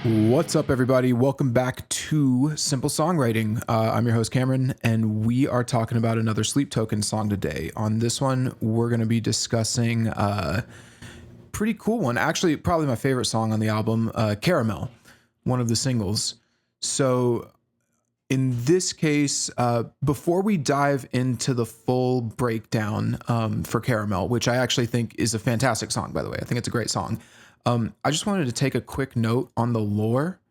What's up, everybody? Welcome back to Simple Songwriting. I'm your host, Cameron, and we are talking about another Sleep Token song today. On this one, we're going to be discussing a pretty cool one. Actually, probably my favorite song on the album, Caramel, one of the singles. So in this case, before we dive into the full breakdown for Caramel, which I actually think is a fantastic song, by the way, I think it's a great song. I just wanted to take a quick note on the lore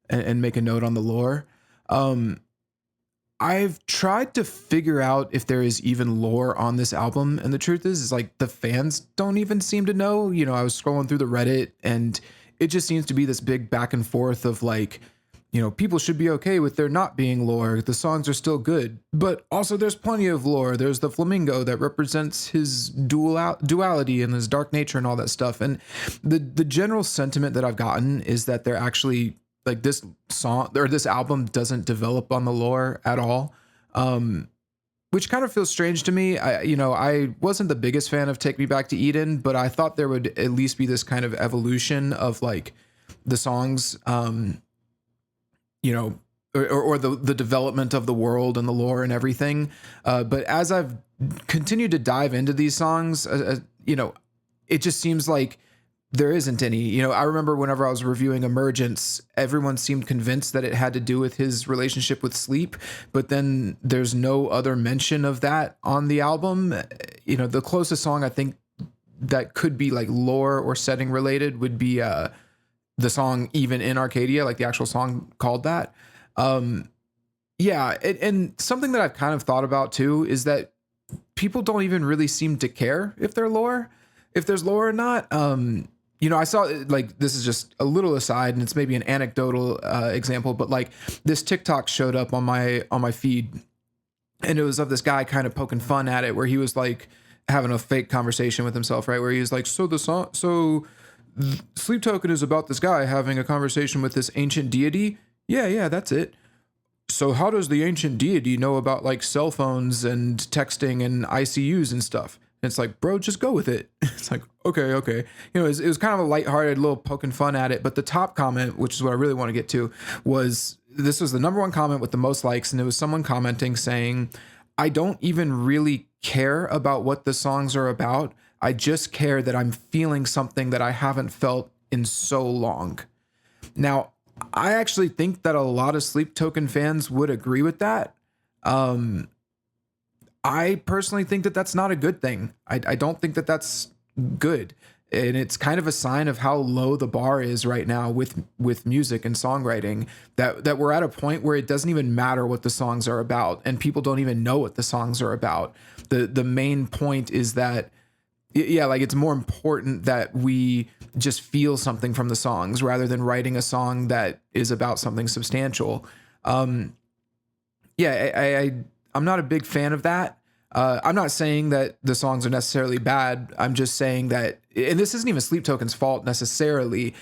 and make a note on the lore. I've tried to figure out if there is even lore on this album, and the truth is like the fans don't even seem to know. You know, I was scrolling through the Reddit, and it just seems to be this big back and forth of like, you know, people should be okay with there not being lore. The songs are still good, but also there's plenty of lore. There's the flamingo that represents his duality and his dark nature and all that stuff. And the general sentiment that I've gotten is that they're actually like this song or this album doesn't develop on the lore at all. Which kind of feels strange to me. I wasn't the biggest fan of Take Me Back to Eden, but I thought there would at least be this kind of evolution of like the songs, or the development of the world and the lore and everything. But as I've continued to dive into these songs, it just seems like there isn't any. You know, I remember whenever I was reviewing Emergence, everyone seemed convinced that it had to do with his relationship with sleep, but then there's no other mention of that on the album. You know, the closest song I think that could be like lore or setting related would be the song Even in Arcadia, like the actual song called that. And something that I've kind of thought about too is that people don't even really seem to care if there's lore or not. I saw like, this is just a little aside and it's maybe an anecdotal example, but like this TikTok showed up on my feed and it was of this guy kind of poking fun at it where he was like having a fake conversation with himself, right? Where he was like, Sleep Token is about this guy having a conversation with this ancient deity. Yeah, that's it. So how does the ancient deity know about like cell phones and texting and ICUs and stuff? And it's like, bro, just go with it. It's like, okay. You know, it was kind of a lighthearted little poking fun at it. But the top comment, which is what I really want to get to, this was the number one comment with the most likes. And it was someone commenting saying, I don't even really care about what the songs are about. I just care that I'm feeling something that I haven't felt in so long. Now, I actually think that a lot of Sleep Token fans would agree with that. I personally think that that's not a good thing. I don't think that that's good. And it's kind of a sign of how low the bar is right now with music and songwriting, that we're at a point where it doesn't even matter what the songs are about and people don't even know what the songs are about. The main point is that like it's more important that we just feel something from the songs rather than writing a song that is about something substantial. I'm not a big fan of that. I'm not saying that the songs are necessarily bad. I'm just saying that, and this isn't even Sleep Token's fault necessarily.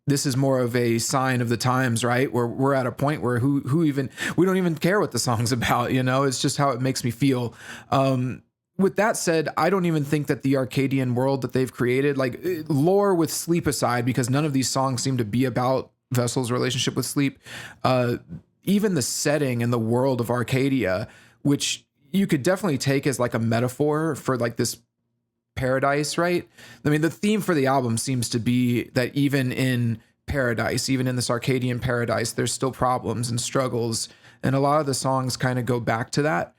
This is more of a sign of the times, right? Where we're at a point where we don't even care what the song's about, you know, it's just how it makes me feel. With that said, I don't even think that the Arcadian world that they've created, like lore with sleep aside, because none of these songs seem to be about Vessel's relationship with sleep, even the setting and the world of Arcadia, which you could definitely take as like a metaphor for like this paradise, right? I mean, the theme for the album seems to be that even in paradise, even in this Arcadian paradise, there's still problems and struggles. And a lot of the songs kind of go back to that.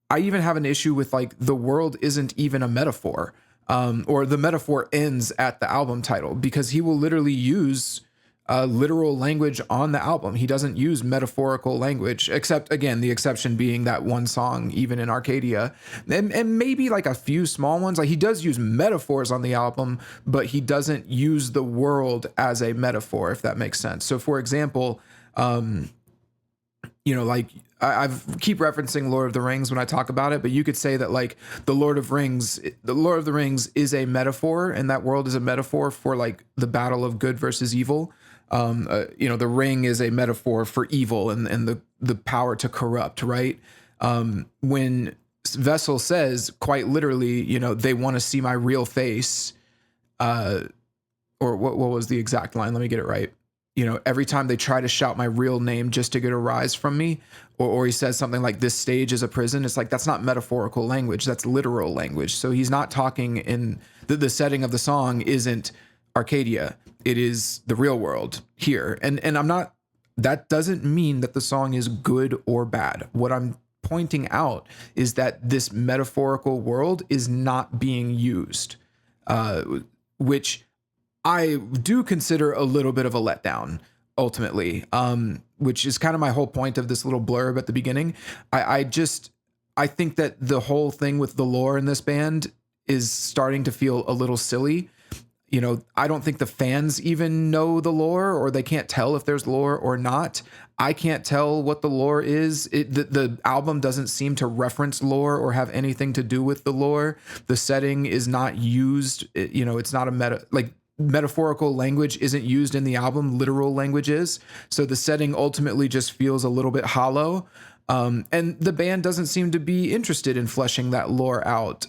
I even have an issue with like the world isn't even a metaphor, or the metaphor ends at the album title, because he will literally use literal language on the album. He doesn't use metaphorical language, except again, the exception being that one song, Even in Arcadia, and maybe like a few small ones. Like he does use metaphors on the album, but he doesn't use the world as a metaphor, if that makes sense. So for example, like I keep referencing Lord of the Rings when I talk about it, but you could say that like the Lord of the Rings is a metaphor, and that world is a metaphor for like the battle of good versus evil. The ring is a metaphor for evil and the power to corrupt, right? When Vessel says quite literally, they want to see my real face, or what was the exact line? Let me get it right. Every time they try to shout my real name just to get a rise from me, or he says something like, this stage is a prison. It's like, that's not metaphorical language. That's literal language. So he's not talking in the setting of the song isn't Arcadia. It is the real world here. And I'm not, that doesn't mean that the song is good or bad. What I'm pointing out is that this metaphorical world is not being used, which I do consider a little bit of a letdown ultimately, which is kind of my whole point of this little blurb at the beginning. I think that the whole thing with the lore in this band is starting to feel a little silly. I don't think the fans even know the lore, or they can't tell if there's lore or not. I can't tell what the lore is. The album doesn't seem to reference lore or have anything to do with the lore. The setting is not used. It's not metaphorical language isn't used in the album. Literal language is. So the setting ultimately just feels a little bit hollow. And the band doesn't seem to be interested in fleshing that lore out,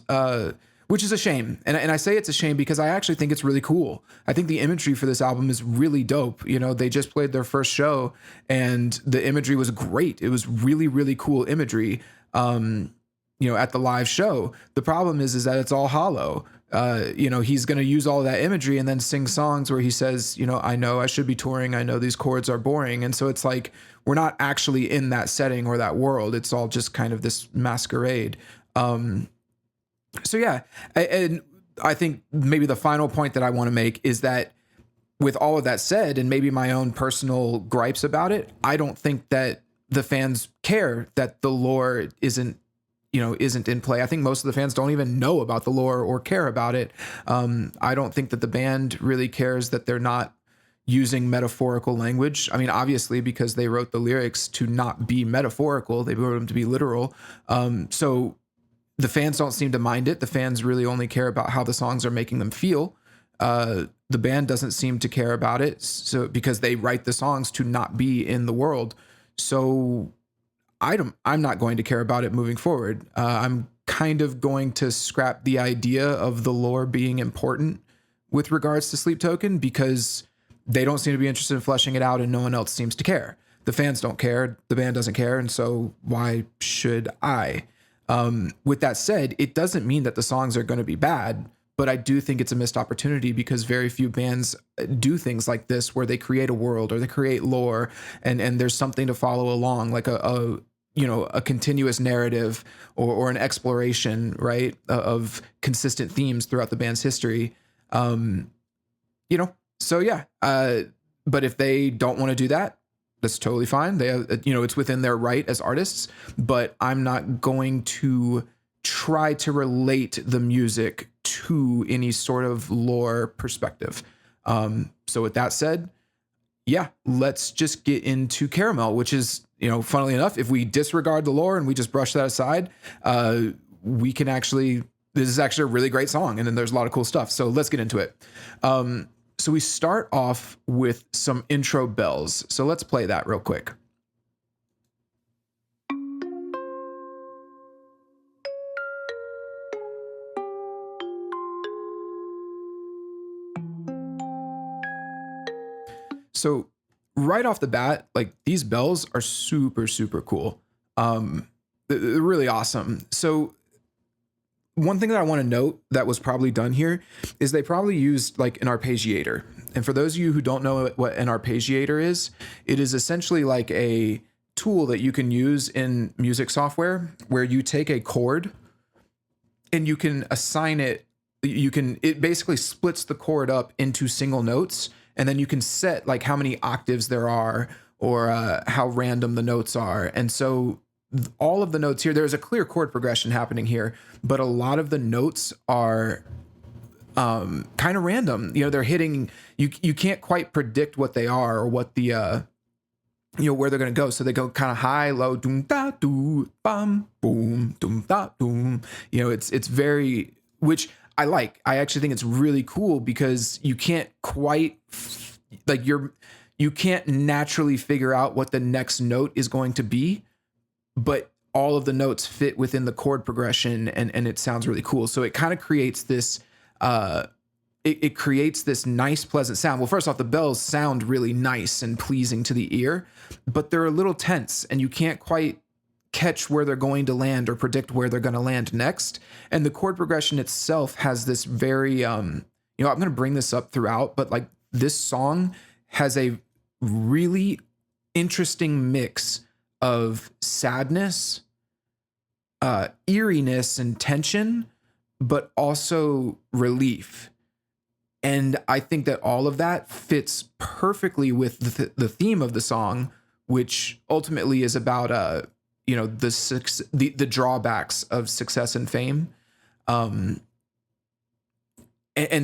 which is a shame. And I say it's a shame because I actually think it's really cool. I think the imagery for this album is really dope. They just played their first show and the imagery was great. It was really, really cool imagery, at the live show. The problem is that it's all hollow. He's going to use all of that imagery and then sing songs where he says, I know I should be touring. I know these chords are boring. And so it's like, we're not actually in that setting or that world. It's all just kind of this masquerade. So yeah, and I think maybe the final point that I want to make is that with all of that said, and maybe my own personal gripes about it, I don't think that the fans care that the lore isn't in play. I think most of the fans don't even know about the lore or care about it. I don't think that the band really cares that they're not using metaphorical language. I mean, obviously, because they wrote the lyrics to not be metaphorical, they wrote them to be literal. So the fans don't seem to mind it. The fans really only care about how the songs are making them feel. The band doesn't seem to care about it, so because they write the songs to not be in the world. So I'm not going to care about it moving forward. I'm kind of going to scrap the idea of the lore being important with regards to Sleep Token because they don't seem to be interested in fleshing it out and no one else seems to care. The fans don't care. The band doesn't care. And so why should I? With that said, it doesn't mean that the songs are going to be bad, but I do think it's a missed opportunity because very few bands do things like this where they create a world or they create lore and there's something to follow along, like a continuous narrative or an exploration, right, of consistent themes throughout the band's history. So yeah. But if they don't want to do that, that's totally fine. They have, it's within their right as artists, but I'm not going to try to relate the music to any sort of lore perspective. So with that said, yeah, let's just get into Caramel, which is, funnily enough, if we disregard the lore and we just brush that aside, we can this is actually a really great song. And then there's a lot of cool stuff. So let's get into it. So we start off with some intro bells. So let's play that real quick. So right off the bat, like these bells are super, super cool. They're really awesome. So one thing that I want to note that was probably done here is they probably used like an arpeggiator. And for those of you who don't know what an arpeggiator is, it is essentially like a tool that you can use in music software where you take a chord and you can assign it. It basically splits the chord up into single notes, and then you can set like how many octaves there are or how random the notes are. And so all of the notes here, there's a clear chord progression happening here, but a lot of the notes are kind of random. They're hitting, you can't quite predict what they are or what the, where they're going to go. So they go kind of high, low, doom, da, doo, bum, boom, doom, da, doom. It's very, which I like. I actually think it's really cool because you can't quite, you can't naturally figure out what the next note is going to be, but all of the notes fit within the chord progression and it sounds really cool. So it kind of creates this it creates this nice, pleasant sound. Well, first off, the bells sound really nice and pleasing to the ear, but they're a little tense and you can't quite catch where they're going to land or predict where they're going to land next. And the chord progression itself has this very, I'm going to bring this up throughout, but like this song has a really interesting mix of sadness, eeriness and tension, but also relief. And I think that all of that fits perfectly with the theme of the song, which ultimately is about the drawbacks of success and fame. And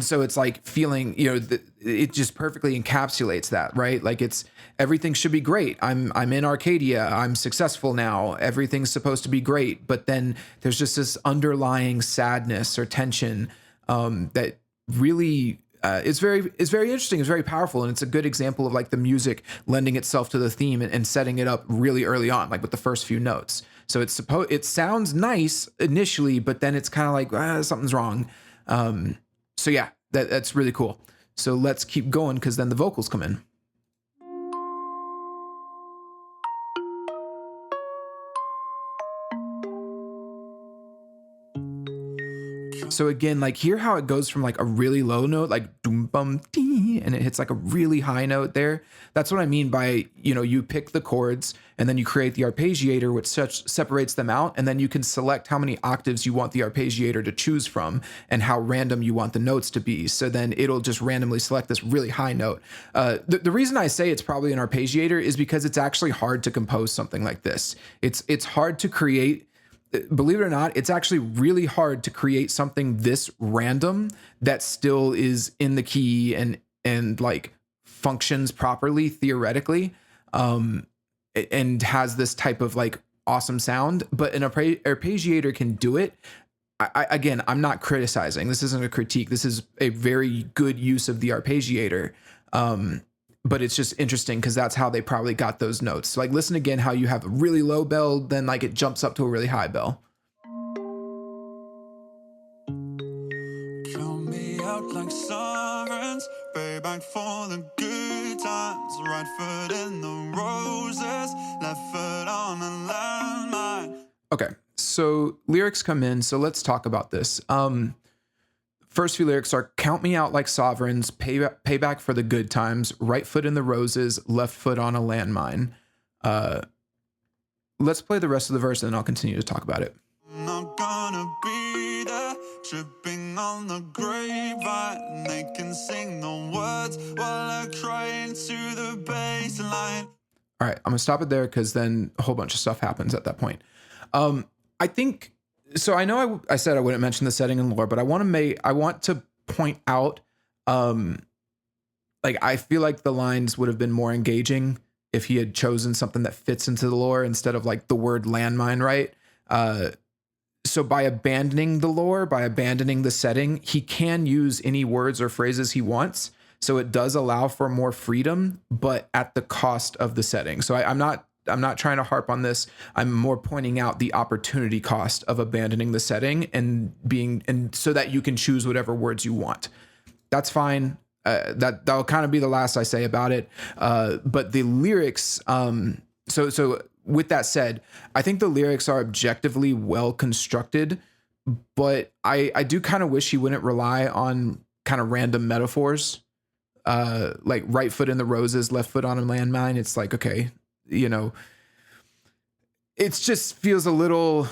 so it's like feeling, it just perfectly encapsulates that, right? Like it's everything should be great. I'm in Arcadia. I'm successful now. Everything's supposed to be great, but then there's just this underlying sadness or tension that really it's very interesting. It's very powerful, and it's a good example of like the music lending itself to the theme and setting it up really early on, like with the first few notes. So it sounds nice initially, but then it's kind of like something's wrong. So yeah, that's really cool. So let's keep going because then the vocals come in. So again, like hear how it goes from like a really low note, like doom bum dee, and it hits like a really high note there. That's what I mean by, you pick the chords and then you create the arpeggiator, which separates them out. And then you can select how many octaves you want the arpeggiator to choose from and how random you want the notes to be. So then it'll just randomly select this really high note. The reason I say it's probably an arpeggiator is because it's actually hard to compose something like this. It's hard to create. Believe it or not, it's actually really hard to create something this random that still is in the key and like functions properly theoretically, and has this type of like awesome sound. But an arpeggiator can do it. Again, I'm not criticizing. This isn't a critique. This is a very good use of the arpeggiator. But it's just interesting because that's how they probably got those notes. So like listen again how you have a really low bell, then like it jumps up to a really high bell. Count me out like sovereigns, pay back for the good times. Right foot in the roses, left foot on the landmine. Okay, so lyrics come in. So let's talk about this. First few lyrics are count me out like sovereigns, pay back for the good times, right foot in the roses, left foot on a landmine. Let's play the rest of the verse and then I'll continue to talk about it. I'm not gonna be there, tripping on the grapevine. They can sing the words while I cry into the bass line. All right, I'm gonna stop it there because then a whole bunch of stuff happens at that point. I think... So I know I said I wouldn't mention the setting and lore, but I want to point out, like I feel like the lines would have been more engaging if he had chosen something that fits into the lore instead of like the word landmine, right? So by abandoning the lore, by abandoning the setting, he can use any words or phrases he wants. So it does allow for more freedom, but at the cost of the setting. So I'm not trying to harp on this. I'm more pointing out the opportunity cost of abandoning the setting and so that you can choose whatever words you want. That's fine. That'll kind of be the last I say about it. But the lyrics, so with that said, I think the lyrics are objectively well constructed, but I do kind of wish he wouldn't rely on kind of random metaphors. Like right foot in the roses, left foot on a landmine. It's like, okay, it just feels a little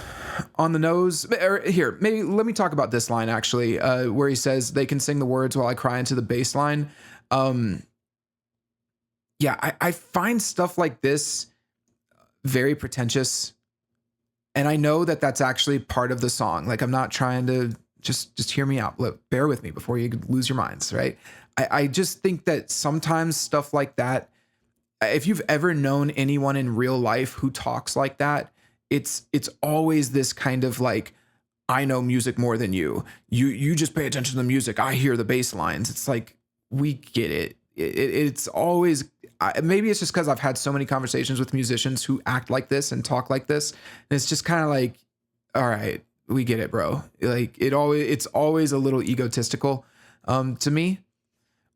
on the nose. Here, maybe let me talk about this line actually, where he says they can sing the words while I cry into the bass line. Yeah, I find stuff like this very pretentious. And I know that that's actually part of the song. Like, I'm not trying to just hear me out. Look, bear with me before you lose your minds, right? I just think that sometimes stuff like that, if you've ever known anyone in real life who talks like that, it's always this kind of like, I know music more than you. You just pay attention to the music. I hear the bass lines. It's like, we get it. It's always, maybe it's just because I've had so many conversations with musicians who act like this and talk like this. And it's just kind of like, all right, we get it, bro. Like it's always a little egotistical. to me,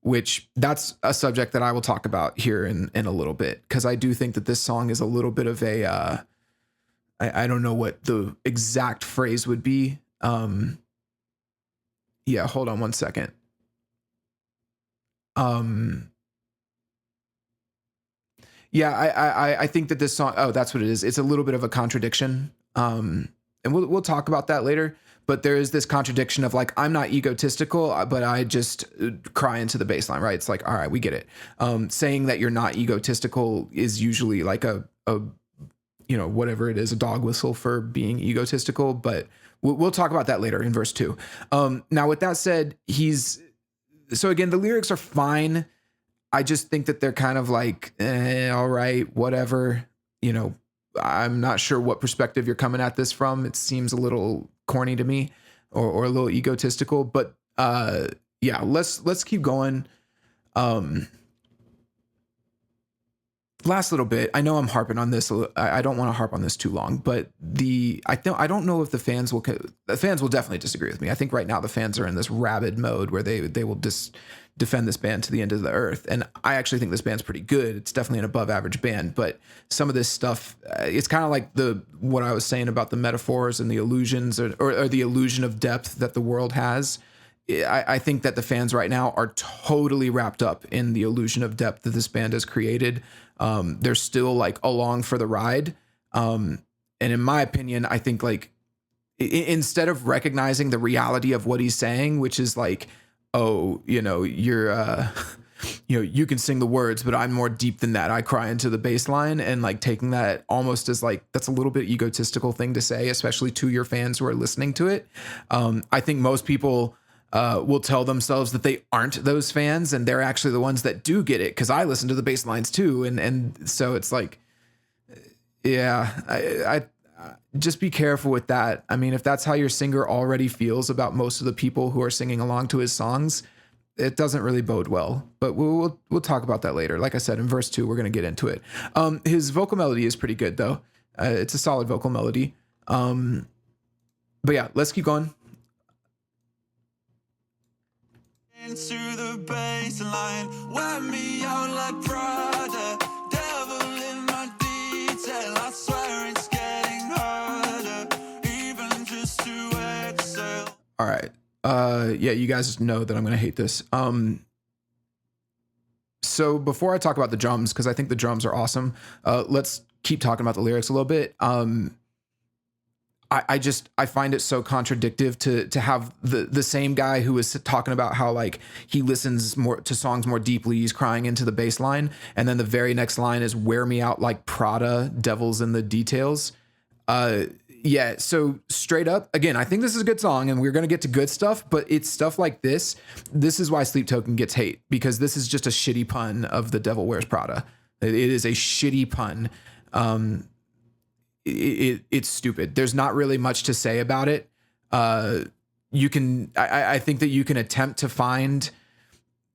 which that's a subject that I will talk about here in a little bit, because I do think that this song is a little bit of a I don't know what the exact phrase would be. Yeah, hold on one second. Yeah, I think that this song, oh, that's what it is. It's a little bit of a contradiction. And we'll talk about that later. But there is this contradiction of like, I'm not egotistical, but I just cry into the bass line, right? It's like, all right, we get it. Saying that you're not egotistical is usually like a whatever it is, a dog whistle for being egotistical. But we'll talk about that later in verse 2. Now, with that said, so again, the lyrics are fine. I just think that they're kind of like, all right, whatever. I'm not sure what perspective you're coming at this from. It seems a little corny to me, or a little egotistical. But yeah, let's keep going. Last little bit. I know I'm harping on this. I don't want to harp on this too long, but I don't know if the fans will definitely disagree with me. I think right now the fans are in this rabid mode where they will just defend this band to the end of the earth. And I actually think this band's pretty good. It's definitely an above average band, but some of this stuff, it's kind of like what I was saying about the metaphors and the illusions or the illusion of depth that the world has. I think that the fans right now are totally wrapped up in the illusion of depth that this band has created. They're still like along for the ride. And in my opinion, I think like instead of recognizing the reality of what he's saying, which is like, oh, you're, you can sing the words, but I'm more deep than that. I cry into the bass line, and like taking that almost as like, that's a little bit egotistical thing to say, especially to your fans who are listening to it. I think most people will tell themselves that they aren't those fans, and they're actually the ones that do get it, because I listen to the bass lines too. And so it's like, yeah, I just be careful with that. I mean, if that's how your singer already feels about most of the people who are singing along to his songs, it doesn't really bode well. But we'll talk about that later. Like I said, in verse 2, we're going to get into it. His vocal melody is pretty good though. It's a solid vocal melody. But yeah, let's keep going. Into the baseline, wear me out like Prada, devil in my detail. I swear it's getting harder, even just to exhale. All right. Yeah, you guys know that I'm gonna hate this. So before I talk about the drums, because I think the drums are awesome, let's keep talking about the lyrics a little bit. I find it so contradictive to have the same guy who was talking about how like he listens more to songs more deeply, he's crying into the bass line, and then the very next line is wear me out like Prada, devil's in the details. Yeah, so straight up, again, I think this is a good song, and we're gonna get to good stuff, but it's stuff like this. This is why Sleep Token gets hate, because this is just a shitty pun of the Devil Wears Prada. It is a shitty pun. It's stupid. There's not really much to say about it. I think that you can attempt to find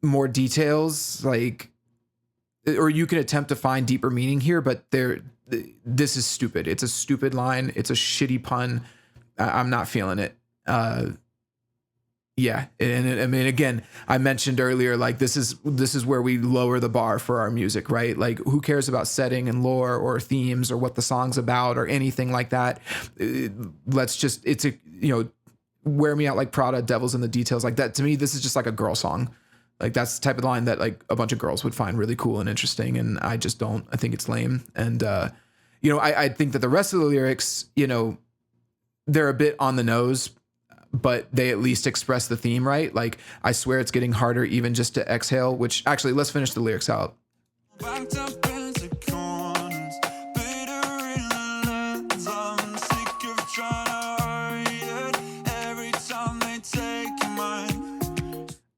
more details, or you can attempt to find deeper meaning here, but this is stupid. It's a stupid line. It's a shitty pun. I'm not feeling it. Yeah. And I mean, again, I mentioned earlier, like this is where we lower the bar for our music, right? Like who cares about setting and lore or themes or what the song's about or anything like that? Wear me out like Prada, devil's in the details. Like that, to me, this is just like a girl song. Like that's the type of line that like a bunch of girls would find really cool and interesting. And I just don't. I think it's lame. And, I think that the rest of the lyrics, they're a bit on the nose, but they at least express the theme, right? Like, I swear it's getting harder even just to exhale, which actually, let's finish the lyrics out. Backed up into corners, bitter in the lens. I'm sick of trying to hide it every time they take mine.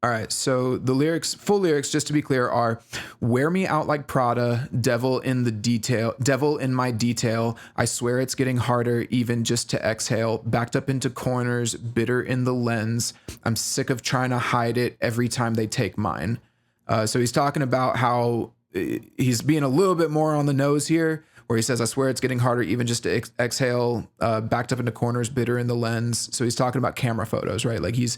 All right, so the lyrics, full lyrics, just to be clear, are wear me out like Prada, devil in my detail. I swear it's getting harder even just to exhale. Backed up into corners, bitter in the lens. I'm sick of trying to hide it every time they take mine. So he's talking about how he's being a little bit more on the nose here, where he says, I swear it's getting harder even just to exhale, backed up into corners, bitter in the lens. So he's talking about camera photos, right? Like he's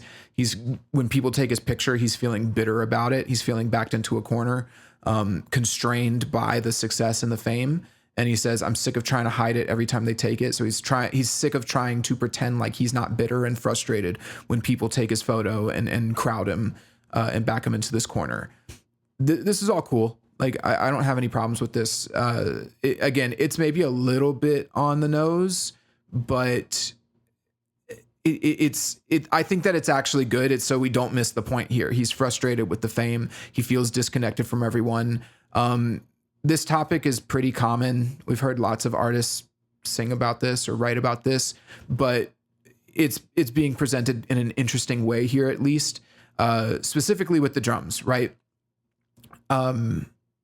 when people take his picture, he's feeling bitter about it. He's feeling backed into a corner, constrained by the success and the fame. And he says, I'm sick of trying to hide it every time they take it. So he's sick of trying to pretend like he's not bitter and frustrated when people take his photo and crowd him and back him into this corner. This is all cool. Like, I don't have any problems with this. Again, it's maybe a little bit on the nose, but I think that it's actually good. It's so we don't miss the point here. He's frustrated with the fame. He feels disconnected from everyone. This topic is pretty common. We've heard lots of artists sing about this or write about this, but it's being presented in an interesting way here, at least, specifically with the drums, right?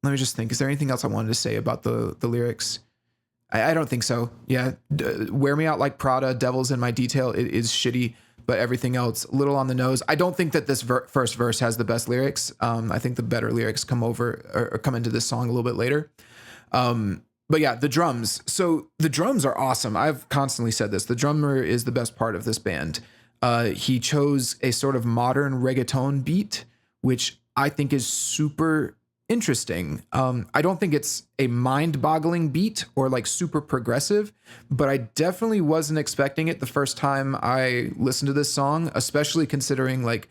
Let me just think. Is there anything else I wanted to say about the lyrics? I don't think so. Yeah. Wear me out like Prada, devil's in my detail. It is shitty, but everything else a little on the nose. I don't think that this first verse has the best lyrics. I think the better lyrics come into this song a little bit later. But yeah, the drums. So the drums are awesome. I've constantly said this. The drummer is the best part of this band. He chose a sort of modern reggaeton beat, which I think is super interesting. I don't think it's a mind-boggling beat or like super progressive, but I definitely wasn't expecting it the first time I listened to this song, especially considering the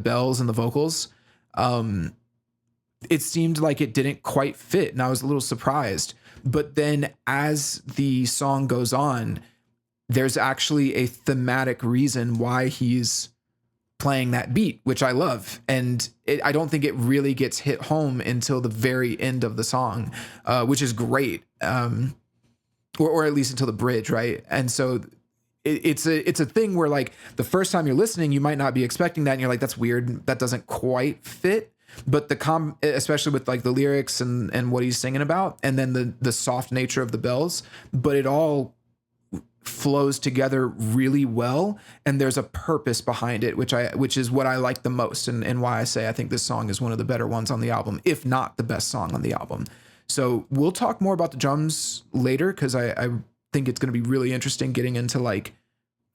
bells and the vocals. It seemed like it didn't quite fit, and I was a little surprised. But then as the song goes on, there's actually a thematic reason why he's playing that beat, which I love. And I don't think it really gets hit home until the very end of the song, which is great. Or at least until the bridge. Right. And so it's a thing where like the first time you're listening, you might not be expecting that. And you're like, that's weird. That doesn't quite fit. But especially with like the lyrics and what he's singing about, and then the soft nature of the bells, but it all flows together really well, and there's a purpose behind it, which is what I like the most, and why I say I think this song is one of the better ones on the album, if not the best song on the album. So we'll talk more about the drums later, because I think it's going to be really interesting getting into like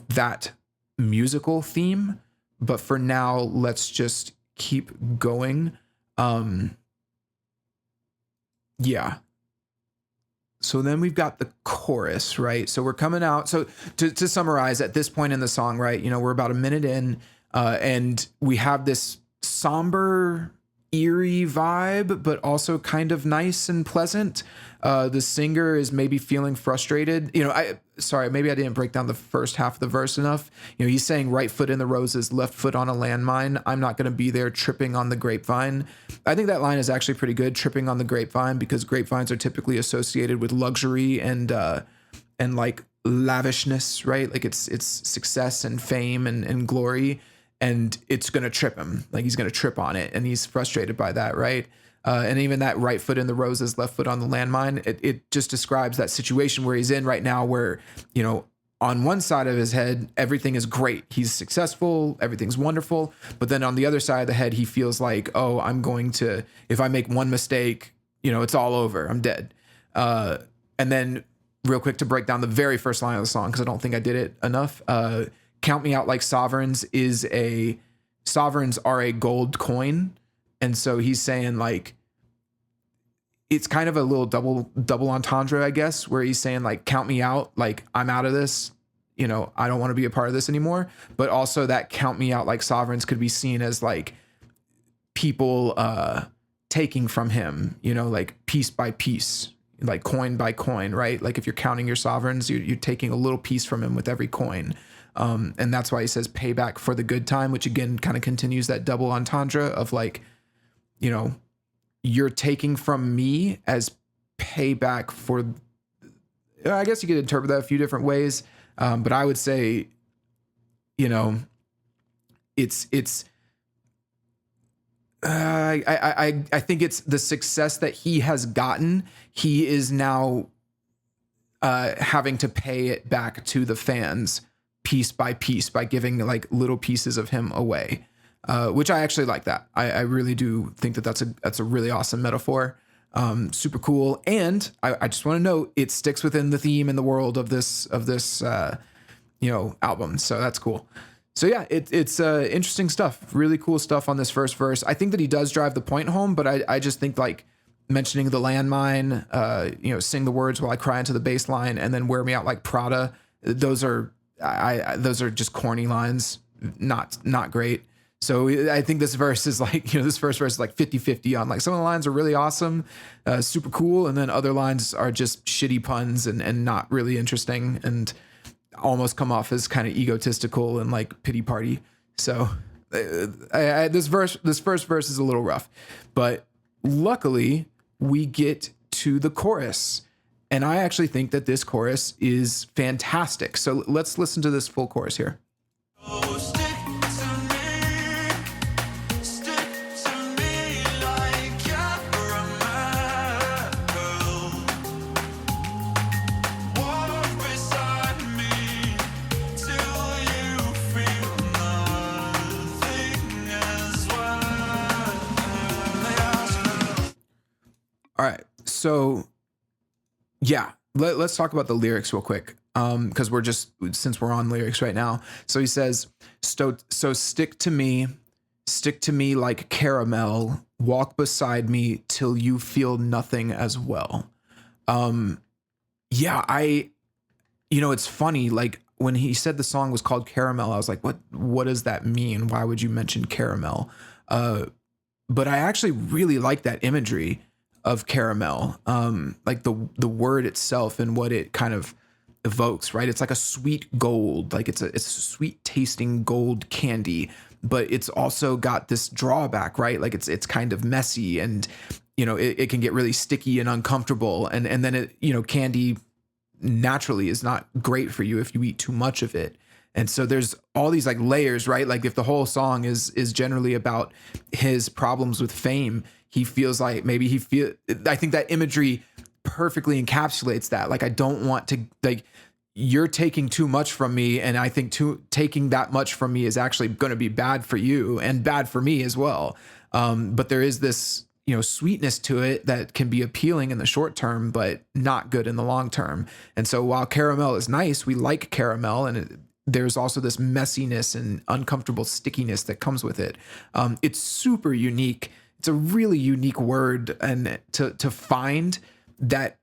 that musical theme. But for now, let's just keep going. Yeah. So then we've got the chorus, right? So we're coming out. So to summarize, at this point in the song, right, we're about a minute in, and we have this somber, eerie vibe, but also kind of nice and pleasant. The singer is maybe feeling frustrated. Maybe I didn't break down the first half of the verse enough. He's saying right foot in the roses, left foot on a landmine. I'm not going to be there tripping on the grapevine. I think that line is actually pretty good, tripping on the grapevine, because grapevines are typically associated with luxury and like lavishness, right? Like it's success and fame and glory, and it's going to trip him. Like he's going to trip on it, and he's frustrated by that, right? And even that right foot in the roses, left foot on the landmine, it just describes that situation where he's in right now, where, on one side of his head, everything is great. He's successful. Everything's wonderful. But then on the other side of the head, he feels like, oh, if I make one mistake, it's all over. I'm dead. And then real quick to break down the very first line of the song, because I don't think I did it enough. Count me out like sovereigns sovereigns are a gold coin. And so he's saying like, it's kind of a little double entendre, I guess, where he's saying like, count me out, like I'm out of this, I don't want to be a part of this anymore. But also that count me out like sovereigns could be seen as like people taking from him, like piece by piece, like coin by coin, right? Like if you're counting your sovereigns, you're taking a little piece from him with every coin. And that's why he says payback for the good time, which again kind of continues that double entendre of like, you're taking from me as payback for, I guess you could interpret that a few different ways. But I would say, I think it's the success that he has gotten. He is now having to pay it back to the fans piece by piece by giving like little pieces of him away. Which I actually like that. I really do think that's a really awesome metaphor. Super cool. And I just want to note it sticks within the theme and the world of this album. So that's cool. So yeah, it's interesting stuff. Really cool stuff on this first verse. I think that he does drive the point home, but I just think like mentioning the landmine, sing the words while I cry into the bass line, and then wear me out like Prada. Those are just corny lines. Not great. So I think this verse is like, this first verse is like 50-50 on like some of the lines are really awesome, super cool. And then other lines are just shitty puns and not really interesting and almost come off as kind of egotistical and like pity party. So this first verse is a little rough, but luckily we get to the chorus. And I actually think that this chorus is fantastic. So let's listen to this full chorus here. All right. So yeah, let's talk about the lyrics real quick. Because since we're on lyrics right now. So he says, so stick to me like caramel, walk beside me till you feel nothing as well. It's funny. Like when he said the song was called Caramel, I was like, what does that mean? Why would you mention caramel? But I actually really like that imagery of caramel, like the word itself and what it kind of evokes, right? It's like a sweet gold, like it's a sweet tasting gold candy, but it's also got this drawback, right? Like it's kind of messy and, it can get really sticky and uncomfortable. And then candy naturally is not great for you if you eat too much of it. And so there's all these like layers, right? Like if the whole song is generally about his problems with fame, he feels like I think that imagery perfectly encapsulates that. Like, I don't want to, like, you're taking too much from me. And I think taking that much from me is actually going to be bad for you and bad for me as well. But there is this, sweetness to it that can be appealing in the short term, but not good in the long term. And so while caramel is nice, we like caramel, and there's also this messiness and uncomfortable stickiness that comes with it. It's super unique. It's a really unique word, and to find that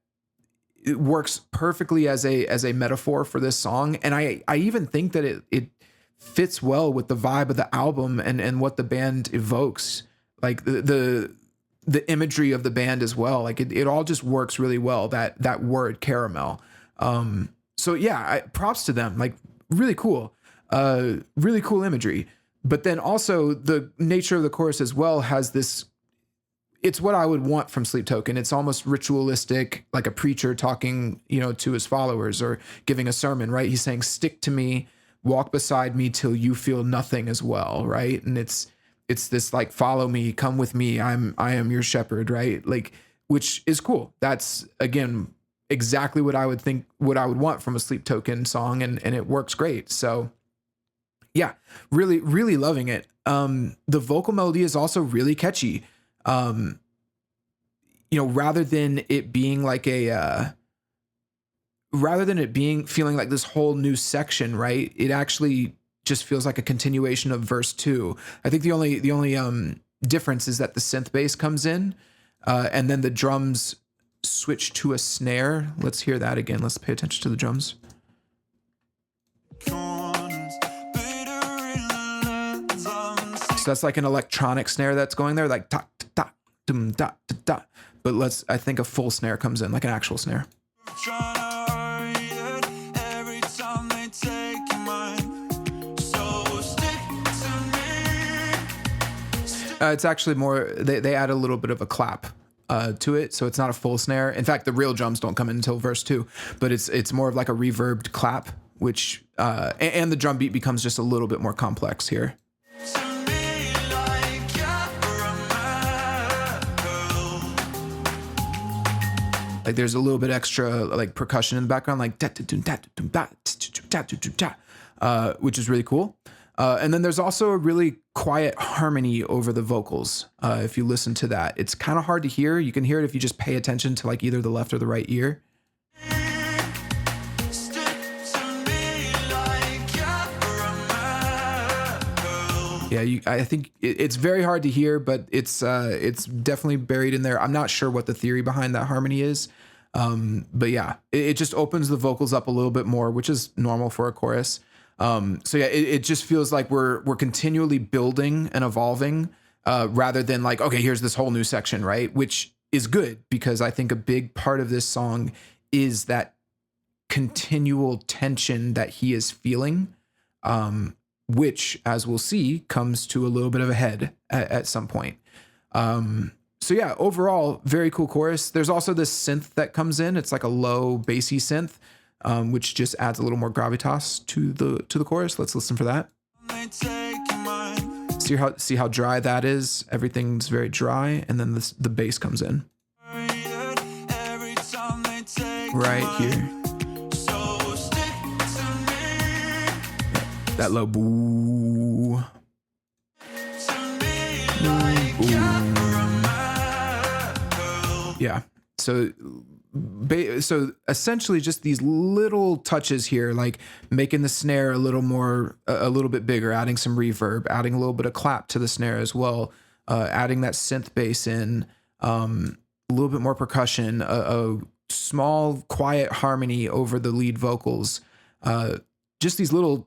it works perfectly as a metaphor for this song. And I even think that it fits well with the vibe of the album and what the band evokes, like the imagery of the band as well. Like it all just works really well, that word caramel. So yeah, props to them. Like really cool imagery. But then also the nature of the chorus as well has this, it's what I would want from Sleep Token. It's almost ritualistic, like a preacher talking, to his followers or giving a sermon, right? He's saying, stick to me, walk beside me till you feel nothing as well, right? And it's this like, follow me, come with me, I am your shepherd, right? Like, which is cool. That's, again, exactly what I would want from a Sleep Token song, and it works great. So yeah, really, really loving it. The vocal melody is also really catchy. Rather than it being like feeling like this whole new section, right? It actually just feels like a continuation of verse 2. I think the only difference is that the synth bass comes in, and then the drums switch to a snare. Let's hear that again. Let's pay attention to the drums. So that's like an electronic snare that's going there, like ta ta dum da da da. But I think a full snare comes in, like an actual snare. It's actually more, they add a little bit of a clap to it, so it's not a full snare. In fact, the real drums don't come in until verse 2, but it's more of like a reverbed clap, which and the drum beat becomes just a little bit more complex here. Like there's a little bit extra like percussion in the background, like which is really cool. And then there's also a really quiet harmony over the vocals. If you listen to that, it's kind of hard to hear. You can hear it if you just pay attention to like either the left or the right ear. Yeah, I think it's very hard to hear, but it's definitely buried in there. I'm not sure what the theory behind that harmony is, but yeah, it just opens the vocals up a little bit more, which is normal for a chorus. So yeah, it just feels like we're continually building and evolving, rather than like, okay, here's this whole new section, right? Which is good, because I think a big part of this song is that continual tension that he is feeling, which, as we'll see, comes to a little bit of a head at some point. So yeah, overall, very cool chorus. There's also this synth that comes in. It's like a low bassy synth, which just adds a little more gravitas to the chorus. Let's listen for that. See how dry that is? Everything's very dry, and then the bass comes in right here. That low boo. Yeah. So essentially just these little touches here, like making the snare a little bit bigger, adding some reverb, adding a little bit of clap to the snare as well, adding that synth bass in, a little bit more percussion, a small quiet harmony over the lead vocals. Just these little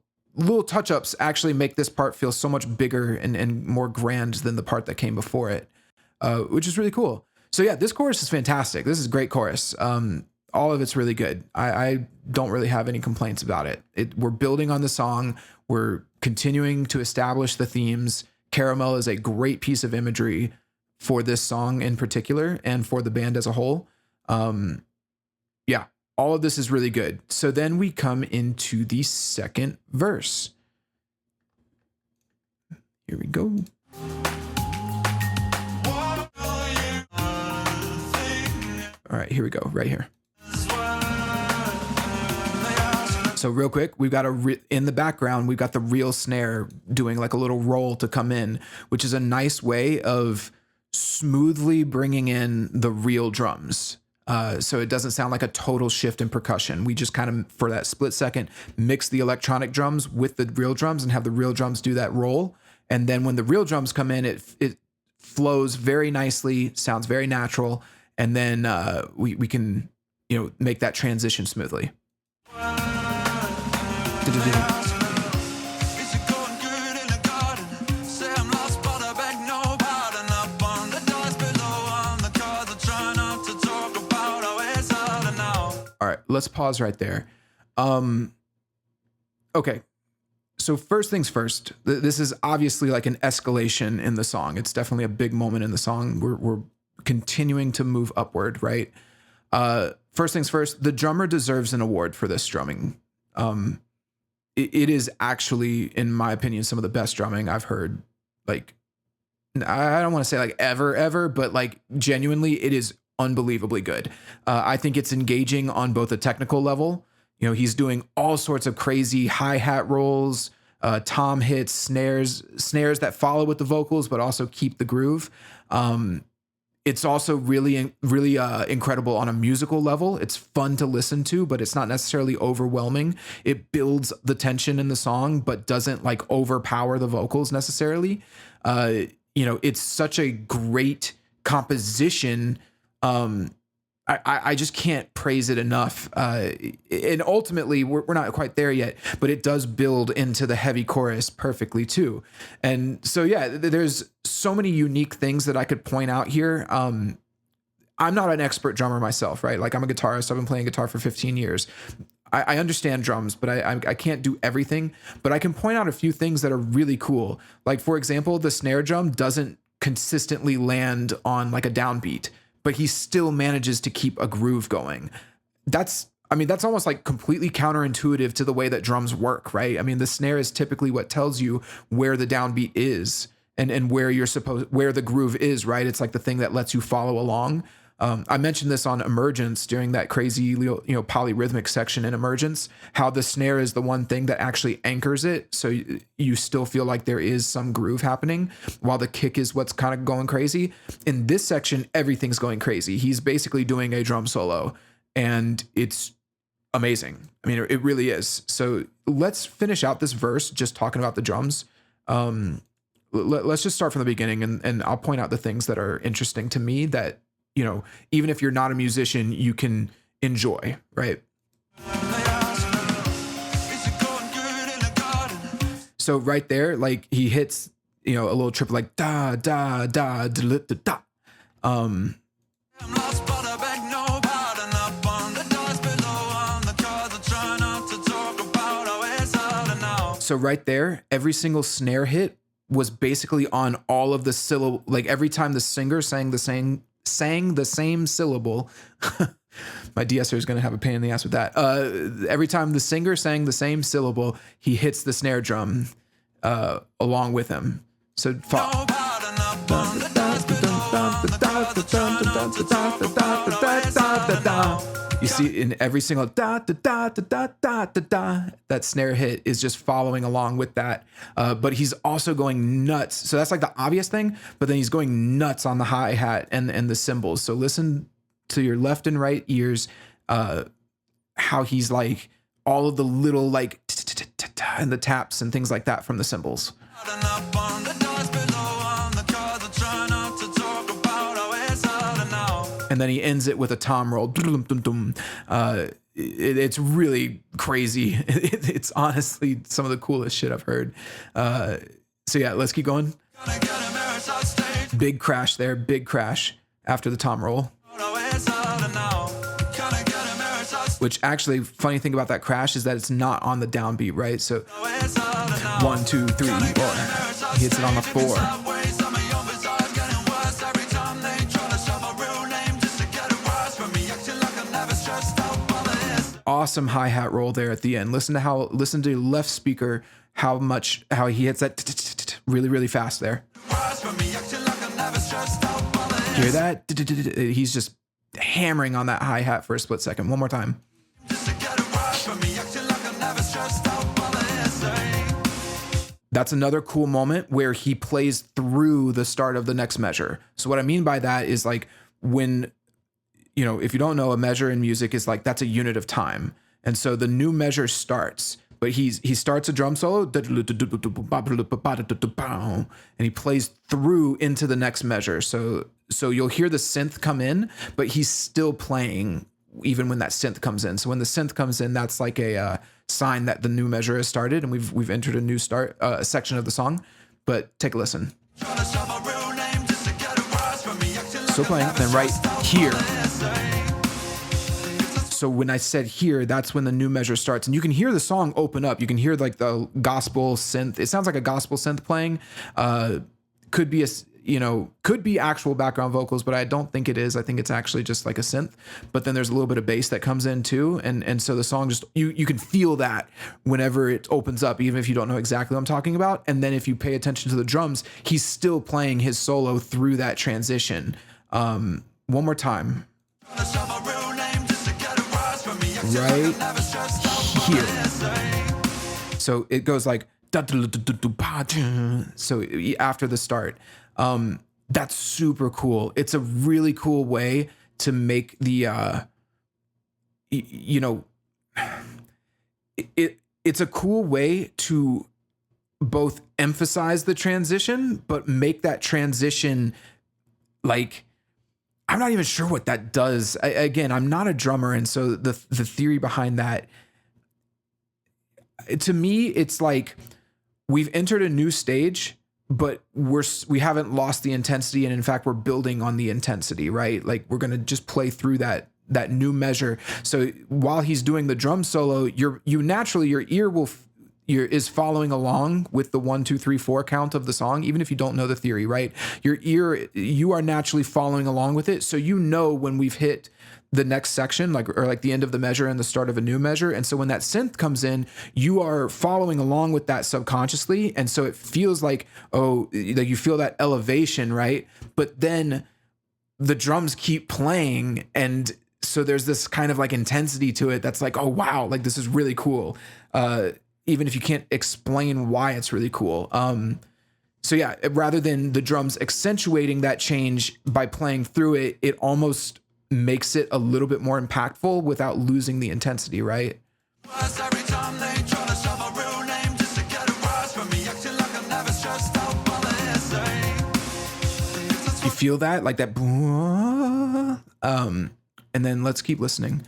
touch-ups actually make this part feel so much bigger and more grand than the part that came before it, which is really cool. So yeah, this chorus is fantastic. This is a great chorus. All of it's really good. I don't really have any complaints about it. We're building on the song. We're continuing to establish the themes. Caramel is a great piece of imagery for this song in particular and for the band as a whole. Yeah, all of this is really good. So then we come into the second verse. Here we go. All right, here we go, right here. So real quick, we've got in the background, we've got the real snare doing like a little roll to come in, which is a nice way of smoothly bringing in the real drums. So it doesn't sound like a total shift in percussion. We just kind of, for that split second, mix the electronic drums with the real drums and have the real drums do that roll. And then when the real drums come in, it flows very nicely, sounds very natural. And then we can, make that transition smoothly. All right, let's pause right there. Okay, so first things first, this is obviously like an escalation in the song. It's definitely a big moment in the song. We're continuing to move upward, right? First things first, the drummer deserves an award for this drumming. It is actually, in my opinion, some of the best drumming I've heard. Like, I don't want to say like ever, but like genuinely, it is unbelievably good. I think it's engaging on both a technical level. He's doing all sorts of crazy hi-hat rolls, tom hits, snares that follow with the vocals, but also keep the groove. It's also really incredible on a musical level. It's fun to listen to, but it's not necessarily overwhelming. It builds the tension in the song, but doesn't like overpower the vocals necessarily. It's such a great composition. I just can't praise it enough. And ultimately, we're not quite there yet, but it does build into the heavy chorus perfectly too. And so, yeah, there's so many unique things that I could point out here. I'm not an expert drummer myself, right? Like, I'm a guitarist. I've been playing guitar for 15 years. I understand drums, but I can't do everything. But I can point out a few things that are really cool. Like, for example, the snare drum doesn't consistently land on like a downbeat, but he still manages to keep a groove going. That's almost like completely counterintuitive to the way that drums work, right? I mean, the snare is typically what tells you where the downbeat is and where the groove is, right? It's like the thing that lets you follow along. I mentioned this on Emergence during that crazy, polyrhythmic section in Emergence, how the snare is the one thing that actually anchors it. So you still feel like there is some groove happening while the kick is what's kind of going crazy. In this section, everything's going crazy. He's basically doing a drum solo and it's amazing. I mean, it really is. So let's finish out this verse just talking about the drums. Let's just start from the beginning and I'll point out the things that are interesting to me that, even if you're not a musician, you can enjoy, right? So right there, like he hits, a little triple like da da da da da da. So right there, every single snare hit was basically on all of the syllable. Like every time the singer sang the same syllable. My de-esser is going to have a pain in the ass with that. Every time the singer sang the same syllable, he hits the snare drum along with him. So you see in every single da da da da da da da da, that snare hit is just following along with that. But he's also going nuts. So that's like the obvious thing, but then he's going nuts on the hi-hat and the cymbals. So listen to your left and right ears, how he's like all of the little like and the taps and things like that from the cymbals. And then he ends it with a tom roll. It's really crazy. It's honestly some of the coolest shit I've heard. So yeah, let's keep going. Big crash there, big crash after the tom roll. Which actually, funny thing about that crash is that it's not on the downbeat, right? So 1, 2, 3, 4. He hits it on the 4. Awesome hi-hat roll there at the end. Listen to left speaker, how he hits that really, really fast there. Hear that? He's just hammering on that hi-hat for a split second. One more time. That's another cool moment where he plays through the start of the next measure. So what I mean by that is like when, if you don't know, a measure in music is like, that's a unit of time. And so the new measure starts, but he starts a drum solo and he plays through into the next measure. So you'll hear the synth come in, but he's still playing even when that synth comes in. So when the synth comes in, that's like a sign that the new measure has started and we've entered a new section of the song. But take a listen. Still playing, then right here. So when I said here, that's when the new measure starts, and you can hear the song open up. You can hear like the gospel synth. It sounds like a gospel synth playing. Could be could be actual background vocals, but I don't think it is. I think it's actually just like a synth. But then there's a little bit of bass that comes in too, and so the song just you can feel that whenever it opens up, even if you don't know exactly what I'm talking about. And then if you pay attention to the drums, he's still playing his solo through that transition. One more time. Right here. So it goes like so after the start. That's super cool. It's a really cool way to make the it's a cool way to both emphasize the transition but make that transition like, I'm not even sure what that does. Again, I'm not a drummer, and so the theory behind that, to me, it's like we've entered a new stage, but we haven't lost the intensity, and in fact, we're building on the intensity, right? Like we're gonna just play through that new measure. So while he's doing the drum solo, your ear is following along with the 1, 2, 3, 4 count of the song, even if you don't know the theory, right? You are naturally following along with it. So when we've hit the next section, like the end of the measure and the start of a new measure. And so when that synth comes in, you are following along with that subconsciously. And so it feels like you feel that elevation, right? But then the drums keep playing, and so there's this kind of like intensity to it that's like, oh wow, like this is really cool, even if you can't explain why it's really cool. So yeah, rather than the drums accentuating that change by playing through it, it almost makes it a little bit more impactful without losing the intensity, right? You feel that, like that, and then let's keep listening.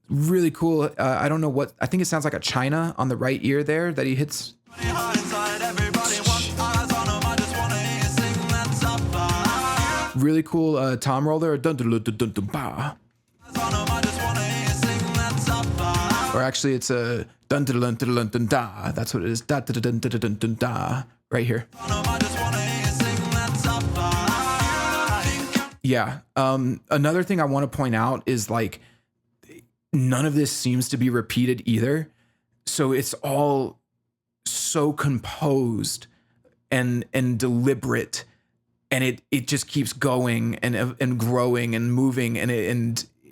Really cool. I don't know what, I think it sounds like a China on the right ear there that he hits. Really cool tom roll there. Or actually it's a dun dun dun dun dun dun da. That's what it is. Da dun dun dun dun dun da. Right here. Yeah. Another thing I want to point out is like none of this seems to be repeated either. So it's all so composed and deliberate, and it just keeps going and growing and moving, and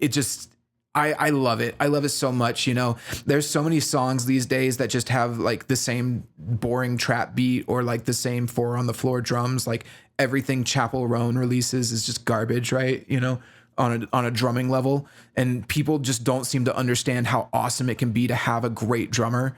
it just I love it. I love it so much. You know, there's so many songs these days that just have like the same boring trap beat or like the same 4 on the floor drums. Like everything Chappell Roan releases is just garbage, right? You know, on a drumming level, and people just don't seem to understand how awesome it can be to have a great drummer,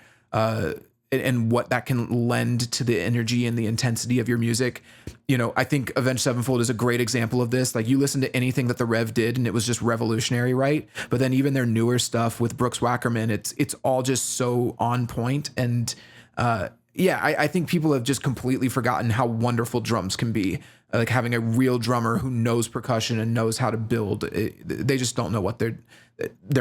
and what that can lend to the energy and the intensity of your music. You know, I think Avenged Sevenfold is a great example of this. Like you listen to anything that the Rev did and it was just revolutionary, right? But then even their newer stuff with Brooks Wackerman, it's all just so on point. And yeah, I think people have just completely forgotten how wonderful drums can be. Like having a real drummer who knows percussion and knows how to build. They just don't know what they're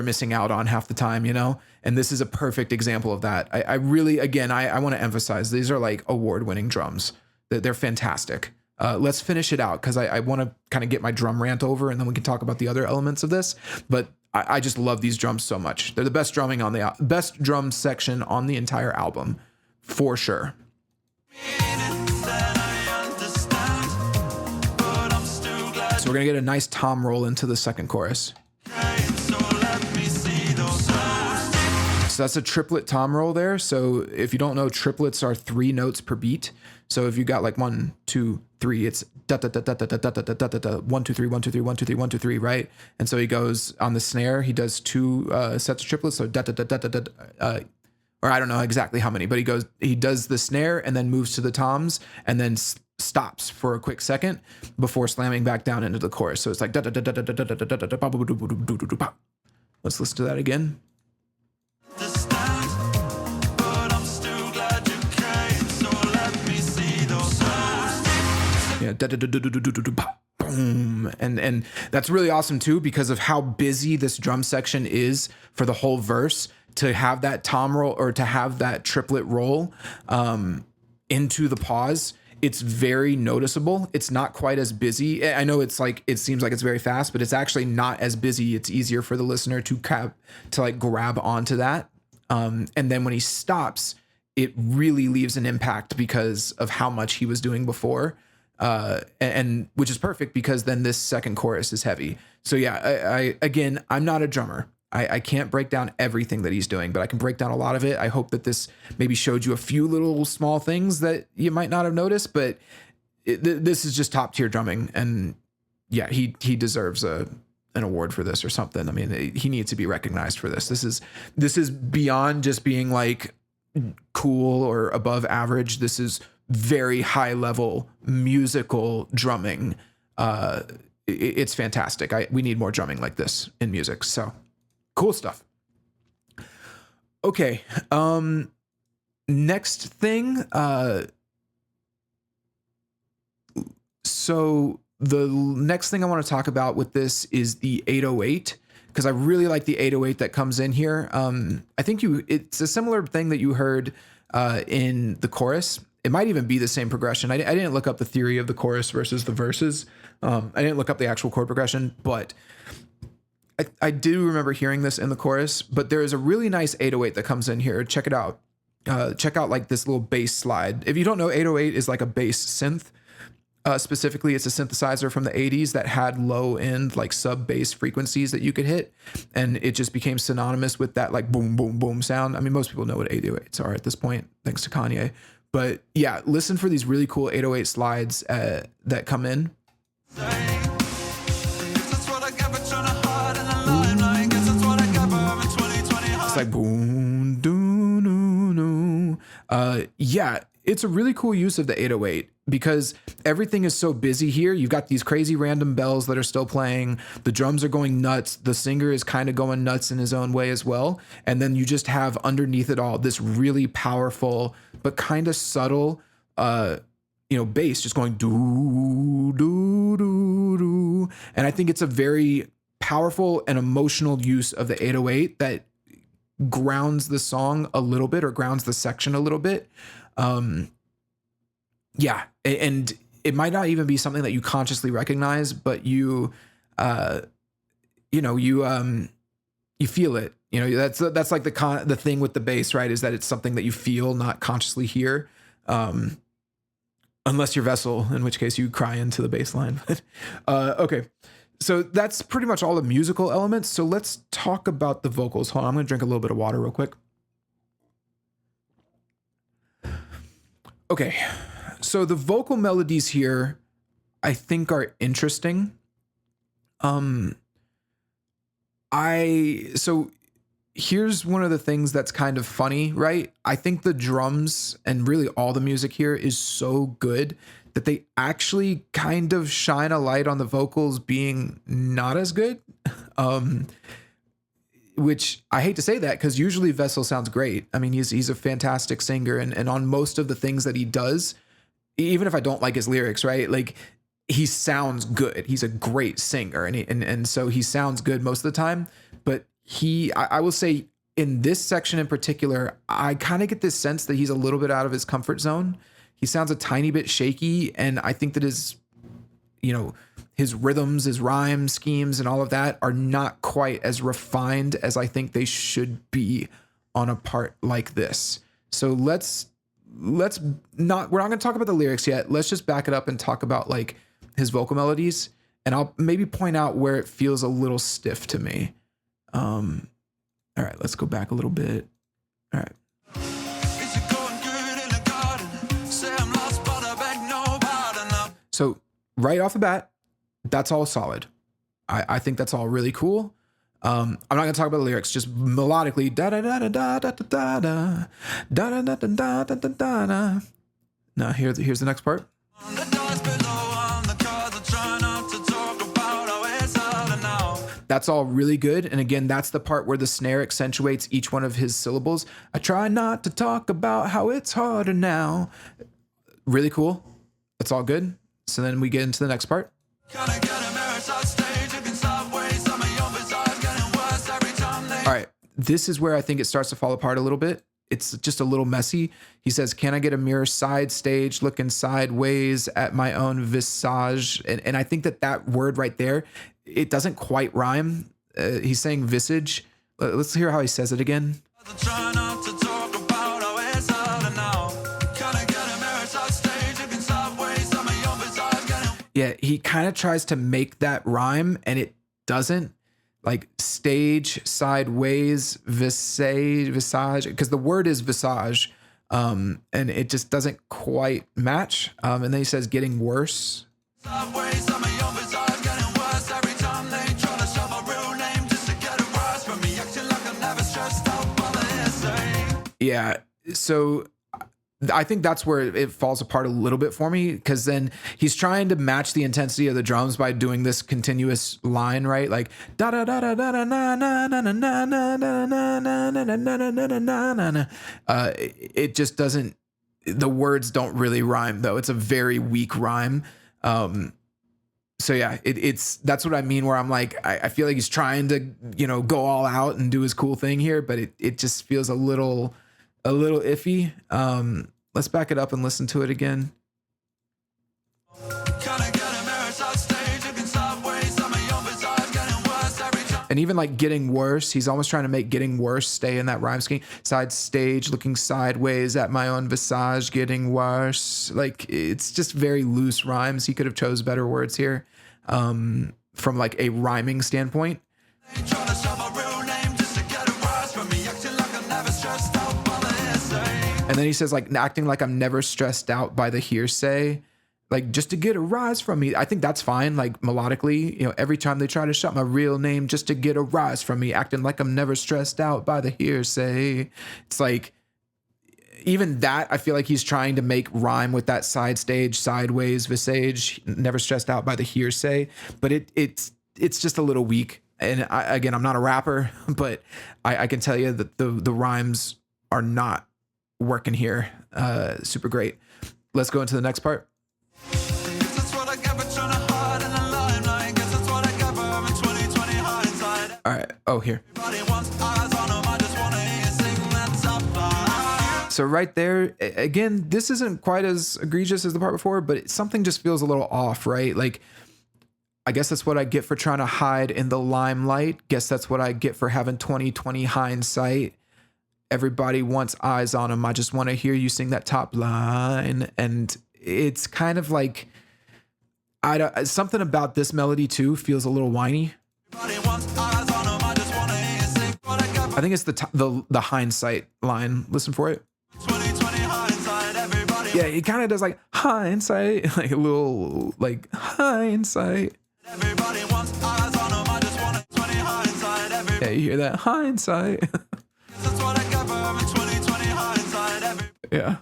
missing out on half the time, you know? And this is a perfect example of that. I really, again, I want to emphasize these are like award-winning drums. They're fantastic. Let's finish it out because I want to kind of get my drum rant over, and then we can talk about the other elements of this. But I just love these drums so much. They're the best drumming on the best drum section on the entire album, for sure. So we're gonna get a nice tom roll into the second chorus. So that's a triplet tom roll there. So if you don't know, triplets are 3 notes per beat. So if you got like 1, 2, 3, it's da da da da da da da da da da da 1 2 3 1 2 3 1 2 3 1 2 3, right? And so he goes on the snare. He does 2 sets of triplets. So da da da da da da. Or I don't know exactly how many, but he does the snare and then moves to the toms and then stops for a quick second before slamming back down into the chorus. So it's like da da da da da da da da da da. Let's listen to that again. Yeah, boom, and that's really awesome too because of how busy this drum section is for the whole verse. To have that tom roll or to have that triplet roll into the pause, it's very noticeable. It's not quite as busy. I know it's like it seems like it's very fast, but it's actually not as busy. It's easier for the listener to grab onto that. And then when he stops, it really leaves an impact because of how much he was doing before. And which is perfect because then this second chorus is heavy. So yeah, I'm not a drummer. I can't break down everything that he's doing, but I can break down a lot of it. I hope that this maybe showed you a few little small things that you might not have noticed, but this is just top tier drumming. And yeah, he deserves an award for this or something. I mean, he needs to be recognized for this. This is beyond just being like cool or above average. This is very high level musical drumming. It's fantastic. We need more drumming like this in music. So cool stuff. Okay. Next thing. So the next thing I want to talk about with this is the 808, because I really like the 808 that comes in here. I think it's a similar thing that you heard in the chorus. It might even be the same progression. I didn't look up the theory of the chorus versus the verses. I didn't look up the actual chord progression, but I do remember hearing this in the chorus. But there is a really nice 808 that comes in here. Check it out. check out like this little bass slide. If you don't know, 808 is like a bass synth. Specifically, it's a synthesizer from the 80s that had low end, like sub bass frequencies that you could hit. And it just became synonymous with that like boom, boom, boom sound. I mean, most people know what 808s are at this point, thanks to Kanye. But yeah, listen for these really cool 808 slides that come in. It's like boom, doo, doo, doo. Yeah, it's a really cool use of the 808 because everything is so busy here. You've got these crazy random bells that are still playing. The drums are going nuts. The singer is kind of going nuts in his own way as well. And then you just have underneath it all this really powerful but kind of subtle bass just going doo, doo, doo, doo. And I think it's a very powerful and emotional use of the 808 that grounds the song a little bit or grounds the section a little bit. Yeah. And it might not even be something that you consciously recognize, but you feel it. You know, that's like the thing with the bass, right? Is that it's something that you feel, not consciously hear. Unless you're Vessel, in which case you cry into the bass line. Okay. So that's pretty much all the musical elements. So let's talk about the vocals. Hold on, I'm going to drink a little bit of water real quick. Okay. So the vocal melodies here, I think, are interesting. So here's one of the things that's kind of funny, right? I think the drums and really all the music here is so good that they actually kind of shine a light on the vocals being not as good. Which I hate to say that because usually Vessel sounds great. I mean, he's a fantastic singer and on most of the things that he does, even if I don't like his lyrics, right? Like he sounds good. He's a great singer and so he sounds good most of the time. But I will say in this section in particular, I kind of get this sense that he's a little bit out of his comfort zone. He sounds a tiny bit shaky. And I think that his rhythms, his rhyme schemes and all of that are not quite as refined as I think they should be on a part like this. So we're not going to talk about the lyrics yet. Let's just back it up and talk about like his vocal melodies. And I'll maybe point out where it feels a little stiff to me. All right, let's go back a little bit. All right. So right off the bat, that's all solid. I think that's all really cool. I'm not gonna talk about the lyrics, just melodically da da da da da da da da da da da da da da da da. Now here's the next part. That's all really good. And again, that's the part where the snare accentuates each one of his syllables. I try not to talk about how it's harder now. Really cool. That's all good. So then we get into the next part. All right. This is where I think it starts to fall apart a little bit. It's just a little messy. He says, can I get a mirror side stage looking sideways at my own visage? And I think that word right there, it doesn't quite rhyme. He's saying visage. Let's hear how he says it again. Yeah, he kind of tries to make that rhyme and it doesn't. Like stage, sideways, visage, because the word is visage, and it just doesn't quite match. And then he says getting worse. Yeah, so I think that's where it falls apart a little bit for me, because then he's trying to match the intensity of the drums by doing this continuous line, right? Like da da da da da da na na na na na na na na na na na na na. It just doesn't. The words don't really rhyme, though. It's a very weak rhyme. So yeah, that's what I mean. Where I'm like, I feel like he's trying to go all out and do his cool thing here, but it just feels a little iffy. Let's back it up and listen to it again. And And even like getting worse, he's almost trying to make getting worse stay in that rhyme scheme. Side stage, looking sideways at my own visage, getting worse. Like it's just very loose rhymes. He could have chose better words here from like a rhyming standpoint. And then he says like acting like I'm never stressed out by the hearsay, like just to get a rise from me. I think that's fine. Like melodically, you know, every time they try to shout my real name just to get a rise from me, acting like I'm never stressed out by the hearsay. It's like even that, I feel like he's trying to make rhyme with that side stage, sideways, visage, never stressed out by the hearsay, but it's just a little weak. And again, I'm not a rapper, but I can tell you that the rhymes are not working here. Super great. Let's go into the next part. All right. Oh, here. So right there, again, this isn't quite as egregious as the part before, but something just feels a little off, right? Like, I guess that's what I get for trying to hide in the limelight. Guess that's what I get for having 20/20 hindsight. Everybody wants eyes on him. I just want to hear you sing that top line. And it's kind of like, something about this melody too feels a little whiny. I think it's the hindsight line. Listen for it. Yeah, he kind of does like hindsight, like a little like hindsight. Yeah, you hear that hindsight. Yeah,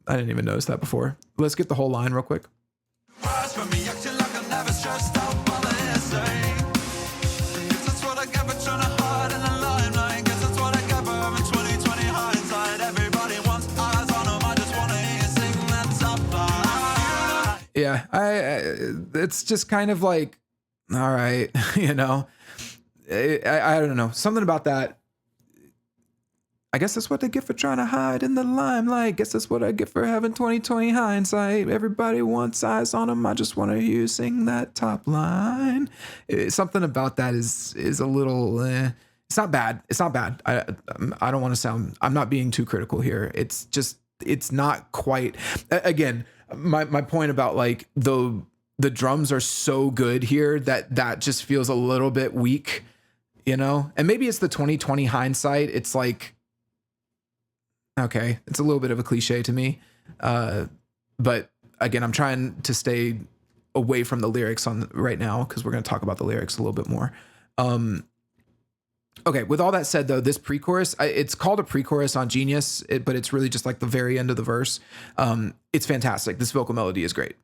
I didn't even notice that before. Let's get the whole line real quick. Yeah, it's just kind of like, all right, you know, I don't know, something about that. I guess that's what they get for trying to hide in the limelight. Guess that's what I get for having 20/20 hindsight. Everybody wants eyes on them. I just want to hear you sing that top line. Something about that is a little. It's not bad. It's not bad. I don't want to sound. I'm not being too critical here. It's just it's not quite. Again, my point about like the drums are so good here that just feels a little bit weak, you know. And maybe it's the 20/20 hindsight. It's like. Okay, it's a little bit of a cliche to me, but again, I'm trying to stay away from the lyrics on right now because we're going to talk about the lyrics a little bit more. Okay, with all that said, though, this pre-chorus, it's called a pre-chorus on Genius, but it's really just like the very end of the verse. It's fantastic. This vocal melody is great.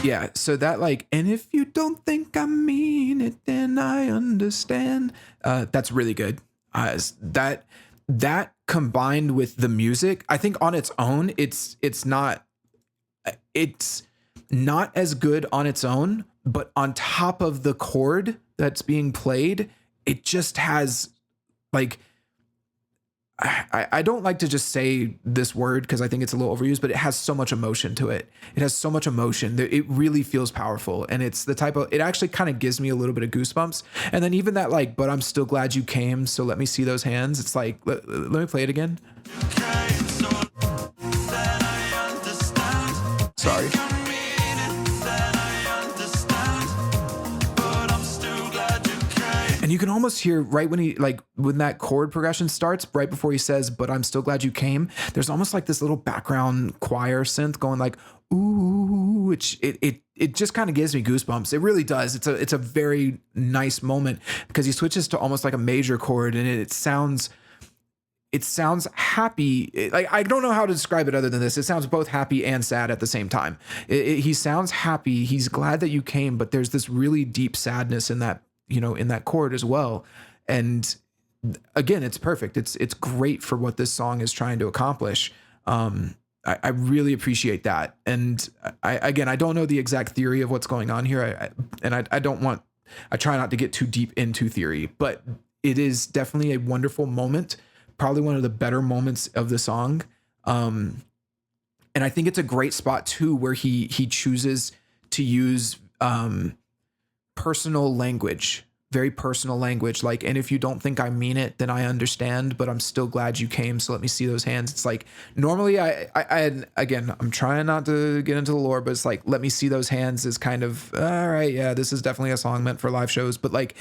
Yeah, so that like, and if you don't think I mean it, then I understand. That's really good. That combined with the music, I think on its own, it's not as good on its own, but on top of the chord that's being played, it just has like. I don't like to just say this word because I think it's a little overused, but it has so much emotion to it. It has so much emotion that it really feels powerful. And it's the type of, it actually kind of gives me a little bit of goosebumps. And then even that like, but I'm still glad you came. So let me see those hands. It's like, let me play it again. Sorry. And you can almost hear right when when that chord progression starts, right before he says, but I'm still glad you came. There's almost like this little background choir synth going like, ooh, which it just kind of gives me goosebumps. It really does. It's a very nice moment because he switches to almost like a major chord and it sounds happy. Like, I don't know how to describe it other than this. It sounds both happy and sad at the same time. He sounds happy. He's glad that you came, but there's this really deep sadness in that, you know, in that chord as well. And again, it's perfect. It's great for what this song is trying to accomplish. I really appreciate that. And I don't know the exact theory of what's going on here. I try not to get too deep into theory, but it is definitely a wonderful moment, probably one of the better moments of the song. And I think it's a great spot too, where he chooses to use personal language, very personal language. Like, and if you don't think I mean it, then I understand, but I'm still glad you came. So let me see those hands. It's like, normally I again, I'm trying not to get into the lore, but it's like, let me see those hands is kind of, all right. Yeah, this is definitely a song meant for live shows, but like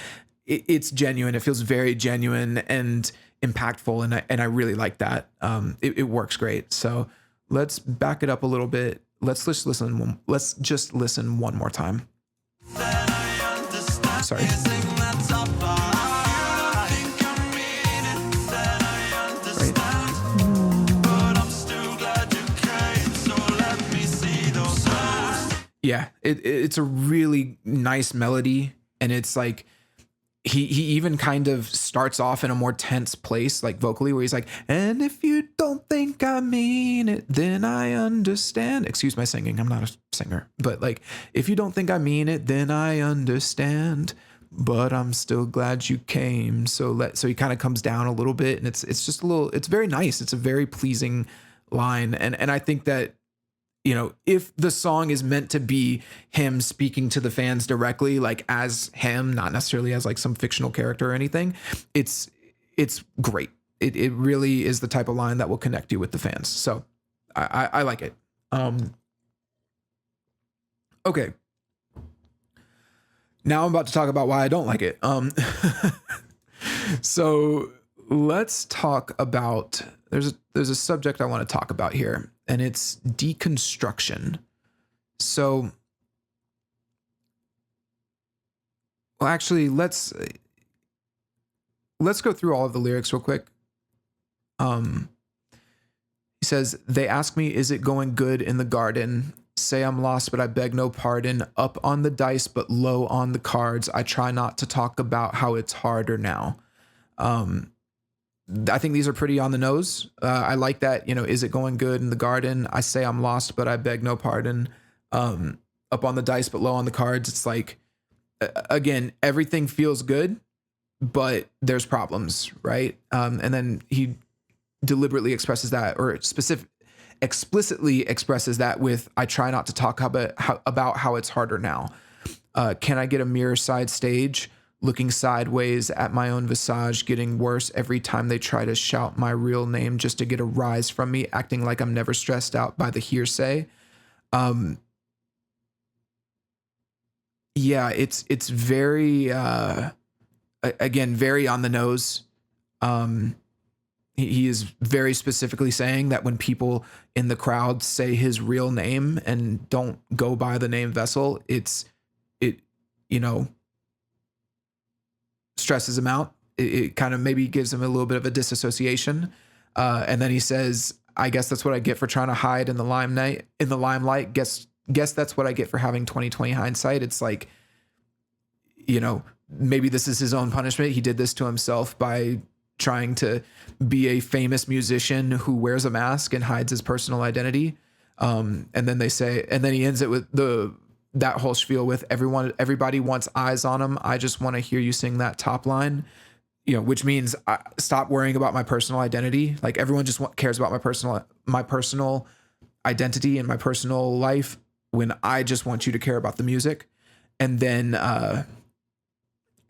it's genuine. It feels very genuine and impactful. And I really like that. It works great. So let's back it up a little bit. Let's just listen. Let's just listen one more time. Sorry. Yeah, it's a really nice melody, and it's like he even kind of starts off in a more tense place, like vocally, where he's like, and if you don't think I mean it, then I understand. Excuse my singing, I'm not a singer, but like, if you don't think I mean it, then I understand, but I'm still glad you came. So he kind of comes down a little bit, and it's just a little, it's very nice. It's a very pleasing line, and I think that, you know, if the song is meant to be him speaking to the fans directly, like as him, not necessarily as like some fictional character or anything, it's great. It really is the type of line that will connect you with the fans. So I like it. Okay. Now I'm about to talk about why I don't like it. So let's talk about, there's a subject I want to talk about here, and it's deconstruction. So, well, actually, let's go through all of the lyrics real quick. He says, they ask me, is it going good in the garden? Say I'm lost, but I beg no pardon. Up on the dice, but low on the cards. I try not to talk about how it's harder now. I think these are pretty on the nose. I like that, you know, is it going good in the garden? I say I'm lost, but I beg no pardon. Up on the dice, but low on the cards. It's like, again, everything feels good, but there's problems, right? And then he deliberately expresses that, or explicitly expresses that with, I try not to talk about how it's harder now. Can I get a mirror side stage? Looking sideways at my own visage, getting worse every time they try to shout my real name just to get a rise from me, acting like I'm never stressed out by the hearsay. Yeah, it's very, again, very on the nose. He is very specifically saying that when people in the crowd say his real name and don't go by the name Vessel, it you know, stresses him out. It kind of maybe gives him a little bit of a disassociation. And then he says, I guess that's what I get for trying to hide in the limelight. Guess that's what I get for having 20/20 hindsight. It's like, you know, maybe this is his own punishment. He did this to himself by trying to be a famous musician who wears a mask and hides his personal identity. And then he ends it with that whole spiel with everybody wants eyes on him. I just want to hear you sing that top line, you know, which means stop worrying about my personal identity. Like, everyone just cares about my personal identity and my personal life, when I just want you to care about the music. And then,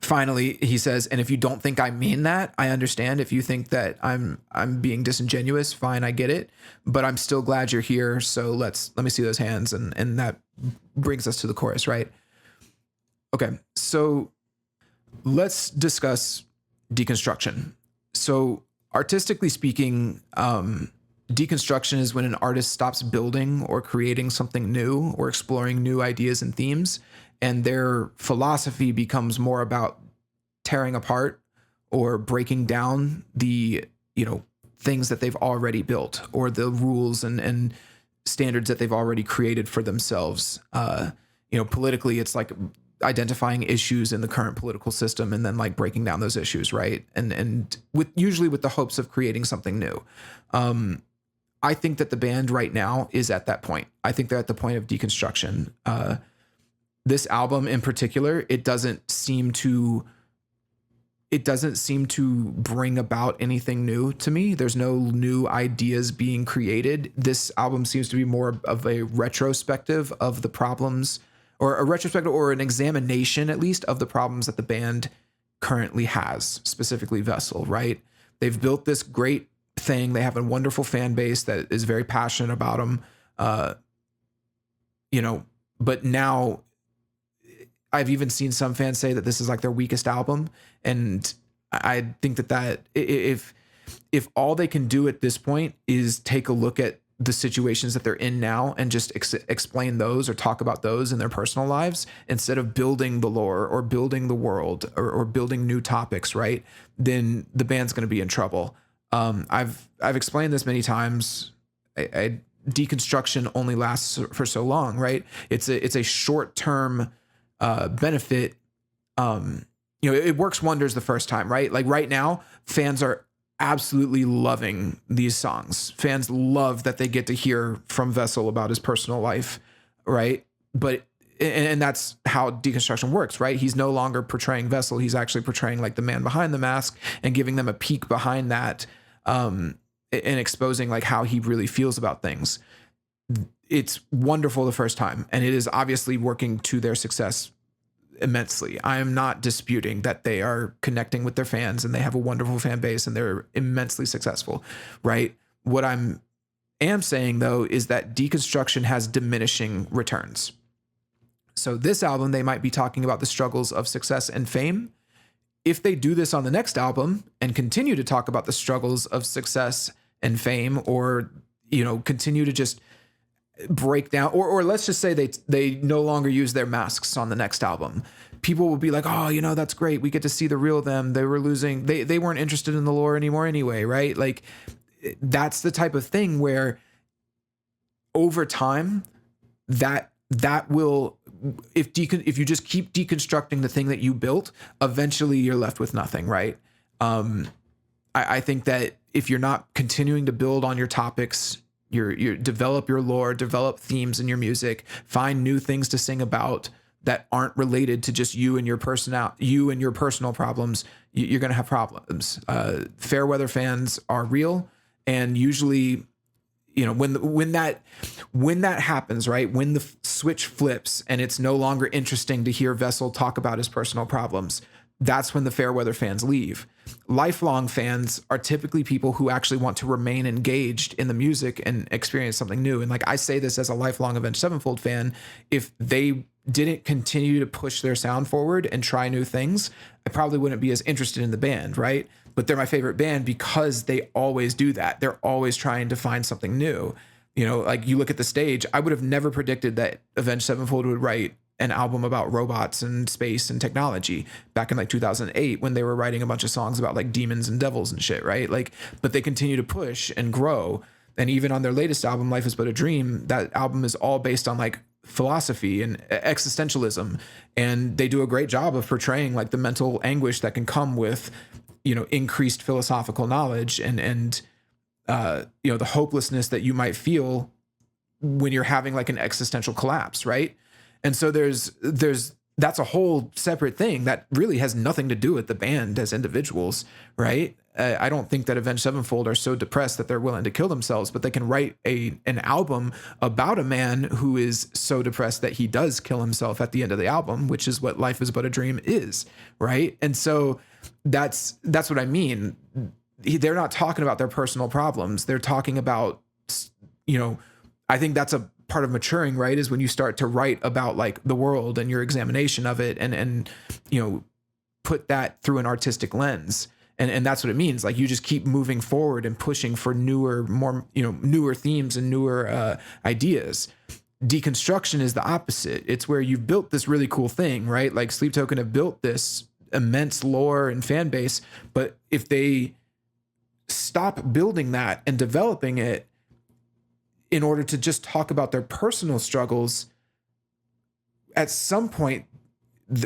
finally he says, and if you don't think I mean that, I understand. If you think that I'm being disingenuous, fine, I get it, but I'm still glad you're here. So let me see those hands. And that brings us to the chorus, right? Okay. So let's discuss deconstruction. So artistically speaking, deconstruction is when an artist stops building or creating something new or exploring new ideas and themes, and their philosophy becomes more about tearing apart or breaking down the, you know, things that they've already built, or the rules and standards that they've already created for themselves. You know, politically, it's like identifying issues in the current political system and then like breaking down those issues, right? And usually with the hopes of creating something new. I think that the band right now is at that point. I think they're at the point of deconstruction. This album in particular, it doesn't seem to it doesn't seem to bring about anything new to me. There's no new ideas being created. This album seems to be more of a retrospective of the problems, or a retrospective or an examination at least of the problems that the band currently has, specifically Vessel, right? They've built this great thing. They have a wonderful fan base that is very passionate about them. But now I've even seen some fans say that this is like their weakest album. And I think that if all they can do at this point is take a look at the situations that they're in now and just explain those or talk about those in their personal lives instead of building the lore or building the world or building new topics, right? Then the band's going to be in trouble. I've explained this many times. Deconstruction only lasts for so long, right? It's a short-term benefit. It works wonders the first time, right? Like right now, fans are absolutely loving these songs. Fans love that they get to hear from Vessel about his personal life, right? And that's how Deconstruction works, right? He's no longer portraying Vessel. He's actually portraying like the man behind the mask and giving them a peek behind that, and exposing like how he really feels about things. It's wonderful the first time, and it is obviously working to their success immensely. I am not disputing that they are connecting with their fans and they have a wonderful fan base and they're immensely successful, right? What am saying though is that Deconstruction has diminishing returns. So this album, they might be talking about the struggles of success and fame. If they do this on the next album and continue to talk about the struggles of success and fame, or continue to just break down, or let's just say they no longer use their masks on the next album, people will be like, oh, that's great, we get to see the real them. They were losing, they weren't interested in the lore anymore anyway, right? Like that's the type of thing where over time that will, if you just keep deconstructing the thing that you built, eventually you're left with nothing, right? I think that if you're not continuing to build on your topics, you develop your lore, develop themes in your music, find new things to sing about that aren't related to just you and your personal problems, you're going to have problems. Fairweather fans are real, and usually, when that happens, right? When the switch flips and it's no longer interesting to hear Vessel talk about his personal problems, that's when the Fairweather fans leave. Lifelong fans are typically people who actually want to remain engaged in the music and experience something new. And like I say this as a lifelong Avenged Sevenfold fan, if they didn't continue to push their sound forward and try new things, I probably wouldn't be as interested in the band, right? But they're my favorite band because they always do that. They're always trying to find something new. Like you look at the stage, I would have never predicted that Avenged Sevenfold would write an album about robots and space and technology back in like 2008 when they were writing a bunch of songs about like demons and devils and shit, right? Like, but they continue to push and grow. And even on their latest album, Life is But a Dream, that album is all based on like philosophy and existentialism. And they do a great job of portraying like the mental anguish that can come with, increased philosophical knowledge and the hopelessness that you might feel when you're having like an existential collapse, right? And so that's a whole separate thing that really has nothing to do with the band as individuals, right? I don't think that Avenged Sevenfold are so depressed that they're willing to kill themselves, but they can write an album about a man who is so depressed that he does kill himself at the end of the album, which is what Life is But a Dream is, right? And so that's what I mean. They're not talking about their personal problems. They're talking about, I think that's a part of maturing, right? Is when you start to write about like the world and your examination of it and put that through an artistic lens. And that's what it means. Like you just keep moving forward and pushing for newer, more, newer themes and newer ideas. Deconstruction is the opposite. It's where you've built this really cool thing, right? Like Sleep Token have built this immense lore and fan base, but if they stop building that and developing it in order to just talk about their personal struggles, at some point,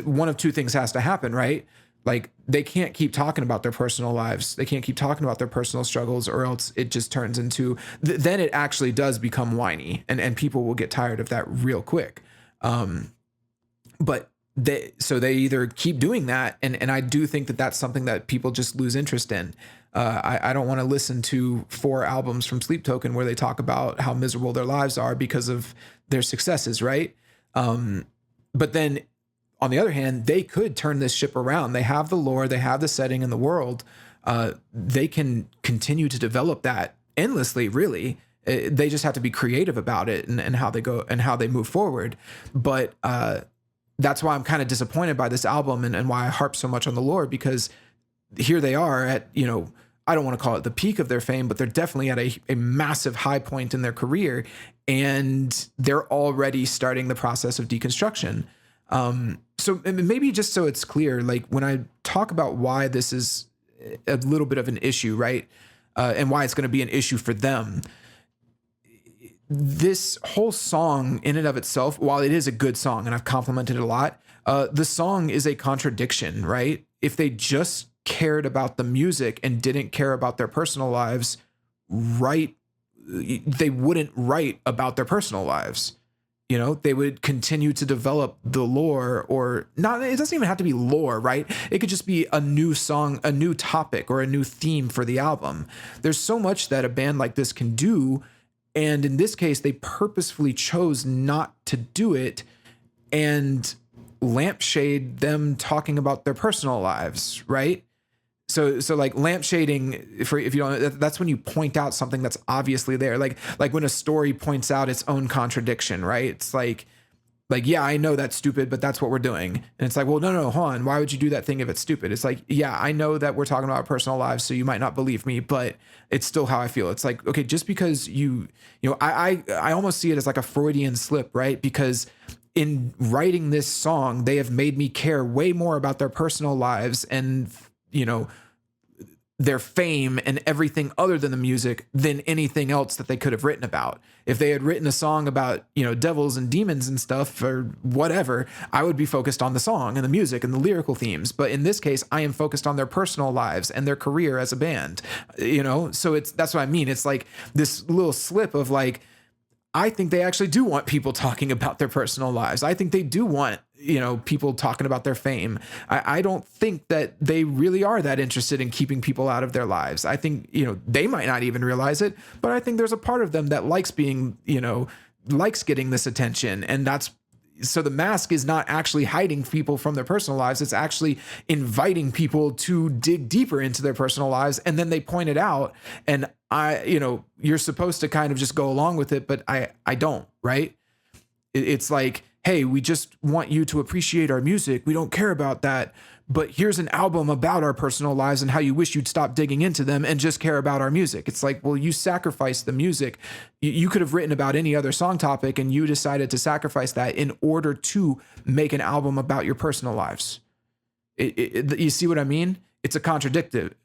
one of two things has to happen, right? Like they can't keep talking about their personal lives. They can't keep talking about their personal struggles, or else it just turns into, then it actually does become whiny and people will get tired of that real quick. But they either keep doing that, and I do think that that's something that people just lose interest in. I don't want to listen to 4 albums from Sleep Token where they talk about how miserable their lives are because of their successes, right? But then on the other hand, they could turn this ship around. They have the lore, they have the setting in the world. They can continue to develop that endlessly, really. They just have to be creative about it and how they go and how they move forward. But that's why I'm kind of disappointed by this album and why I harp so much on the lore, because here they are at, I don't want to call it the peak of their fame, but they're definitely at a massive high point in their career, and they're already starting the process of deconstruction. So maybe just so it's clear, like when I talk about why this is a little bit of an issue, right? And why it's going to be an issue for them. This whole song in and of itself, while it is a good song and I've complimented it a lot, the song is a contradiction, right? If they just cared about the music and didn't care about their personal lives, right, they wouldn't write about their personal lives. They would continue to develop the lore, or not. It doesn't even have to be lore, right? It could just be a new song, a new topic, or a new theme for the album. There's so much that a band like this can do. And in this case, they purposefully chose not to do it and lampshade them talking about their personal lives, right? So like lampshading, if you don't, that's when you point out something that's obviously there. Like when a story points out its own contradiction, right? It's like, yeah, I know that's stupid, but that's what we're doing. And it's like, well, no, hold on. Why would you do that thing if it's stupid? It's like, yeah, I know that we're talking about our personal lives, so you might not believe me, but it's still how I feel. It's like, okay, just because I almost see it as like a Freudian slip, right? Because in writing this song, they have made me care way more about their personal lives and, their fame and everything other than the music than anything else that they could have written about. If they had written a song about, devils and demons and stuff or whatever, I would be focused on the song and the music and the lyrical themes. But in this case, I am focused on their personal lives and their career as a band, so that's what I mean. It's like this little slip of like, I think they actually do want people talking about their personal lives. I think they do want, people talking about their fame. I don't think that they really are that interested in keeping people out of their lives. I think, they might not even realize it, but I think there's a part of them that likes being, likes getting this attention. And so the mask is not actually hiding people from their personal lives. It's actually inviting people to dig deeper into their personal lives. And then they point it out. And you're supposed to kind of just go along with it, but I don't, right? It's like, hey, we just want you to appreciate our music. We don't care about that. But here's an album about our personal lives and how you wish you'd stop digging into them and just care about our music. It's like, well, you sacrificed the music. You could have written about any other song topic, and you decided to sacrifice that in order to make an album about your personal lives. You see what I mean? It's a contradiction.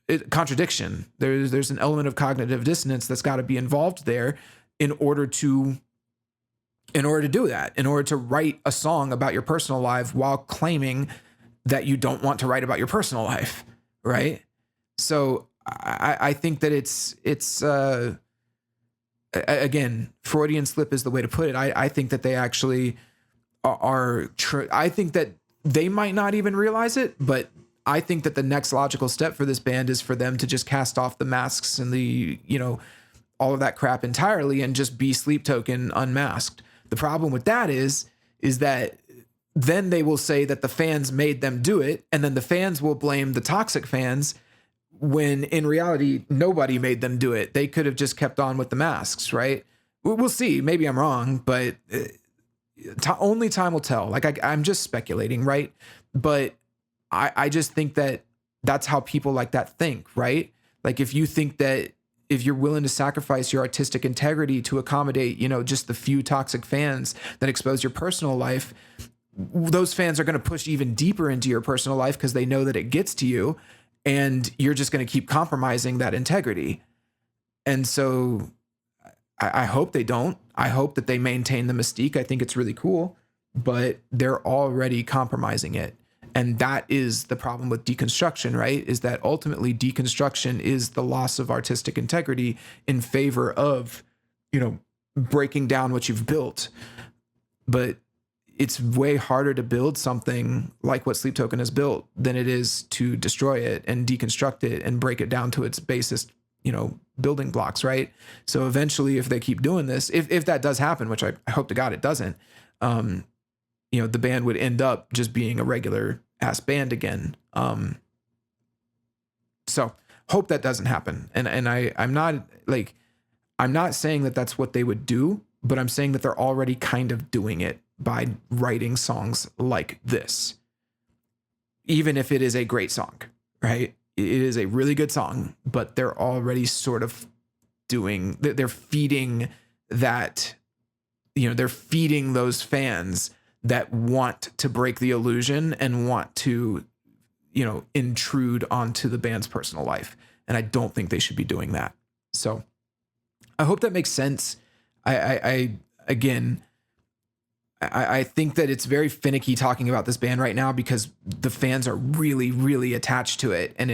There's an element of cognitive dissonance that's got to be involved there in order to do that, in order to write a song about your personal life while claiming that you don't want to write about your personal life, right? So I think that it's again, Freudian slip is the way to put it. I think that they actually are I think that they might not even realize it, but I think that the next logical step for this band is for them to just cast off the masks and the, all of that crap entirely and just be Sleep Token unmasked. The problem with that is that then they will say that the fans made them do it, and then the fans will blame the toxic fans when in reality, nobody made them do it. They could have just kept on with the masks, right? We'll see. Maybe I'm wrong, but only time will tell. Like I'm just speculating, right? But I just think that that's how people like that think, right? Like if you think that if you're willing to sacrifice your artistic integrity to accommodate, just the few toxic fans that expose your personal life, those fans are going to push even deeper into your personal life because they know that it gets to you, and you're just going to keep compromising that integrity. And so I hope they don't. I hope that they maintain the mystique. I think it's really cool, but they're already compromising it. And that is the problem with deconstruction, right? Is that ultimately deconstruction is the loss of artistic integrity in favor of, breaking down what you've built. But it's way harder to build something like what Sleep Token has built than it is to destroy it and deconstruct it and break it down to its basest, building blocks, right? So eventually, if they keep doing this, if that does happen, which I hope to God it doesn't, the band would end up just being a regular ass band again. So hope that doesn't happen. And I'm not saying that that's what they would do, but I'm saying that they're already kind of doing it by writing songs like this. Even if it is a great song, right? It is a really good song, but they're already sort of they're feeding that, they're feeding those fans that want to break the illusion and want to, intrude onto the band's personal life. And I don't think they should be doing that. So I hope that makes sense. I think that it's very finicky talking about this band right now because the fans are really, really attached to it. And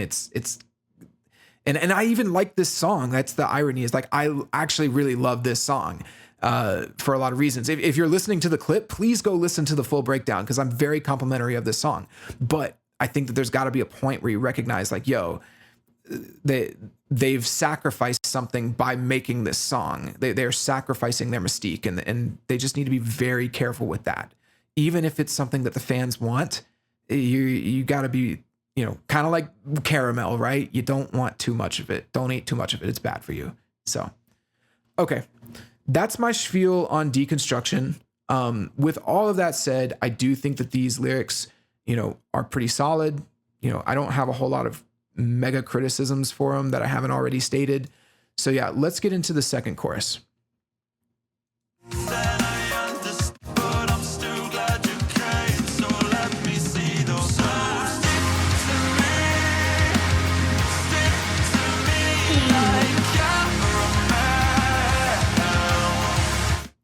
and I even like this song. That's the irony, is like, I actually really love this song for a lot of reasons. If you're listening to the clip, please go listen to the full breakdown because I'm very complimentary of this song. But I think that there's got to be a point where you recognize, like, yo, they've sacrificed something by making this song. They're sacrificing their mystique, and they just need to be very careful with that. Even if it's something that the fans want, you got to be, kind of like caramel, right? You don't want too much of it. Don't eat too much of it. It's bad for you. So, okay. That's my spiel on Deconstruction. With all of that said, I do think that these lyrics, are pretty solid. I don't have a whole lot of mega criticisms for them that I haven't already stated. So yeah, let's get into the second chorus.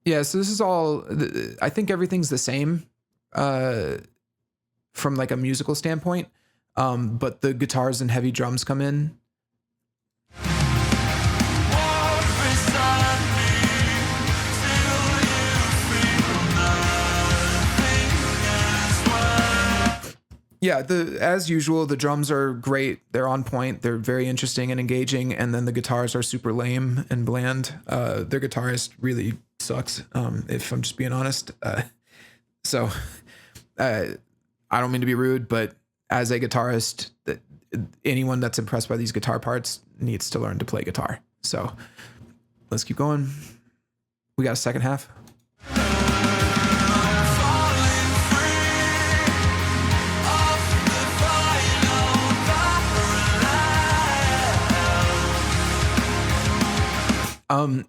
Yeah, so this is all, I think everything's the same from like a musical standpoint, but the guitars and heavy drums come in. Yeah, as usual, the drums are great. They're on point. They're very interesting and engaging. And then the guitars are super lame and bland. Their guitarist really sucks, if I'm just being honest. So I don't mean to be rude, but as a guitarist, anyone that's impressed by these guitar parts needs to learn to play guitar. So let's keep going. We got a second half.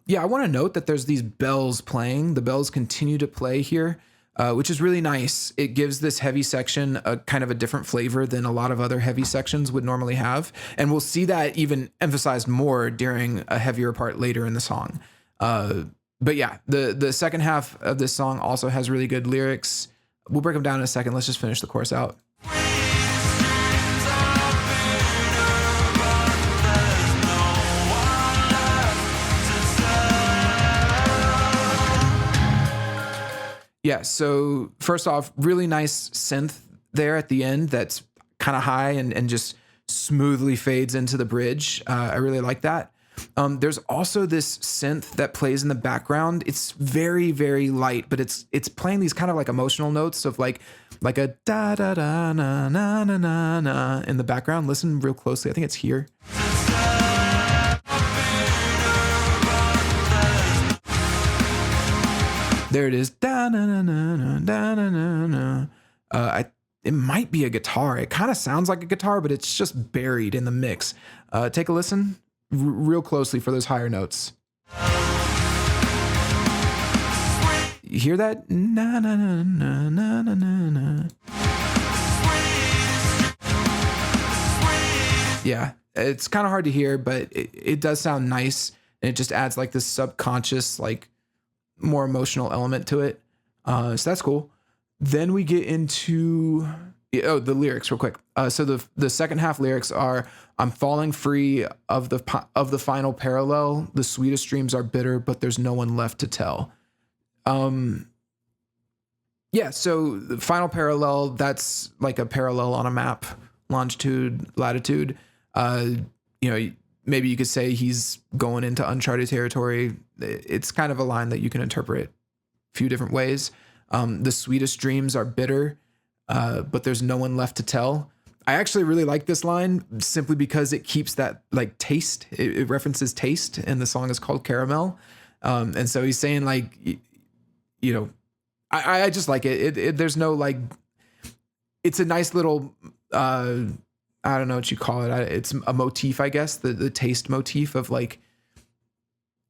Yeah, I want to note that there's these bells playing. The bells continue to play here, which is really nice. It gives this heavy section a kind of a different flavor than a lot of other heavy sections would normally have. And we'll see that even emphasized more during a heavier part later in the song. But yeah, the second half of this song also has really good lyrics. We'll break them down in a second. Let's just finish the chorus out. Yeah, so first off, really nice synth there at the end that's kind of high and just smoothly fades into the bridge. I really like that. There's also this synth that plays in the background. It's very, very light, but it's playing these kind of like emotional notes of like a da da da na na na na na in the background. Listen real closely. I think it's here. There it is. Da na na na na da na na na. It might be a guitar. It kind of sounds like a guitar, but it's just buried in the mix. Take a listen real closely for those higher notes. You hear that? Na na na na na na na. Yeah, it's kind of hard to hear, but it does sound nice, and it just adds like this subconscious, like more emotional element to it. So that's cool. Then we get into the lyrics real quick. So the second half lyrics are, I'm falling free of the final parallel. The sweetest dreams are bitter, but there's no one left to tell. Yeah, so the final parallel, that's like a parallel on a map, longitude, latitude. Uh, you know, maybe you could say he's going into uncharted territory. It's kind of a line that you can interpret a few different ways. The sweetest dreams are bitter, but there's no one left to tell. I actually really like this line simply because it keeps that like taste. It references taste, and the song is called Caramel. And so he's saying like, you know, I just like it. There's no like, it's a nice little, I don't know what you call it. It's a motif, I guess, the taste motif of like,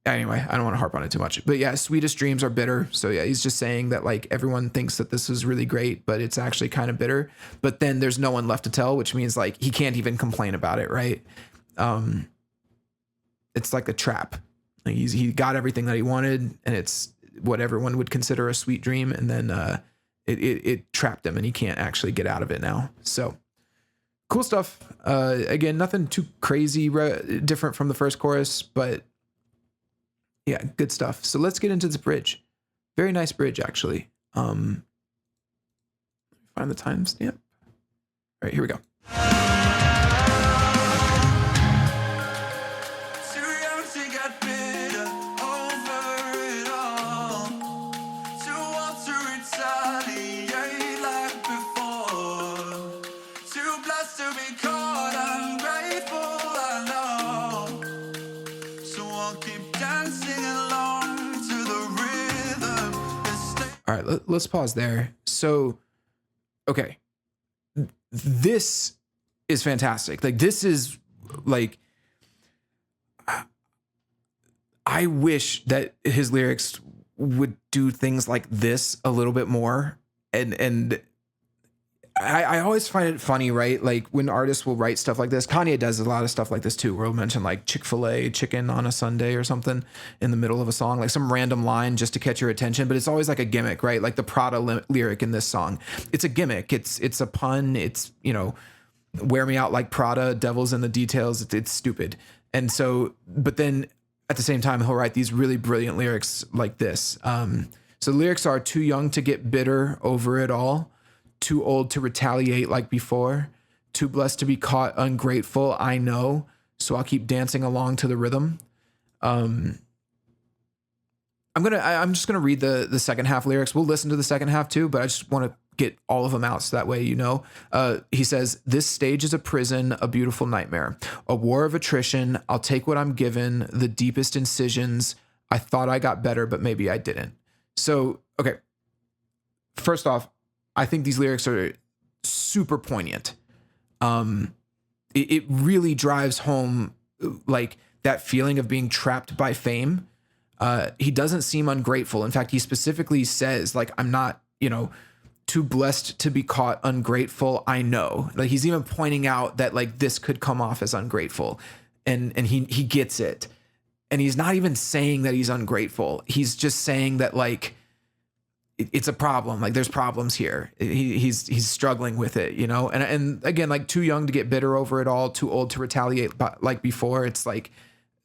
anyway, I don't want to harp on it too much, but yeah, sweetest dreams are bitter. So yeah, he's just saying that like everyone thinks that this is really great, but it's actually kind of bitter. But then there's no one left to tell, which means like he can't even complain about it, right? It's like a trap. Like he got everything that he wanted, and it's what everyone would consider a sweet dream, and then it trapped him, and he can't actually get out of it now. So cool stuff. Again, nothing too crazy different from the first chorus, but yeah, good stuff. So let's get into this bridge. Very nice bridge, actually. Find the timestamp. All right, here we go. All right, let's pause there. So, okay, this is fantastic. Like, this is like, I wish that his lyrics would do things like this a little bit more. And I always find it funny, right? Like when artists will write stuff like this, Kanye does a lot of stuff like this too, where he'll mention like Chick-fil-A chicken on a Sunday or something in the middle of a song, like some random line just to catch your attention. But it's always like a gimmick, right? Like the Prada lyric in this song, it's a gimmick. It's a pun. It's, you know, wear me out like Prada, devil's in the details. It's stupid. And so, but then at the same time, he'll write these really brilliant lyrics like this. So the lyrics are too young to get bitter over it all. Too old to retaliate like before. Too blessed to be caught ungrateful, I know. So I'll keep dancing along to the rhythm. I'm just gonna read the second half lyrics. We'll listen to the second half too, but I just want to get all of them out so that way you know. He says, "This stage is a prison, a beautiful nightmare, a war of attrition. I'll take what I'm given, the deepest incisions. I thought I got better, but maybe I didn't." So, okay. First off, I think these lyrics are super poignant. It really drives home like that feeling of being trapped by fame. He doesn't seem ungrateful. In fact, he specifically says like, I'm not, you know, too blessed to be caught ungrateful. I know, like he's even pointing out that like this could come off as ungrateful, and he gets it. And he's not even saying that he's ungrateful. He's just saying that like, it's a problem. Like there's problems here. He's struggling with it, you know? And again, like too young to get bitter over it all, too old to retaliate like before. It's like,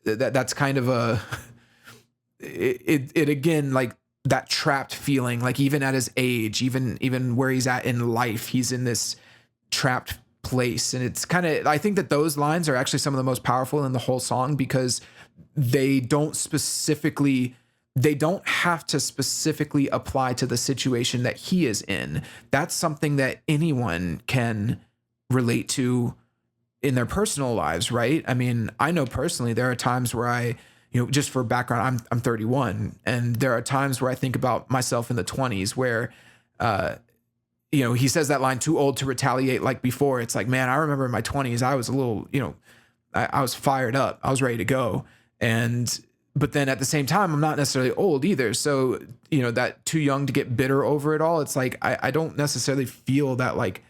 that's kind of it again, like that trapped feeling, like even at his age, even where he's at in life, he's in this trapped place. And it's kind of, I think that those lines are actually some of the most powerful in the whole song because they don't have to specifically apply to the situation that he is in. That's something that anyone can relate to in their personal lives, right? I mean, I know personally there are times where I, you know, just for background, I'm 31, and there are times where I think about myself in the 20s where, you know, he says that line, too old to retaliate like before. It's like, man, I remember in my 20s, I was a little, you know, I was fired up. I was ready to go. But then at the same time, I'm not necessarily old either. So, you know, that too young to get bitter over it all. It's like, I don't necessarily feel that like,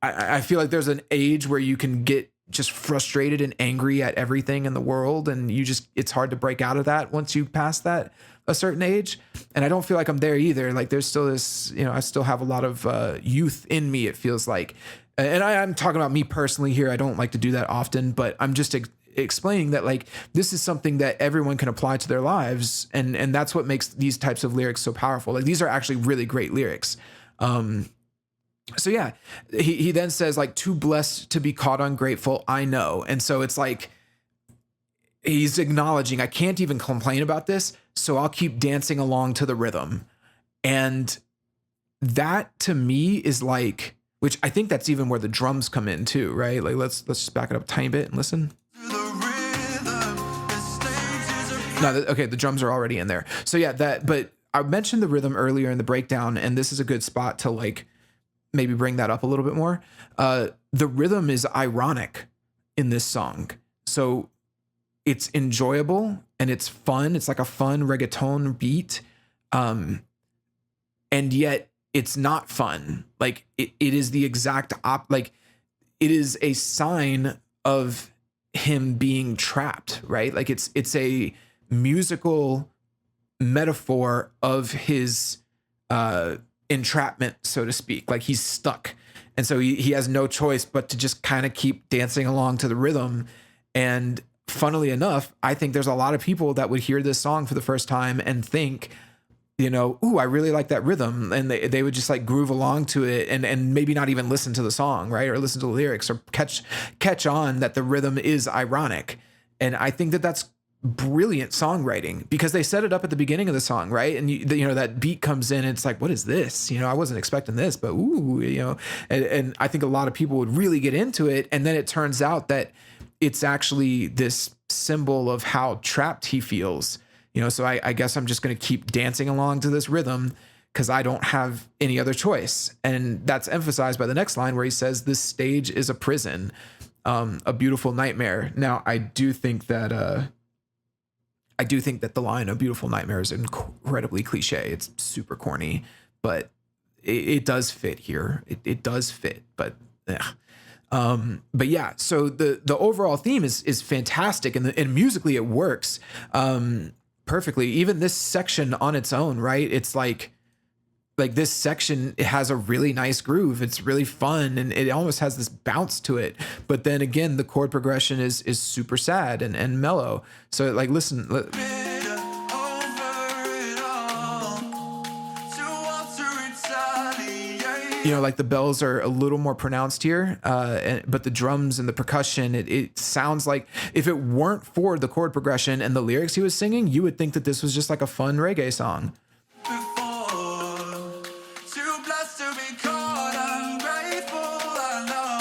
I feel like there's an age where you can get just frustrated and angry at everything in the world. And it's hard to break out of that once you pass that a certain age. And I don't feel like I'm there either. Like there's still this, you know, I still have a lot of youth in me, it feels like. And I'm talking about me personally here. I don't like to do that often, but I'm just explaining that like this is something that everyone can apply to their lives, and that's what makes these types of lyrics so powerful. Like these are actually really great lyrics. So yeah, he then says like, too blessed to be caught ungrateful, I know. And so it's like he's acknowledging I can't even complain about this, so I'll keep dancing along to the rhythm. And that to me is like, which I think that's even where the drums come in too, right? Like let's just back it up a tiny bit and listen. No, okay, the drums are already in there. So yeah, but I mentioned the rhythm earlier in the breakdown, and this is a good spot to like maybe bring that up a little bit more. The rhythm is ironic in this song. So it's enjoyable and it's fun. It's like a fun reggaeton beat. And yet it's not fun. Like it is the exact like it is a sign of him being trapped, right? Like it's a musical metaphor of his entrapment, so to speak. Like he's stuck. And so he has no choice but to just kind of keep dancing along to the rhythm. And funnily enough, I think there's a lot of people that would hear this song for the first time and think, you know, ooh, I really like that rhythm. And they would just like groove along to it and maybe not even listen to the song, right? Or listen to the lyrics or catch on that the rhythm is ironic. And I think that that's brilliant songwriting, because they set it up at the beginning of the song, right? And you know that beat comes in and it's like, what is this? You know, I wasn't expecting this, but ooh, you know, and I think a lot of people would really get into it. And then it turns out that it's actually this symbol of how trapped he feels, you know. So I guess I'm just going to keep dancing along to this rhythm because I don't have any other choice. And that's emphasized by the next line where he says, this stage is a prison, a beautiful nightmare. Now, I do think that the line "a beautiful nightmare" is incredibly cliche. It's super corny, but it does fit here. It does fit, but yeah. But yeah, so the overall theme is fantastic, and musically it works perfectly. Even this section on its own, right? It's like this section, it has a really nice groove. It's really fun, and it almost has this bounce to it. But then again, the chord progression is super sad and mellow. So like, listen. You know, like the bells are a little more pronounced here, but the drums and the percussion, it sounds like if it weren't for the chord progression and the lyrics he was singing, you would think that this was just like a fun reggae song.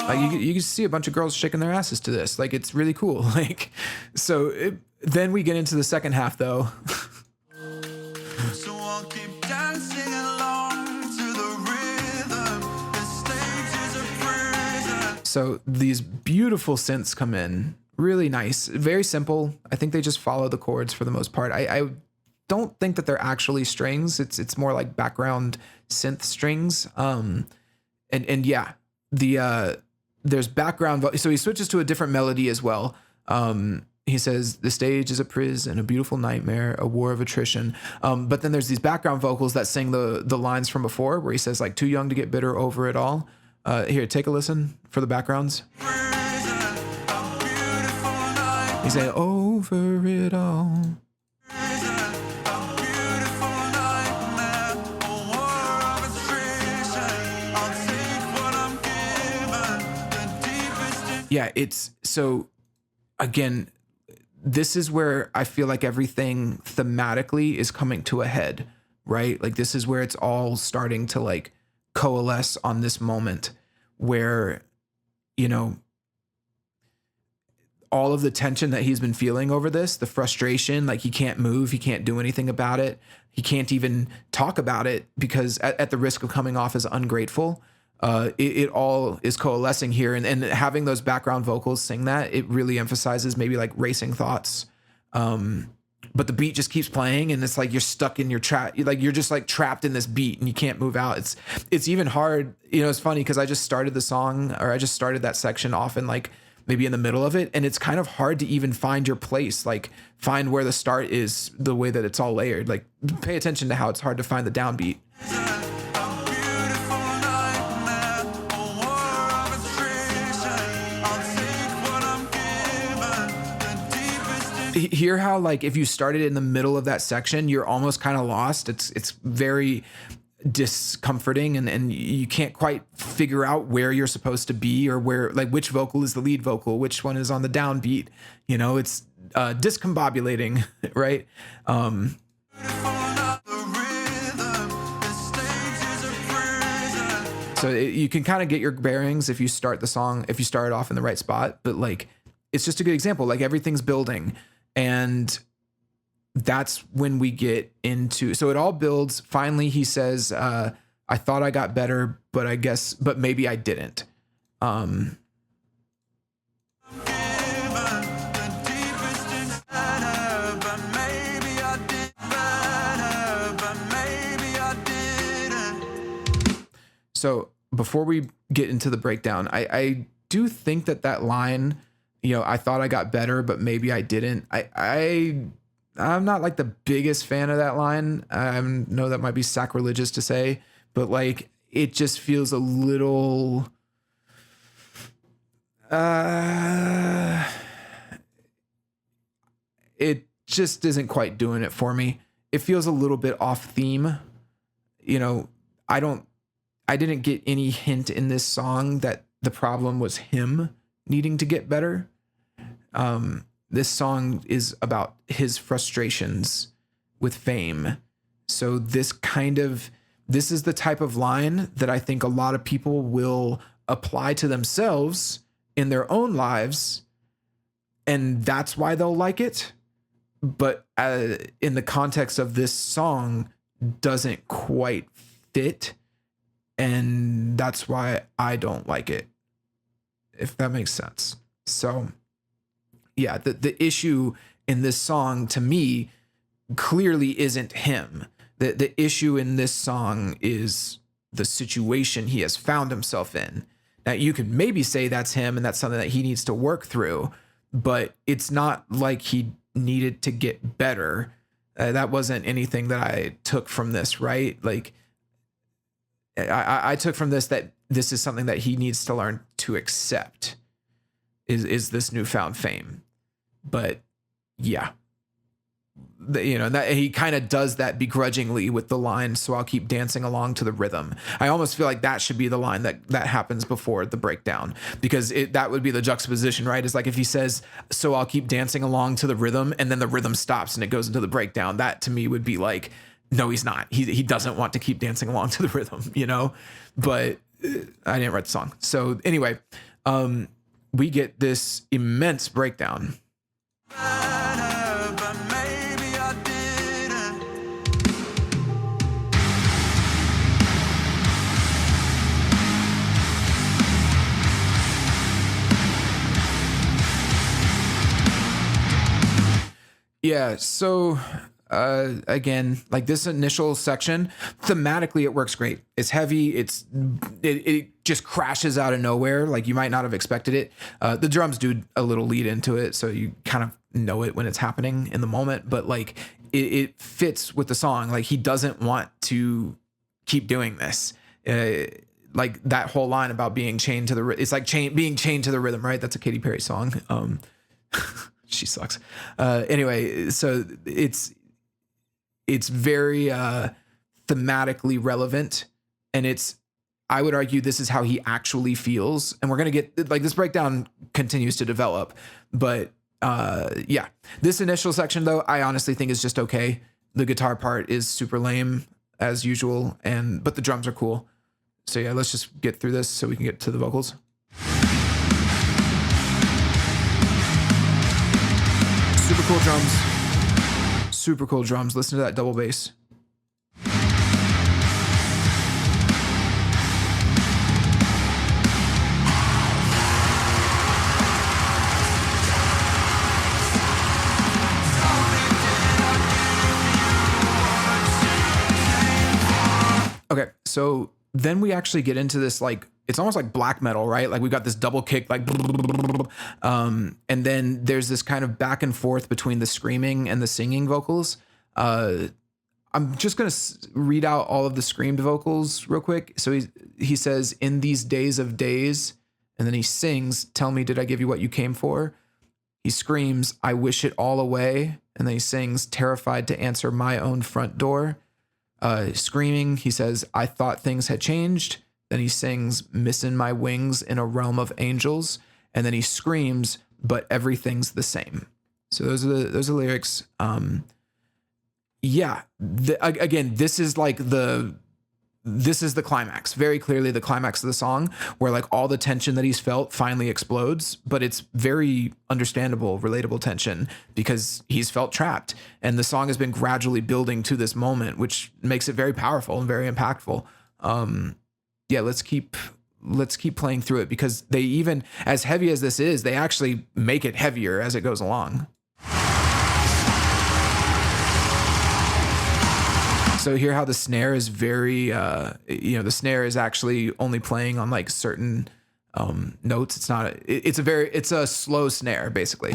Like you can see a bunch of girls shaking their asses to this. Like it's really cool. Like, so then we get into the second half though. So I'll keep dancing along to the rhythm. The stage is a prison. So these beautiful synths come in, really nice, very simple. I think they just follow the chords for the most part. I don't think that they're actually strings. It's more like background synth strings. And yeah, there's background. So he switches to a different melody as well. He says, the stage is a prison, a beautiful nightmare, a war of attrition. But then there's these background vocals that sing the lines from before where he says like, too young to get bitter over it all. Here, take a listen for the backgrounds. He's saying, over it all. Yeah, it's so, again, this is where I feel like everything thematically is coming to a head, right? Like this is where it's all starting to like coalesce on this moment where, you know, all of the tension that he's been feeling over this, the frustration, like he can't move, he can't do anything about it. He can't even talk about it because at the risk of coming off as ungrateful. It all is coalescing here, and having those background vocals sing that, it really emphasizes maybe like racing thoughts. But the beat just keeps playing, and it's like you're stuck in your trap. Like you're just like trapped in this beat, and you can't move out. It's even hard. You know, it's funny because I just started the song, or I just started that section off in like maybe in the middle of it, and it's kind of hard to even find your place, like find where the start is, the way that it's all layered. Like pay attention to how it's hard to find the downbeat. hear how like if you started in the middle of that section, you're almost kind of lost. It's very discomforting and you can't quite figure out where you're supposed to be or where like which vocal is the lead vocal, which one is on the downbeat. You know, it's discombobulating, right? So you can kind of get your bearings if you start the song, if you start it off in the right spot, but like it's just a good example. Like everything's building, and that's when we get into, so it all builds. Finally, he says, I thought I got better, but maybe I didn't. So before we get into the breakdown, I do think that line, you know, I thought I got better, but maybe I didn't. I'm not like the biggest fan of that line. I know that might be sacrilegious to say, but like it just feels a little it just isn't quite doing it for me. It feels a little bit off theme. You know, I didn't get any hint in this song that the problem was him needing to get better. This song is about his frustrations with fame. So this is the type of line that I think a lot of people will apply to themselves in their own lives, and that's why they'll like it. But in the context of this song, doesn't quite fit, and that's why I don't like it, if that makes sense. So yeah, the issue in this song to me clearly isn't him. The issue in this song is the situation he has found himself in. Now you could maybe say that's him and that's something that he needs to work through, but it's not like he needed to get better. That wasn't anything that I took from this, right? Like I took from this that this is something that he needs to learn to accept is this newfound fame. But yeah, that he kind of does that begrudgingly with the line, so I'll keep dancing along to the rhythm. I almost feel like that should be the line that happens before the breakdown, because that would be the juxtaposition, right? It's like if he says, so I'll keep dancing along to the rhythm, and then the rhythm stops and it goes into the breakdown. That to me would be like, no, he's not. He doesn't want to keep dancing along to the rhythm, you know? But I didn't write the song. So anyway, we get this immense breakdown. Yeah, so again, like this initial section, thematically it works great. It's heavy, it just crashes out of nowhere, like you might not have expected it. The drums do a little lead into it, so you kind of know it when it's happening in the moment, but like it fits with the song. Like he doesn't want to keep doing this. Like that whole line about being chained to the it's like being chained to the rhythm, right? That's a Katy Perry song. She sucks. Anyway, so it's very thematically relevant, and I would argue this is how he actually feels, and we're gonna get like this breakdown continues to develop, but yeah, this initial section though I honestly think is just okay. The guitar part is super lame as usual, but the drums are cool. So yeah, let's just get through this so we can get to the vocals. Super cool drums. Super cool drums. Listen to that double bass. Okay, so then we actually get into this, like, it's almost like black metal, right? Like we've got this double kick, like, and then there's this kind of back and forth between the screaming and the singing vocals. I'm just going to read out all of the screamed vocals real quick. So he says, in these days of days, and then he sings, tell me, did I give you what you came for? He screams, "I wish it all away." And then he sings, "Terrified to answer my own front door." Screaming, he says, "I thought things had changed." Then he sings, "Missing my wings in a realm of angels." And then he screams, "But everything's the same." So those are lyrics. Again, this is the climax, very clearly the climax of the song, where like all the tension that he's felt finally explodes, but it's very understandable, relatable tension because he's felt trapped. And the song has been gradually building to this moment, which makes it very powerful and very impactful. Let's keep playing through it because they, even as heavy as this is, they actually make it heavier as it goes along. So hear how the snare is very, the snare is actually only playing on like certain notes. It's not, it's a slow snare basically.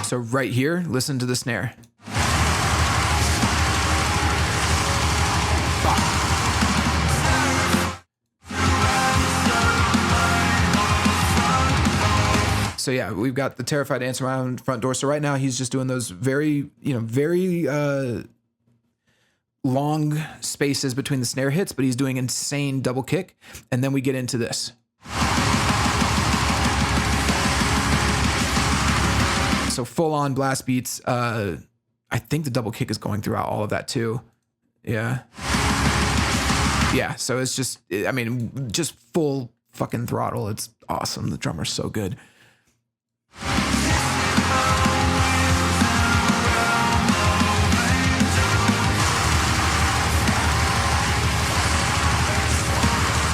So right here, listen to the snare. So yeah, we've got the terrified to answer my own front door. So right now he's just doing those very long spaces between the snare hits, but he's doing insane double kick. And then we get into this. So full on blast beats. I think the double kick is going throughout all of that too. Yeah. Yeah. So it's just full fucking throttle. It's awesome. The drummer's so good.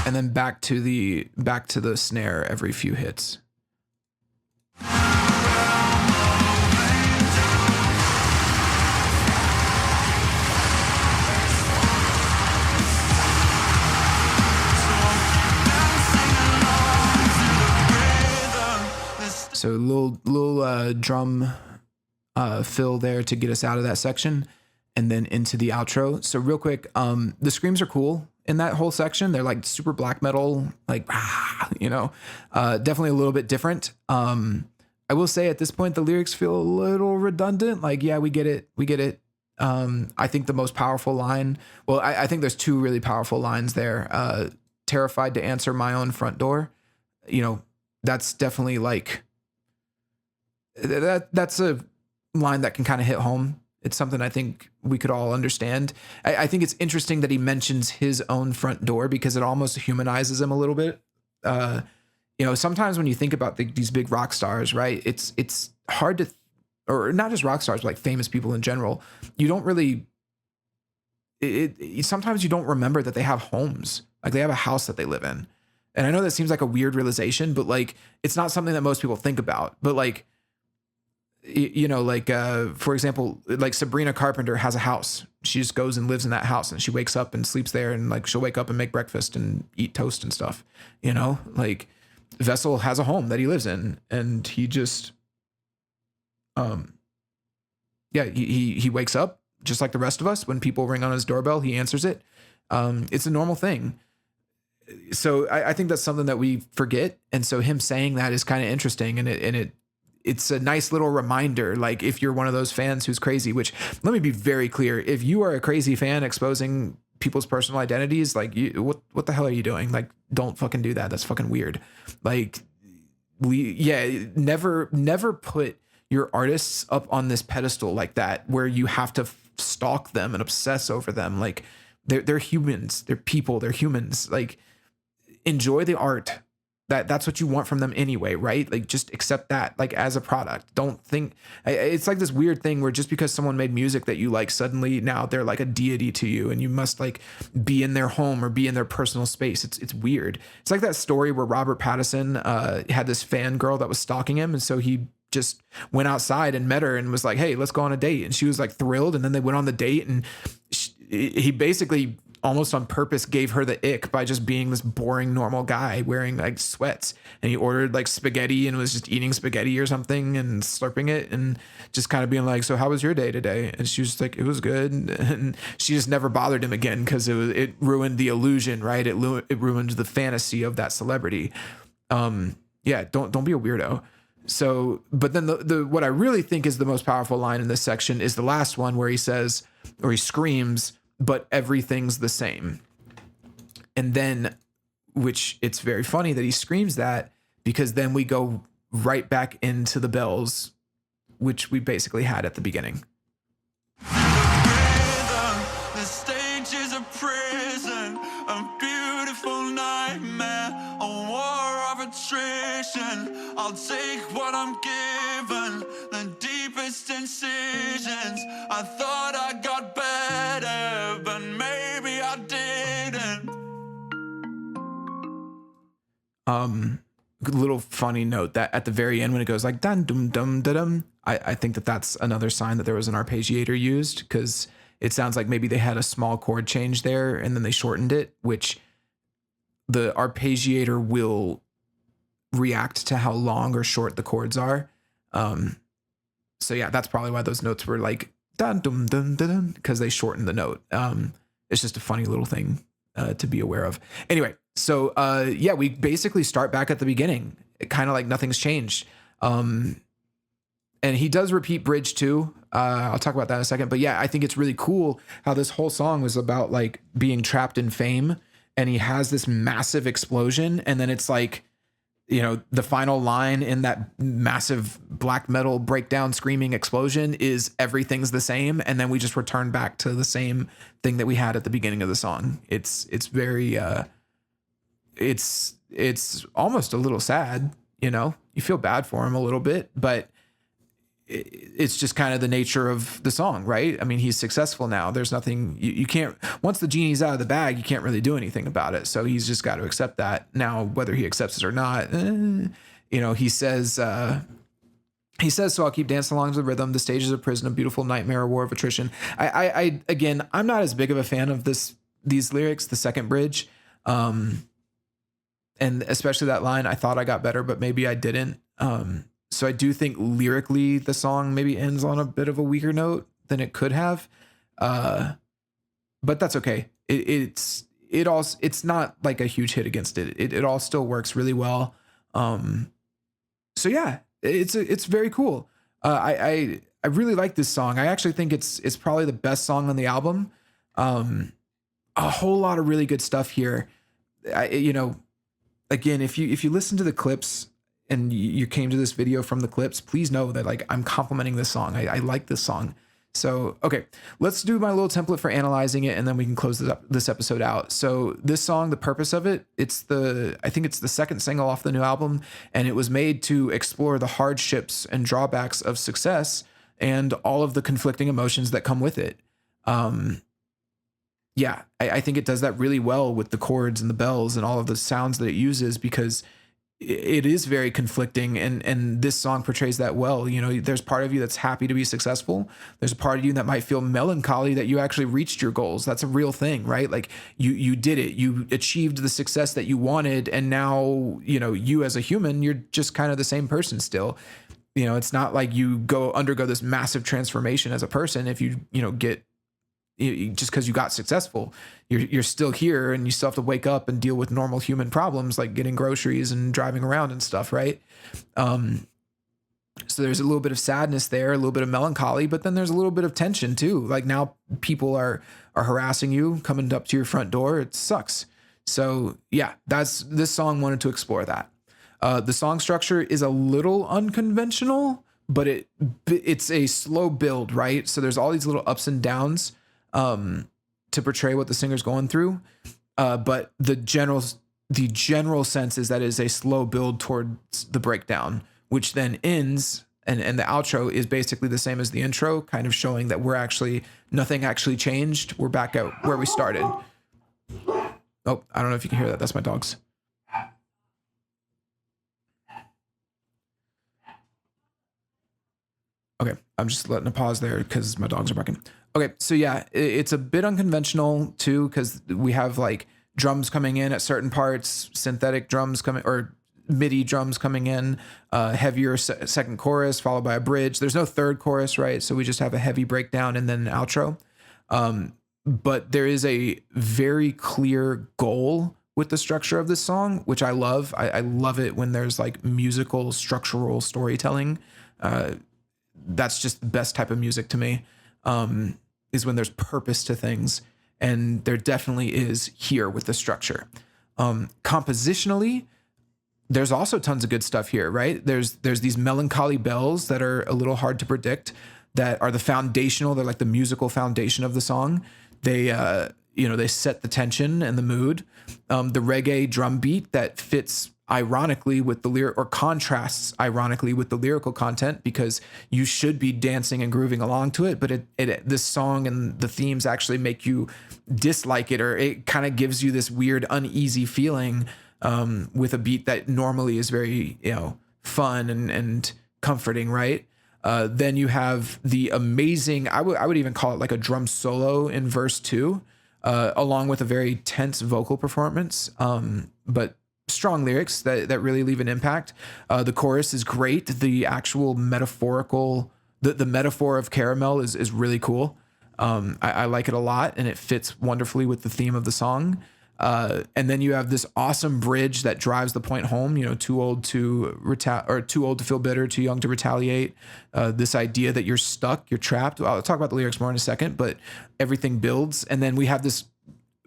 And then back to the snare every few hits. So little drum fill there to get us out of that section and then into the outro. So real quick, the screams are cool in that whole section. They're like super black metal, like, definitely a little bit different. I will say at this point, the lyrics feel a little redundant. Like, yeah, we get it. I think the most powerful line, I think there's two really powerful lines there. Terrified to answer my own front door. That's definitely like, that's a line that can kind of hit home. It's something I think we could all understand. I think it's interesting that he mentions his own front door because it almost humanizes him a little bit. Sometimes when you think about these big rock stars, right, it's hard to, or not just rock stars, but like famous people in general, you don't really, sometimes you don't remember that they have homes. Like they have a house that they live in. And I know that seems like a weird realization, but like, it's not something that most people think about. But like, for example, like Sabrina Carpenter has a house. She just goes and lives in that house and she wakes up and sleeps there. And like, she'll wake up and make breakfast and eat toast and stuff, like Vessel has a home that he lives in and he just, he wakes up just like the rest of us. When people ring on his doorbell, he answers it. It's a normal thing. So I think that's something that we forget. And so him saying that is kind of interesting. And it's a nice little reminder. Like if you're one of those fans who's crazy, which let me be very clear. If you are a crazy fan exposing people's personal identities, like what the hell are you doing? Like, don't fucking do that. That's fucking weird. Like never put your artists up on this pedestal like that, where you have to stalk them and obsess over them. Like they're humans, they're people, they're humans. Like enjoy the art. That's what you want from them anyway, right? Like just accept that like as a product. Don't think it's like this weird thing where just because someone made music that you like, suddenly now they're like a deity to you and you must like be in their home or be in their personal space. It's weird. It's like that story where Robert Pattinson had this fan girl that was stalking him. And so he just went outside and met her and was like, hey, let's go on a date. And she was like thrilled. And then they went on the date and he basically almost on purpose gave her the ick by just being this boring normal guy wearing like sweats, and he ordered like spaghetti and was just eating spaghetti or something and slurping it and just kind of being like, so how was your day today? And she was just like, it was good. And she just never bothered him again because it ruined the illusion, right? It ruined the fantasy of that celebrity. Yeah, don't be a weirdo. So, but then the what I really think is the most powerful line in this section is the last one where he says, or he screams, but everything's the same. And then, which it's very funny that he screams that, because then we go right back into the bells, which we basically had at the beginning. Rhythm, the stage is a prison, a beautiful nightmare, a war of attrition. I'll take what I'm given, the deepest incisions. I thought I got better, but maybe I didn't. Little funny note that at the very end when it goes like dun dum dum da dum, I think that that's another sign that there was an arpeggiator used, because it sounds like maybe they had a small chord change there and then they shortened it, which the arpeggiator will react to how long or short the chords are. So yeah, that's probably why those notes were like dun dum dum da dum, because they shortened the note. It's just a funny little thing to be aware of. Anyway, so yeah, we basically start back at the beginning, kind of like nothing's changed. And he does repeat bridge too. I'll talk about that in a second. But yeah, I think it's really cool how this whole song was about like being trapped in fame, and he has this massive explosion, and then it's like, you know, the final line in that massive black metal breakdown screaming explosion is everything's the same, and then we just return back to the same thing that we had at the beginning of the song. It's very it's almost a little sad, you know. You feel bad for him a little bit, but it's just kind of the nature of the song, right? I mean, he's successful now. There's nothing you can't, once the genie's out of the bag, you can't really do anything about it. So he's just got to accept that. Now, whether he accepts it or not, you know, he says, so I'll keep dancing along to the rhythm. The stage is a prison, a beautiful nightmare, a war of attrition. I again, I'm not as big of a fan of these lyrics, the second bridge. And especially that line, I thought I got better, but maybe I didn't. So I do think lyrically the song maybe ends on a bit of a weaker note than it could have. But that's okay. It's not like a huge hit against it. It all still works really well. So yeah, it's very cool. I really like this song. I actually think it's probably the best song on the album. A whole lot of really good stuff here. You know, again, if you listen to the clips and you came to this video from the clips, please know that like I'm complimenting this song. I like this song. So, okay, let's do my little template for analyzing it, and then we can close this episode out. So this song, the purpose of it, I think it's the second single off the new album, and it was made to explore the hardships and drawbacks of success and all of the conflicting emotions that come with it. Yeah, I think it does that really well with the chords and the bells and all of the sounds that it uses, because it is very conflicting, and this song portrays that well. You know, there's part of you that's happy to be successful. There's a part of you that might feel melancholy that you actually reached your goals. That's a real thing, right? Like you did it, you achieved the success that you wanted, and now, you know, you as a human, you're just kind of the same person still. You know, it's not like you undergo this massive transformation as a person if you get just because you got successful. You're still here, and you still have to wake up and deal with normal human problems like getting groceries and driving around and stuff, right? So there's a little bit of sadness there, a little bit of melancholy, but then there's a little bit of tension too. Like now people are harassing you, coming up to your front door. It sucks. So yeah, this song wanted to explore that. The song structure is a little unconventional, but it's a slow build, right? So there's all these little ups and downs to portray what the singer's going through. But the general sense is that it is a slow build towards the breakdown, which then ends, and the outro is basically the same as the intro, kind of showing that nothing actually changed. We're back at where we started. Oh, I don't know if you can hear that. That's my dogs. Okay, I'm just letting a pause there because my dogs are barking. Okay, so yeah, it's a bit unconventional too, because we have like drums coming in at certain parts, synthetic drums coming, or MIDI drums coming in, heavier second chorus followed by a bridge. There's no third chorus, right? So we just have a heavy breakdown and then an outro. But there is a very clear goal with the structure of this song, which I love. I love it when there's like musical structural storytelling. That's just the best type of music to me, is when there's purpose to things. And there definitely is here with the structure. Compositionally, there's also tons of good stuff here, right? There's these melancholy bells that are a little hard to predict, that are the foundational. They're like the musical foundation of the song. They, they set the tension and the mood. The reggae drum beat that fits ironically with the lyric, or contrasts ironically with the lyrical content, because you should be dancing and grooving along to it, but this song and the themes actually make you dislike it, or it kind of gives you this weird uneasy feeling, with a beat that normally is very, fun and comforting, right? Then you have the amazing, I would even call it like a drum solo in verse 2, along with a very tense vocal performance, but strong lyrics that really leave an impact. The chorus is great. The actual metaphorical, the metaphor of caramel is really cool. I like it a lot, and it fits wonderfully with the theme of the song. And then you have this awesome bridge that drives the point home, too old to too old to feel bitter, too young to retaliate. This idea that you're stuck, you're trapped. I'll talk about the lyrics more in a second, but everything builds. And then we have this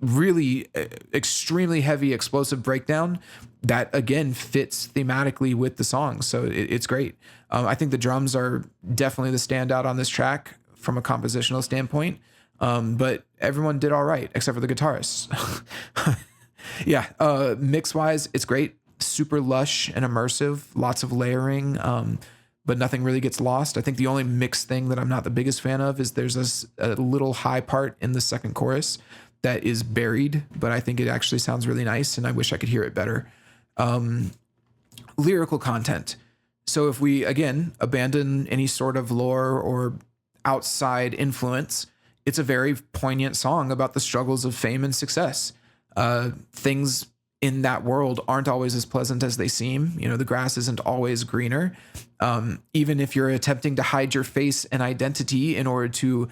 really extremely heavy explosive breakdown that again fits thematically with the song. So it's great. I think the drums are definitely the standout on this track from a compositional standpoint. But everyone did all right except for the guitarists. Yeah. Mix wise, it's great. Super lush and immersive, lots of layering. But nothing really gets lost. I think the only mix thing that I'm not the biggest fan of is there's a little high part in the second chorus that is buried, but I think it actually sounds really nice, and I wish I could hear it better. Lyrical content. So if we, again, abandon any sort of lore or outside influence, it's a very poignant song about the struggles of fame and success. Things in that world aren't always as pleasant as they seem. The grass isn't always greener. Even if you're attempting to hide your face and identity in order to,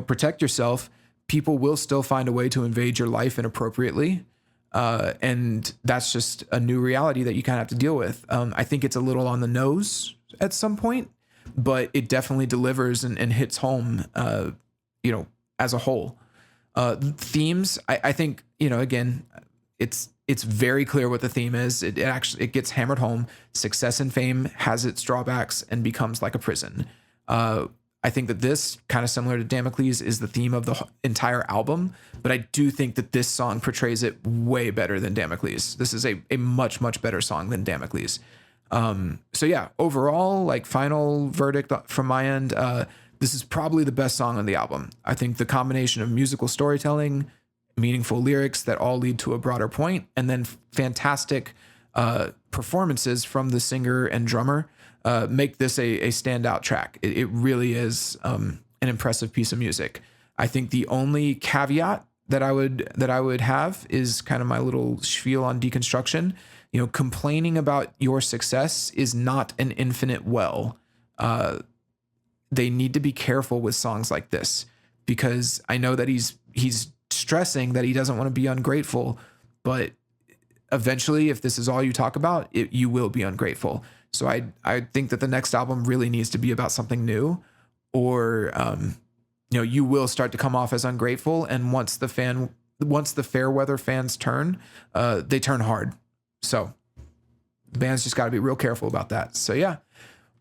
protect yourself, people will still find a way to invade your life inappropriately. And that's just a new reality that you kind of have to deal with. I think it's a little on the nose at some point, but it definitely delivers and hits home, as a whole. Themes, I think, again, it's very clear what the theme is. It actually gets hammered home. Success and fame has its drawbacks and becomes like a prison. I think that this, kind of similar to Damocles, is the theme of the entire album, but I do think that this song portrays it way better than Damocles. This is a much, much better song than Damocles. So yeah, overall, like final verdict from my end, this is probably the best song on the album. I think the combination of musical storytelling, meaningful lyrics that all lead to a broader point, and then fantastic performances from the singer and drummer make this a standout track. It really is an impressive piece of music. I think the only caveat that I would have is kind of my little spiel on Deconstruction. Complaining about your success is not an infinite well. They need to be careful with songs like this, because I know that he's stressing that he doesn't want to be ungrateful, but eventually, if this is all you talk about, you will be ungrateful. So I think that the next album really needs to be about something new, or you will start to come off as ungrateful. And once the fair weather fans turn, they turn hard. So the band's just got to be real careful about that. So yeah,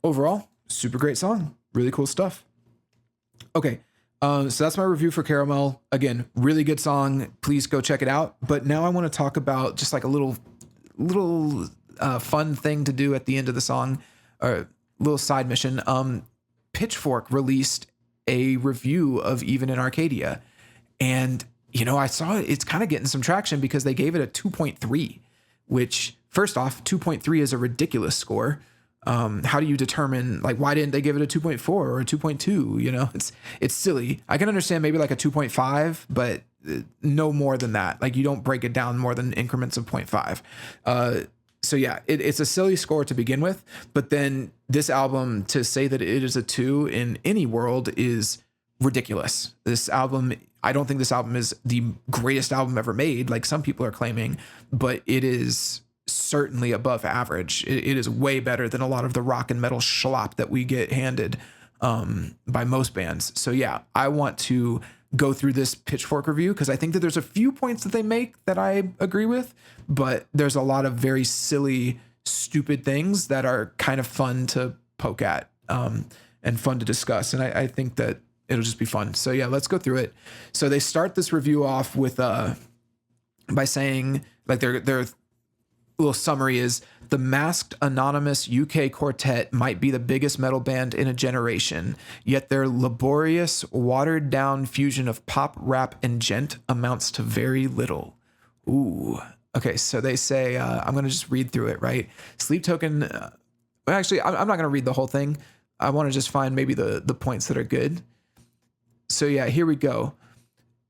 overall, super great song, really cool stuff. Okay. So that's my review for Caramel. Again, really good song. Please go check it out. But now I want to talk about just like a little fun thing to do at the end of the song, or a little side mission. Pitchfork released a review of Even in Arcadia, and I saw it's kind of getting some traction because they gave it a 2.3, which first off, 2.3 is a ridiculous score. How do you determine, like, why didn't they give it a 2.4 or a 2.2? You know, it's silly. I can understand maybe like a 2.5, but no more than that. Like, you don't break it down more than increments of 0.5. So yeah, it's a silly score to begin with, but then this album, to say that it is a 2 in any world is ridiculous. This album, I don't think this album is the greatest album ever made, like some people are claiming, but it is certainly above average. It is way better than a lot of the rock and metal schlop that we get handed by most bands. So yeah, I want to go through this pitchfork review because I think that there's a few points that they make that I agree with, but there's a lot of very silly, stupid things that are kind of fun to poke at and fun to discuss. And I think that it'll just be fun. So yeah, let's go through it. So they start this review off with by saying, like, their little summary is, the masked anonymous UK quartet might be the biggest metal band in a generation, yet their laborious, watered down fusion of pop, rap, and gent amounts to very little. Ooh. Okay, so they say, I'm going to just read through it, right? Sleep Token, actually, I'm not going to read the whole thing. I want to just find maybe the points that are good. So yeah, here we go.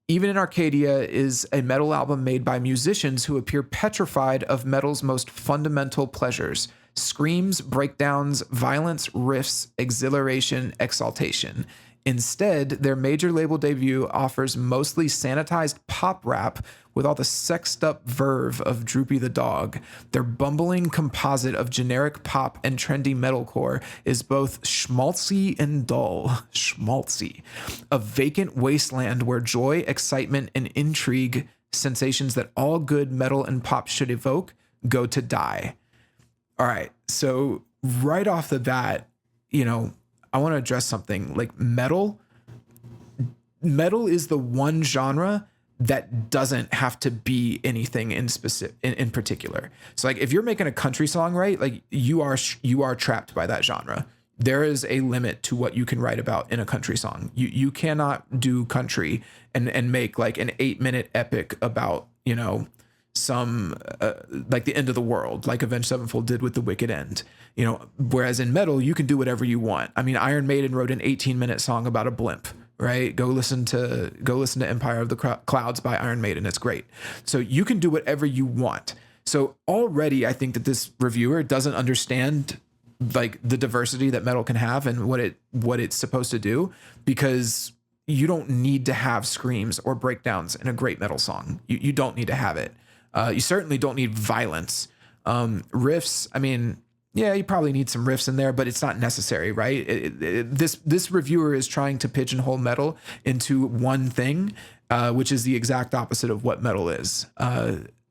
Even in Arcadia is a metal album made by musicians who appear petrified of metal's most fundamental pleasures: screams, breakdowns, violence, riffs, exhilaration, exaltation. Instead, their major label debut offers mostly sanitized pop rap with all the sexed up verve of Droopy the Dog. Their bumbling composite of generic pop and trendy metalcore is both schmaltzy and dull. Schmaltzy. A vacant wasteland where joy, excitement, and intrigue, sensations that all good metal and pop should evoke, go to die. All right, so right off the bat, you know, I want to address something. Like, metal is the one genre that doesn't have to be anything in specific, in particular. So like, if you're making a country song, right, like you are trapped by that genre. There is a limit to what you can write about in a country song. You cannot do country and make like an 8-minute epic about, you know, some like the end of the world, like Avenged Sevenfold did with The Wicked End, you know. Whereas in metal, you can do whatever you want. I mean, Iron Maiden wrote an 18-minute song about a blimp, right? Go listen to Empire of the Clouds by Iron Maiden. It's great. So you can do whatever you want. So already, I think that this reviewer doesn't understand like the diversity that metal can have and what it's supposed to do, because you don't need to have screams or breakdowns in a great metal song. You don't need to have it. You certainly don't need violence. Riffs, I mean, yeah, you probably need some riffs in there, but it's not necessary, right? This reviewer is trying to pigeonhole metal into one thing, which is the exact opposite of what metal is.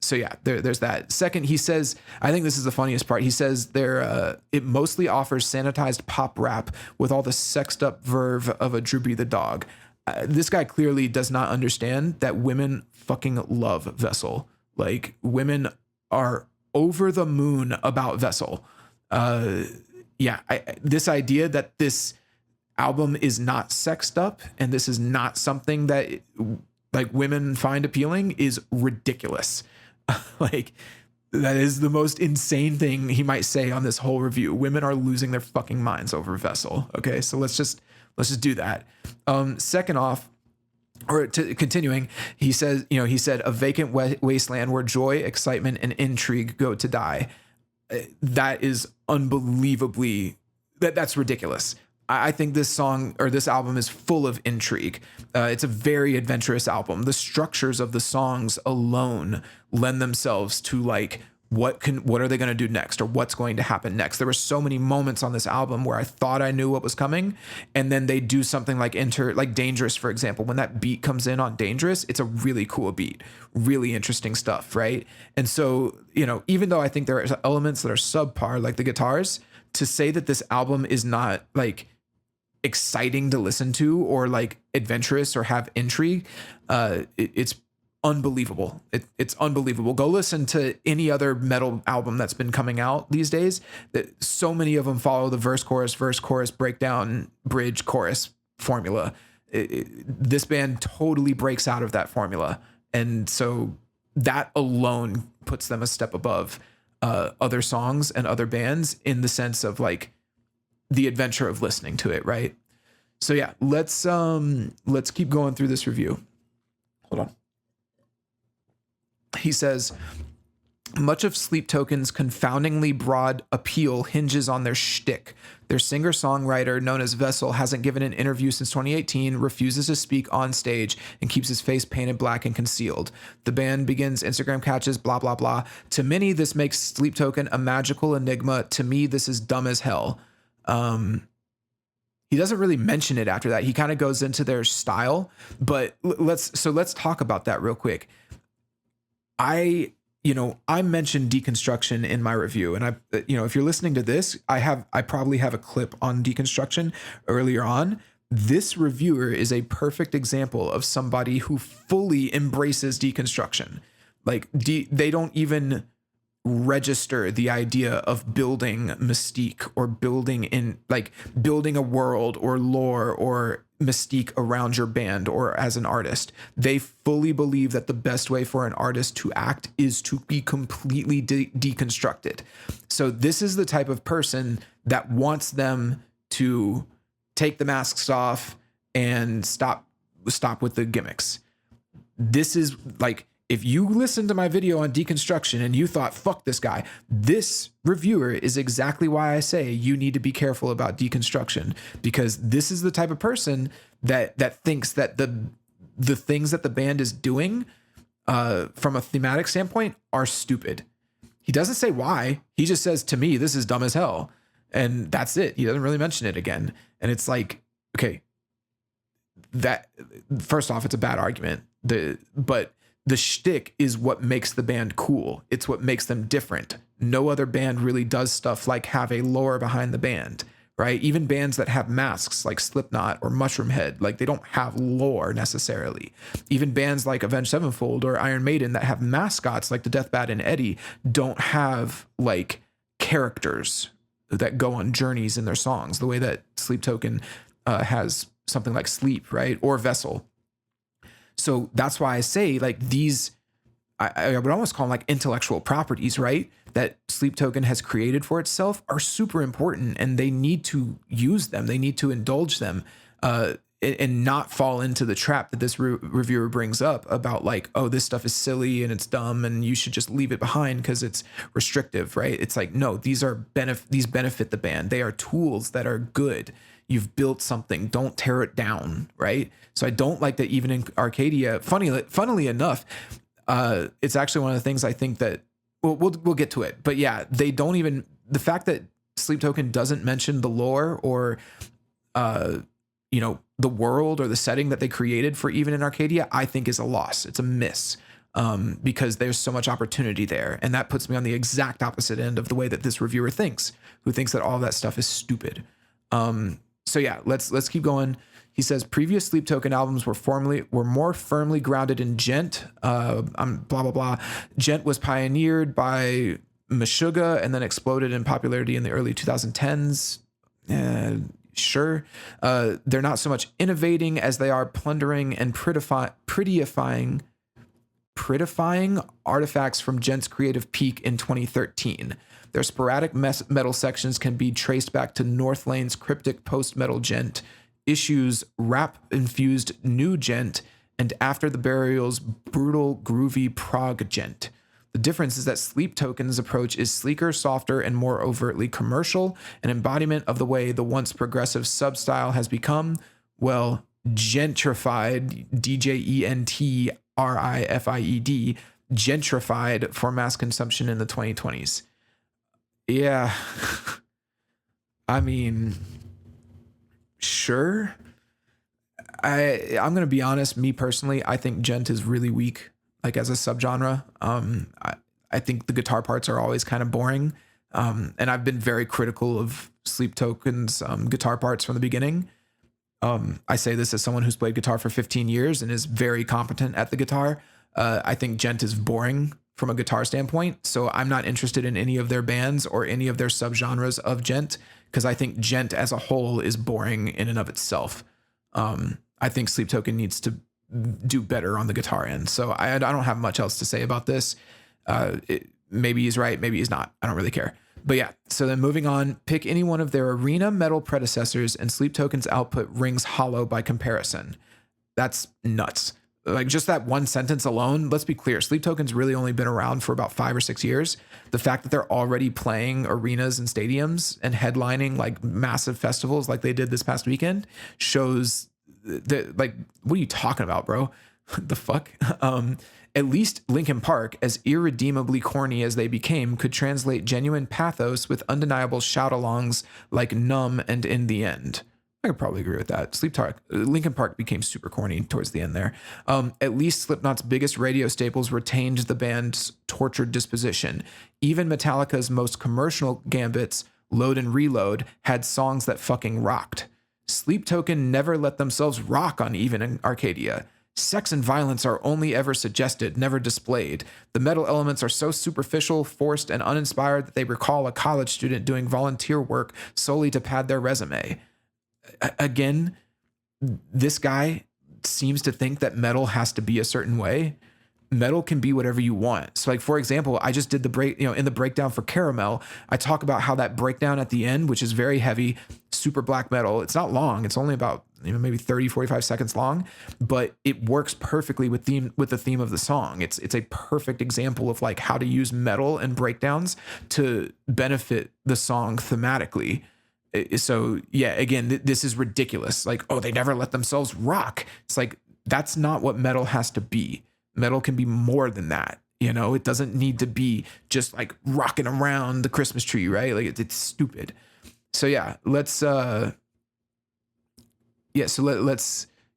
So yeah, there's that. Second, he says, I think this is the funniest part. He says it mostly offers sanitized pop rap with all the sexed up verve of a Droopy the Dog. This guy clearly does not understand that women fucking love Vessel. Like, women are over the moon about Vessel. This idea that this album is not sexed up and this is not something that like women find appealing is ridiculous. Like, that is the most insane thing he might say on this whole review. Women are losing their fucking minds over Vessel. Okay, so let's just do that. Second off, or continuing, he said, a vacant wasteland where joy, excitement, and intrigue go to die. That is unbelievably, that's ridiculous. I think this song or this album is full of intrigue. It's a very adventurous album. The structures of the songs alone lend themselves to like, what are they going to do next, or what's going to happen next? There were so many moments on this album where I thought I knew what was coming, and then they do something like Dangerous, for example. When that beat comes in on Dangerous, it's a really cool beat, really interesting stuff, right? And so, even though I think there are elements that are subpar, like the guitars, to say that this album is not like exciting to listen to or like adventurous or have intrigue, it's unbelievable. It's unbelievable. Go listen to any other metal album that's been coming out these days. That so many of them follow the verse, chorus, breakdown, bridge, chorus formula. This band totally breaks out of that formula, and so that alone puts them a step above other songs and other bands in the sense of like the adventure of listening to it, right? So yeah, let's keep going through this review. Hold on. He says, much of Sleep Token's confoundingly broad appeal hinges on their shtick. Their singer-songwriter, known as Vessel, hasn't given an interview since 2018, refuses to speak on stage, and keeps his face painted black and concealed. The band begins Instagram catches, blah, blah, blah. To many, this makes Sleep Token a magical enigma. To me, this is dumb as hell. He doesn't really mention it after that. He kind of goes into their style, but let's talk about that real quick. I mentioned Deconstruction in my review, and if you're listening to this, I probably have a clip on Deconstruction earlier on. This reviewer is a perfect example of somebody who fully embraces deconstruction. Like they don't even register the idea of building mystique or building a world or lore or mystique around your band or as an artist. They fully believe that the best way for an artist to act is to be completely deconstructed. So this is the type of person that wants them to take the masks off and stop with the gimmicks. This is like, if you listen to my video on deconstruction and you thought, fuck this guy, this reviewer is exactly why I say you need to be careful about deconstruction, because this is the type of person that thinks that the things that the band is doing from a thematic standpoint are stupid. He doesn't say why. He just says, to me, this is dumb as hell. And that's it. He doesn't really mention it again. And it's like, okay, that first off, it's a bad argument. But the shtick is what makes the band cool. It's what makes them different. No other band really does stuff like have a lore behind the band, right? Even bands that have masks like Slipknot or Mushroomhead, like they don't have lore necessarily. Even bands like Avenged Sevenfold or Iron Maiden that have mascots like the Deathbat and Eddie don't have like characters that go on journeys in their songs the way that Sleep Token has something like Sleep, right? Or Vessel. So that's why I say like these, I would almost call them like intellectual properties, right? That Sleep Token has created for itself are super important, and they need to use them. They need to indulge them and not fall into the trap that this reviewer brings up about like, oh, this stuff is silly and it's dumb and you should just leave it behind because it's restrictive, right? It's like, no, these benefit the band. They are tools that are good. You've built something, don't tear it down, right? So I don't like that even in Arcadia, funnily enough, it's actually one of the things I think that, we'll get to it. But yeah, they don't even, the fact that Sleep Token doesn't mention the lore or, the world or the setting that they created for even in Arcadia, I think is a loss. It's a miss. Because there's so much opportunity there. And that puts me on the exact opposite end of the way that this reviewer thinks, who thinks that all of that stuff is stupid. So yeah, let's keep going. He says previous Sleep Token albums were more firmly grounded in djent. Blah blah blah. Djent was pioneered by Meshuggah and then exploded in popularity in the early 2010s. Sure. They're not so much innovating as they are plundering and prettifying artifacts from djent's creative peak in 2013. Their sporadic metal sections can be traced back to North Lane's cryptic post-metal djent, Issue's rap-infused new djent, and After the Burial's brutal, groovy prog djent. The difference is that Sleep Token's approach is sleeker, softer, and more overtly commercial, an embodiment of the way the once progressive sub-style has become, well, gentrified, DJENTRIFIED, gentrified for mass consumption in the 2020s. Yeah. I mean, sure. I'm going to be honest, me personally, I think djent is really weak, like as a subgenre. I think the guitar parts are always kind of boring. And I've been very critical of Sleep Token's guitar parts from the beginning. I say this as someone who's played guitar for 15 years and is very competent at the guitar. I think djent is boring from a guitar standpoint. So I'm not interested in any of their bands or any of their subgenres of djent, because I think djent as a whole is boring in and of itself. I think Sleep Token needs to do better on the guitar end. So I don't have much else to say about this. maybe he's right, maybe he's not. I don't really care. But yeah, so then moving on, pick any one of their arena metal predecessors and Sleep Token's output rings hollow by comparison. That's nuts. Like just that one sentence alone, let's be clear, Sleep Token's really only been around for about 5 or 6 years. The fact that they're already playing arenas and stadiums and headlining like massive festivals like they did this past weekend shows that, like, what are you talking about, bro? The fuck? At least Linkin Park, as irredeemably corny as they became, could translate genuine pathos with undeniable shout-alongs like Numb and In the End. I could probably agree with that. Linkin Park became super corny towards the end there. At least Slipknot's biggest radio staples retained the band's tortured disposition. Even Metallica's most commercial gambits, Load and Reload, had songs that fucking rocked. Sleep Token never let themselves rock on Even in Arcadia. Sex and violence are only ever suggested, never displayed. The metal elements are so superficial, forced, and uninspired that they recall a college student doing volunteer work solely to pad their resume. Again, this guy seems to think that metal has to be a certain way. Metal can be whatever you want. So like, for example, I just did the break, in the breakdown for Caramel, I talk about how that breakdown at the end, which is very heavy, super black metal. It's not long. It's only about, maybe 30, 45 seconds long, but it works perfectly with the theme of the song. It's a perfect example of like how to use metal and breakdowns to benefit the song thematically. So yeah, again, this is ridiculous. Like, oh, they never let themselves rock. It's like, that's not what metal has to be. Metal can be more than that. It doesn't need to be just like rocking around the Christmas tree, right? Like it's stupid. So yeah, let's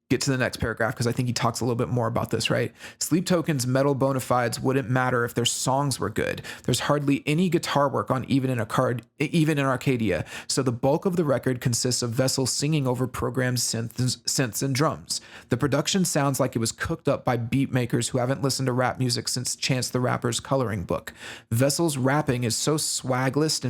get to the next paragraph because I think he talks a little bit more about this, right? Sleep Token's metal bona fides wouldn't matter if their songs were good. There's hardly any guitar work on even in Arcadia, so the bulk of the record consists of Vessel singing over programmed synths and drums. The production sounds like it was cooked up by beat makers who haven't listened to rap music since Chance the Rapper's coloring book. Vessel's rapping is so swagless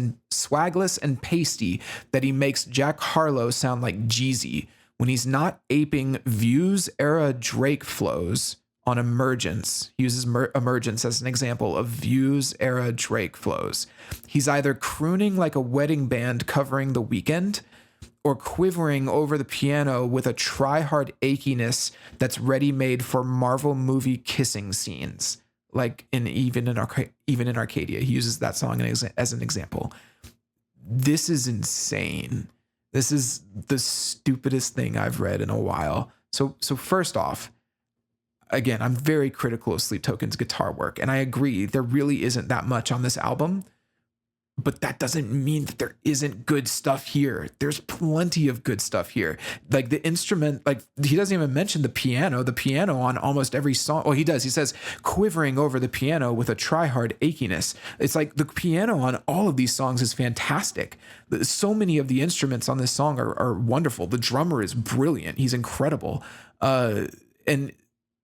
and pasty that he makes Jack Harlow sound like Jeezy. When he's not aping Views-era Drake flows on Emergence, he uses Emergence as an example of Views-era Drake flows. He's either crooning like a wedding band covering The Weeknd or quivering over the piano with a try-hard achiness that's ready-made for Marvel movie kissing scenes, like Even in Arcadia. He uses that song as an example. This is insane. This is the stupidest thing I've read in a while. So first off, again, I'm very critical of Sleep Token's guitar work, and I agree there really isn't that much on this album, but that doesn't mean that there isn't good stuff here. There's plenty of good stuff here. Like the instrument, like he doesn't even mention the piano on almost every song. Well, he does. He says quivering over the piano with a try-hard achiness. It's like the piano on all of these songs is fantastic. So many of the instruments on this song are wonderful. The drummer is brilliant. He's incredible. And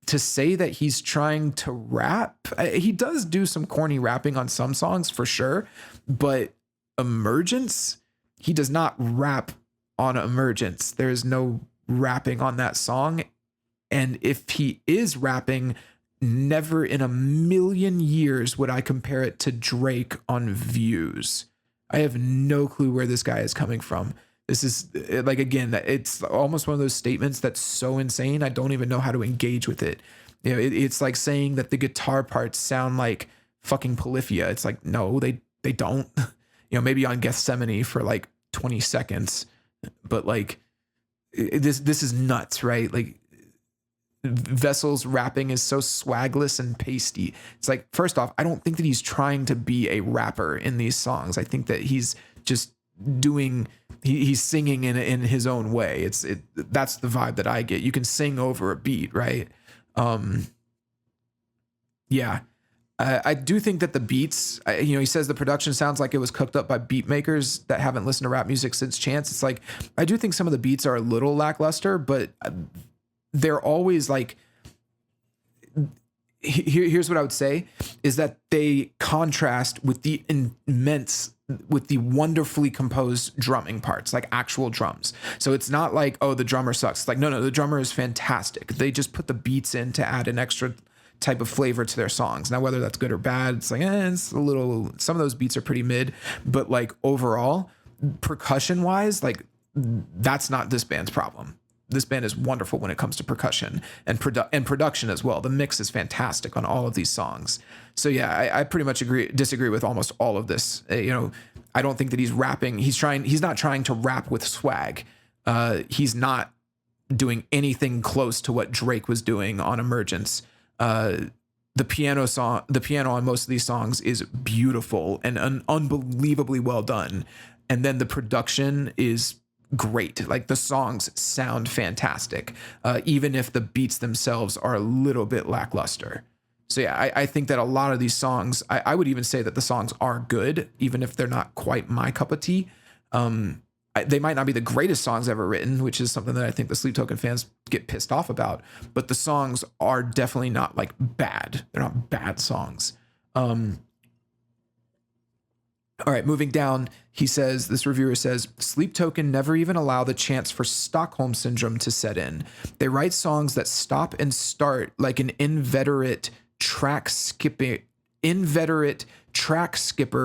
to say that he's trying to rap, he does do some corny rapping on some songs for sure, but Emergence, he does not rap on Emergence. There's no rapping on that song. And if he is rapping, never in a million years would I compare it to Drake on Views. I have no clue where this guy is coming from. This is like, again, it's almost one of those statements that's so insane. I don't even know how to engage with it. It's like saying that the guitar parts sound like fucking Polyphia. It's like, no, they don't. Maybe on Gethsemane for like 20 seconds, but like this is nuts, right? Like Vessel's rapping is so swagless and pasty. It's like, first off, I don't think that he's trying to be a rapper in these songs. I think that he's just he's singing in his own way. That's the vibe that I get. You can sing over a beat, right? Yeah. I do think that the beats, he says the production sounds like it was cooked up by beat makers that haven't listened to rap music since Chance. It's like, I do think some of the beats are a little lackluster, but they're always like, here's what I would say is that they contrast with the wonderfully composed drumming parts, like actual drums. So it's not like, oh, the drummer sucks. It's like, no, the drummer is fantastic. They just put the beats in to add an extra type of flavor to their songs. Now, whether that's good or bad, it's like, it's a little, some of those beats are pretty mid, but like overall, percussion wise, like that's not this band's problem. This band is wonderful when it comes to percussion and production as well. The mix is fantastic on all of these songs. So yeah, I pretty much disagree with almost all of this. I don't think that he's rapping. He's not trying to rap with swag. He's not doing anything close to what Drake was doing on Emergence. The piano on most of these songs is beautiful and unbelievably well done. And then the production is great. Like the songs sound fantastic, even if the beats themselves are a little bit lackluster. So yeah, I think that a lot of these songs, I would even say that the songs are good, even if they're not quite my cup of tea. They might not be the greatest songs ever written, which is something that I think the Sleep Token fans get pissed off about, but the songs are definitely not like bad. They're not bad songs. All right, moving down, this reviewer says, Sleep Token never even allow the chance for Stockholm Syndrome to set in. They write songs that stop and start like an inveterate track skipper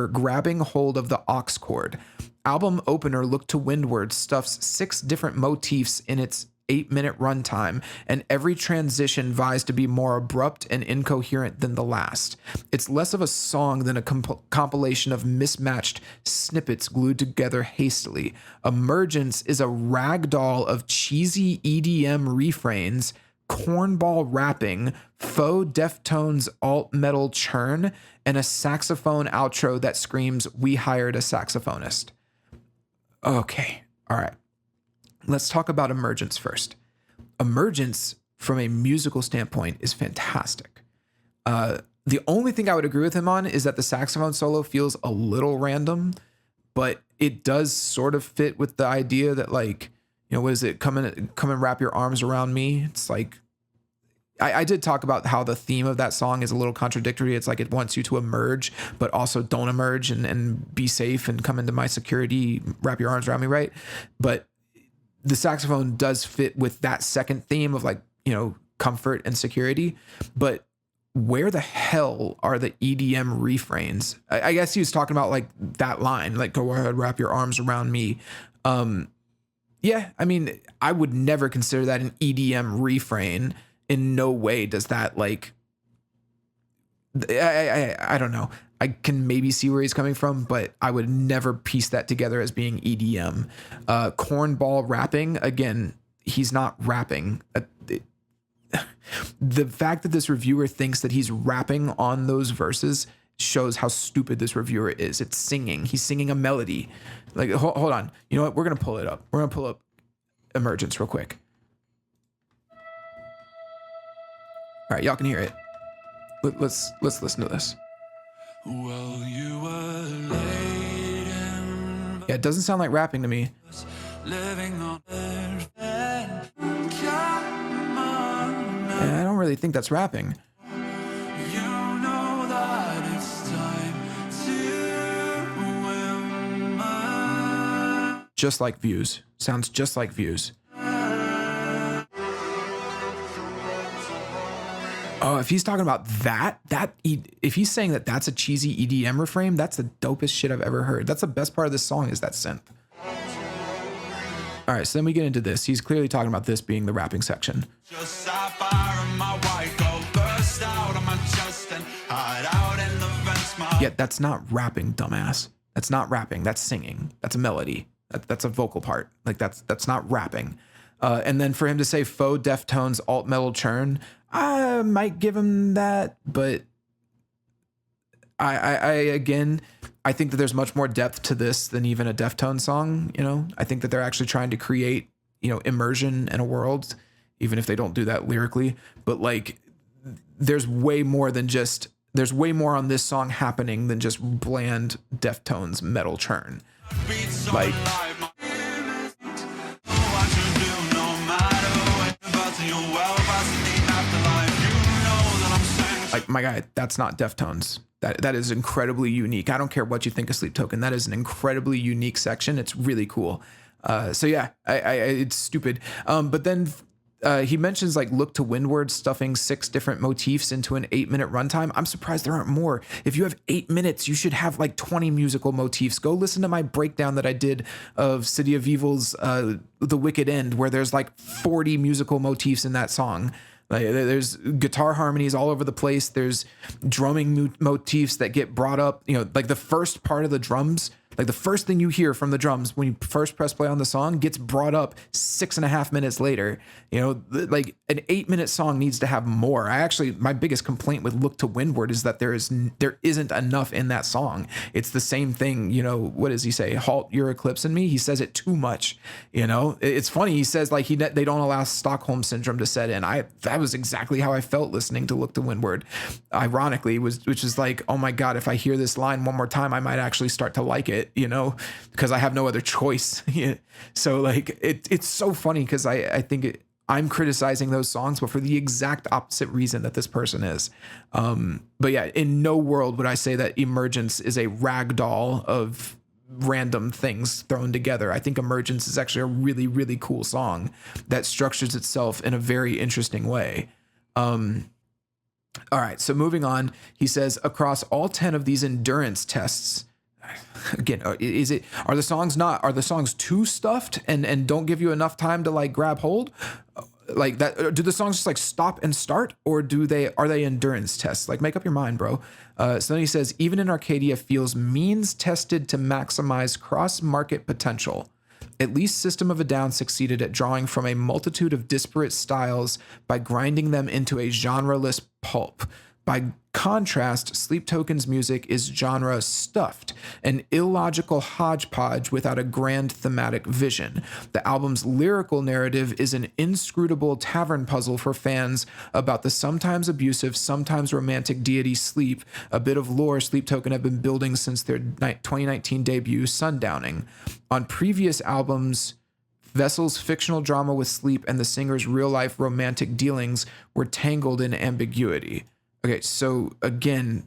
grabbing hold of the aux cord. Album opener Look to Windward stuffs 6 different motifs in its 8-minute runtime, and every transition vies to be more abrupt and incoherent than the last. It's less of a song than a compilation of mismatched snippets glued together hastily. Emergence is a ragdoll of cheesy EDM refrains, cornball rapping, faux Deftones alt metal churn, and a saxophone outro that screams, "We hired a saxophonist." Okay, all right. Let's talk about Emergence first. Emergence, from a musical standpoint, is fantastic. The only thing I would agree with him on is that the saxophone solo feels a little random, but it does sort of fit with the idea that, like, what is it? Come and wrap your arms around me. It's like, I did talk about how the theme of that song is a little contradictory. It's like it wants you to emerge, but also don't emerge and be safe and come into my security, wrap your arms around me, right? But the saxophone does fit with that second theme of like, comfort and security. But where the hell are the EDM refrains? I guess he was talking about like that line, like, go ahead, wrap your arms around me. Yeah, I mean, I would never consider that an EDM refrain. In no way does that, like, I don't know. I can maybe see where he's coming from, but I would never piece that together as being EDM. Cornball rapping, again, he's not rapping. The fact that this reviewer thinks that he's rapping on those verses shows how stupid this reviewer is. It's singing. He's singing a melody. Like, hold on. You know what? We're going to pull it up. We're going to pull up Emergence real quick. All right, y'all can hear it. Let's listen to this. Well, you were late in Yeah, it doesn't sound like rapping to me. living on earth. Yeah, I don't really think that's rapping. You know that it's time to Just like Views. Sounds just like Views. Oh, if he's talking about if he's saying that that's a cheesy EDM refrain, that's the dopest shit I've ever heard. That's the best part of this song is that synth. All right, so then we get into this. He's clearly talking about this being the rapping section. just sapphire in my white gold burst out of my chest and hide out in the vents. Yeah, that's not rapping, dumbass. That's not rapping. That's singing. That's a melody. That's a vocal part. Like that's not rapping. And then for him to say faux Deftones alt metal churn, I might give him that, but I think that there's much more depth to this than even a Deftones song. I think that they're actually trying to create, immersion in a world, even if they don't do that lyrically. But like, there's way more on this song happening than just bland Deftones metal churn. Like, my guy, that's not Deftones. That is incredibly unique. I don't care what you think of Sleep Token. That is an incredibly unique section. It's really cool. So yeah, it's stupid. But then He mentions like Look to Windward stuffing 6 different motifs into an 8-minute runtime. I'm surprised there aren't more. If you have 8 minutes, you should have like 20 musical motifs. Go listen to my breakdown that I did of City of Evil's The Wicked End, where there's like 40 musical motifs in that song. Like, there's guitar harmonies all over the place. There's drumming motifs that get brought up. You know, like the first part of the drums, like the first thing you hear from the drums when you first press play on the song gets brought up 6.5 minutes later. You know, like an 8-minute song needs to have more. My biggest complaint with Look to Windward is that there isn't enough in that song. It's the same thing. You know, what does he say? Halt your eclipse in me. He says it too much. You know, it's funny. He says like they don't allow Stockholm syndrome to set in. That was exactly how I felt listening to Look to Windward. Ironically, which is like, oh my God, if I hear this line one more time, I might actually start to like it, you know, because I have no other choice. So like, it's so funny because I think I'm criticizing those songs, but for the exact opposite reason that this person is. But yeah, in no world would I say that Emergence is a ragdoll of random things thrown together. I think Emergence is actually a really, really cool song that structures itself in a very interesting way. All right, so moving on, he says, across all 10 of these endurance tests, again, are the songs too stuffed and don't give you enough time to like grab hold? Like that, do the songs just like stop and start, or are they endurance tests? Like, make up your mind, bro. So then he says, even in Arcadia feels means tested to maximize cross-market potential. At least System of a Down succeeded at drawing from a multitude of disparate styles by grinding them into a genre-less pulp. By contrast, Sleep Token's music is genre stuffed, an illogical hodgepodge without a grand thematic vision. The album's lyrical narrative is an inscrutable tavern puzzle for fans about the sometimes abusive, sometimes romantic deity Sleep, a bit of lore Sleep Token have been building since their 2019 debut, Sundowning. On previous albums, Vessel's fictional drama with Sleep and the singer's real-life romantic dealings were tangled in ambiguity. Okay, so again,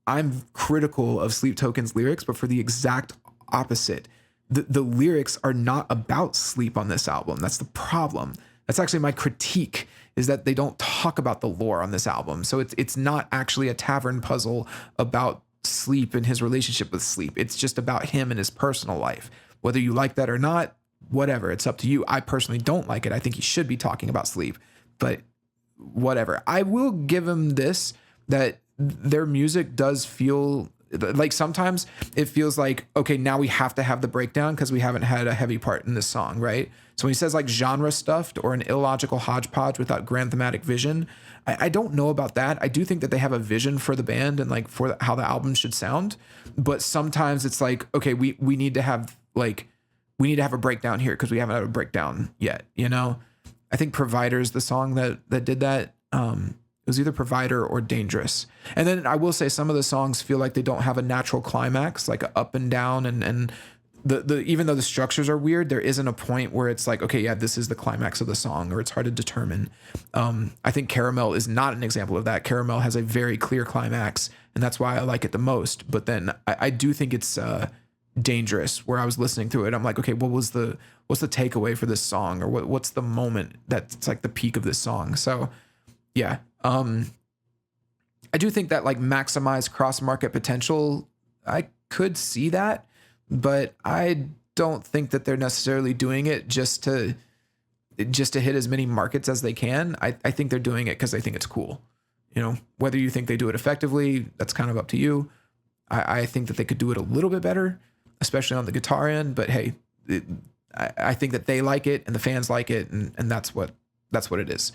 I'm critical of Sleep Token's lyrics, but for the exact opposite. The lyrics are not about sleep on this album. That's the problem. That's actually my critique, is that they don't talk about the lore on this album. So it's not actually a tavern puzzle about Sleep and his relationship with Sleep. It's just about him and his personal life. Whether you like that or not, whatever, it's up to you. I personally don't like it. I think he should be talking about Sleep, but whatever. I will give him this, that their music does feel like sometimes it feels like, okay, now we have to have the breakdown because we haven't had a heavy part in this song, right? So when he says like genre stuffed or an illogical hodgepodge without grand thematic vision, I don't know about that. I do think that they have a vision for the band and like for how the album should sound, but sometimes it's like, okay, we need to have a breakdown here because we haven't had a breakdown yet, you know? I think Provider is the song that did that. It was either Provider or Dangerous. And then I will say some of the songs feel like they don't have a natural climax, like a up and down, and the even though the structures are weird, there isn't a point where it's like, okay, yeah, this is the climax of the song, or it's hard to determine. I think Caramel is not an example of that. Caramel has a very clear climax, and that's why I like it the most. But then I do think it's Dangerous, where I was listening through it, I'm like, okay, what's the takeaway for this song, or what's the moment that's like the peak of this song? So yeah, I do think that like maximize cross market potential, I could see that, but I don't think that they're necessarily doing it just to hit as many markets as they can. I think they're doing it because they think it's cool. You know, whether you think they do it effectively, that's kind of up to you. I think that they could do it a little bit better, especially on the guitar end, but hey, I think that they like it and the fans like it, and that's what it is.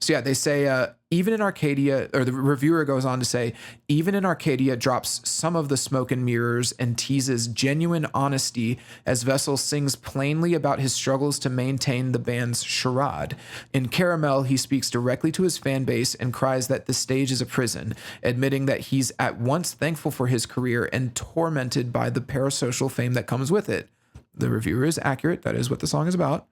So yeah, they say, even in Arcadia, or the reviewer goes on to say, even in Arcadia drops some of the smoke and mirrors and teases genuine honesty as Vessel sings plainly about his struggles to maintain the band's charade. In Caramel, he speaks directly to his fan base and cries that the stage is a prison, admitting that he's at once thankful for his career and tormented by the parasocial fame that comes with it. The reviewer is accurate. That is what the song is about.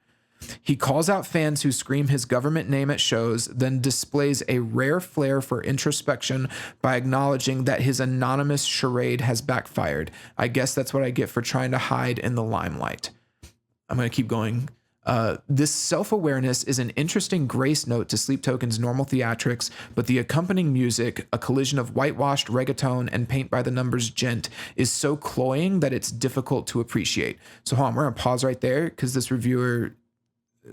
He calls out fans who scream his government name at shows, then displays a rare flair for introspection by acknowledging that his anonymous charade has backfired. I guess that's what I get for trying to hide in the limelight. I'm going to keep going. This self-awareness is an interesting grace note to Sleep Token's normal theatrics, but the accompanying music, a collision of whitewashed reggaeton and paint by the numbers gent, is so cloying that it's difficult to appreciate. So hold on, we're gonna pause right there because this reviewer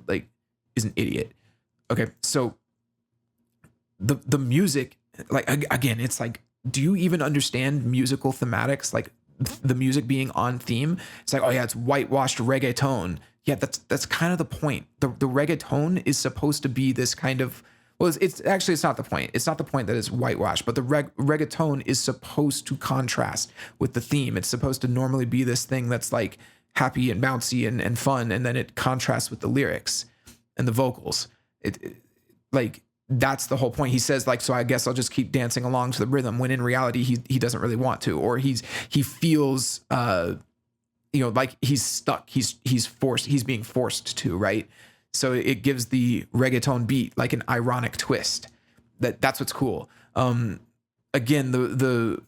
like is an idiot. Okay, so the music, like again, it's like, do you even understand musical thematics? Like the music being on theme, it's like, oh yeah, it's whitewashed reggaeton. Yeah, that's kind of the point. The reggaeton is supposed to be this kind of, well, it's actually, it's not the point. It's not the point that it's whitewashed, but the reggaeton is supposed to contrast with the theme. It's supposed to normally be this thing that's like happy and bouncy and fun, and then it contrasts with the lyrics and the vocals. Like that's the whole point. He says like, so I guess I'll just keep dancing along to the rhythm, when in reality he doesn't really want to, or he feels like he's stuck, he's forced, he's being forced to, right? So it gives the reggaeton beat like an ironic twist. That's what's cool. Again,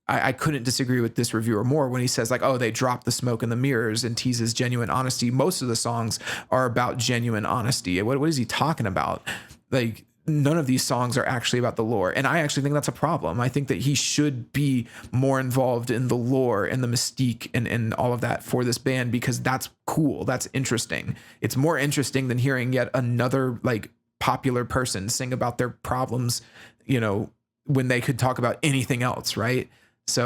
I couldn't disagree with this reviewer more when he says like, oh, they drop the smoke in the mirrors and teases genuine honesty. Most of the songs are about genuine honesty. What is he talking about? Like, none of these songs are actually about the lore. And I actually think that's a problem. I think that he should be more involved in the lore and the mystique and all of that for this band, because that's cool. That's interesting. It's more interesting than hearing yet another like popular person sing about their problems, when they could talk about anything else, right?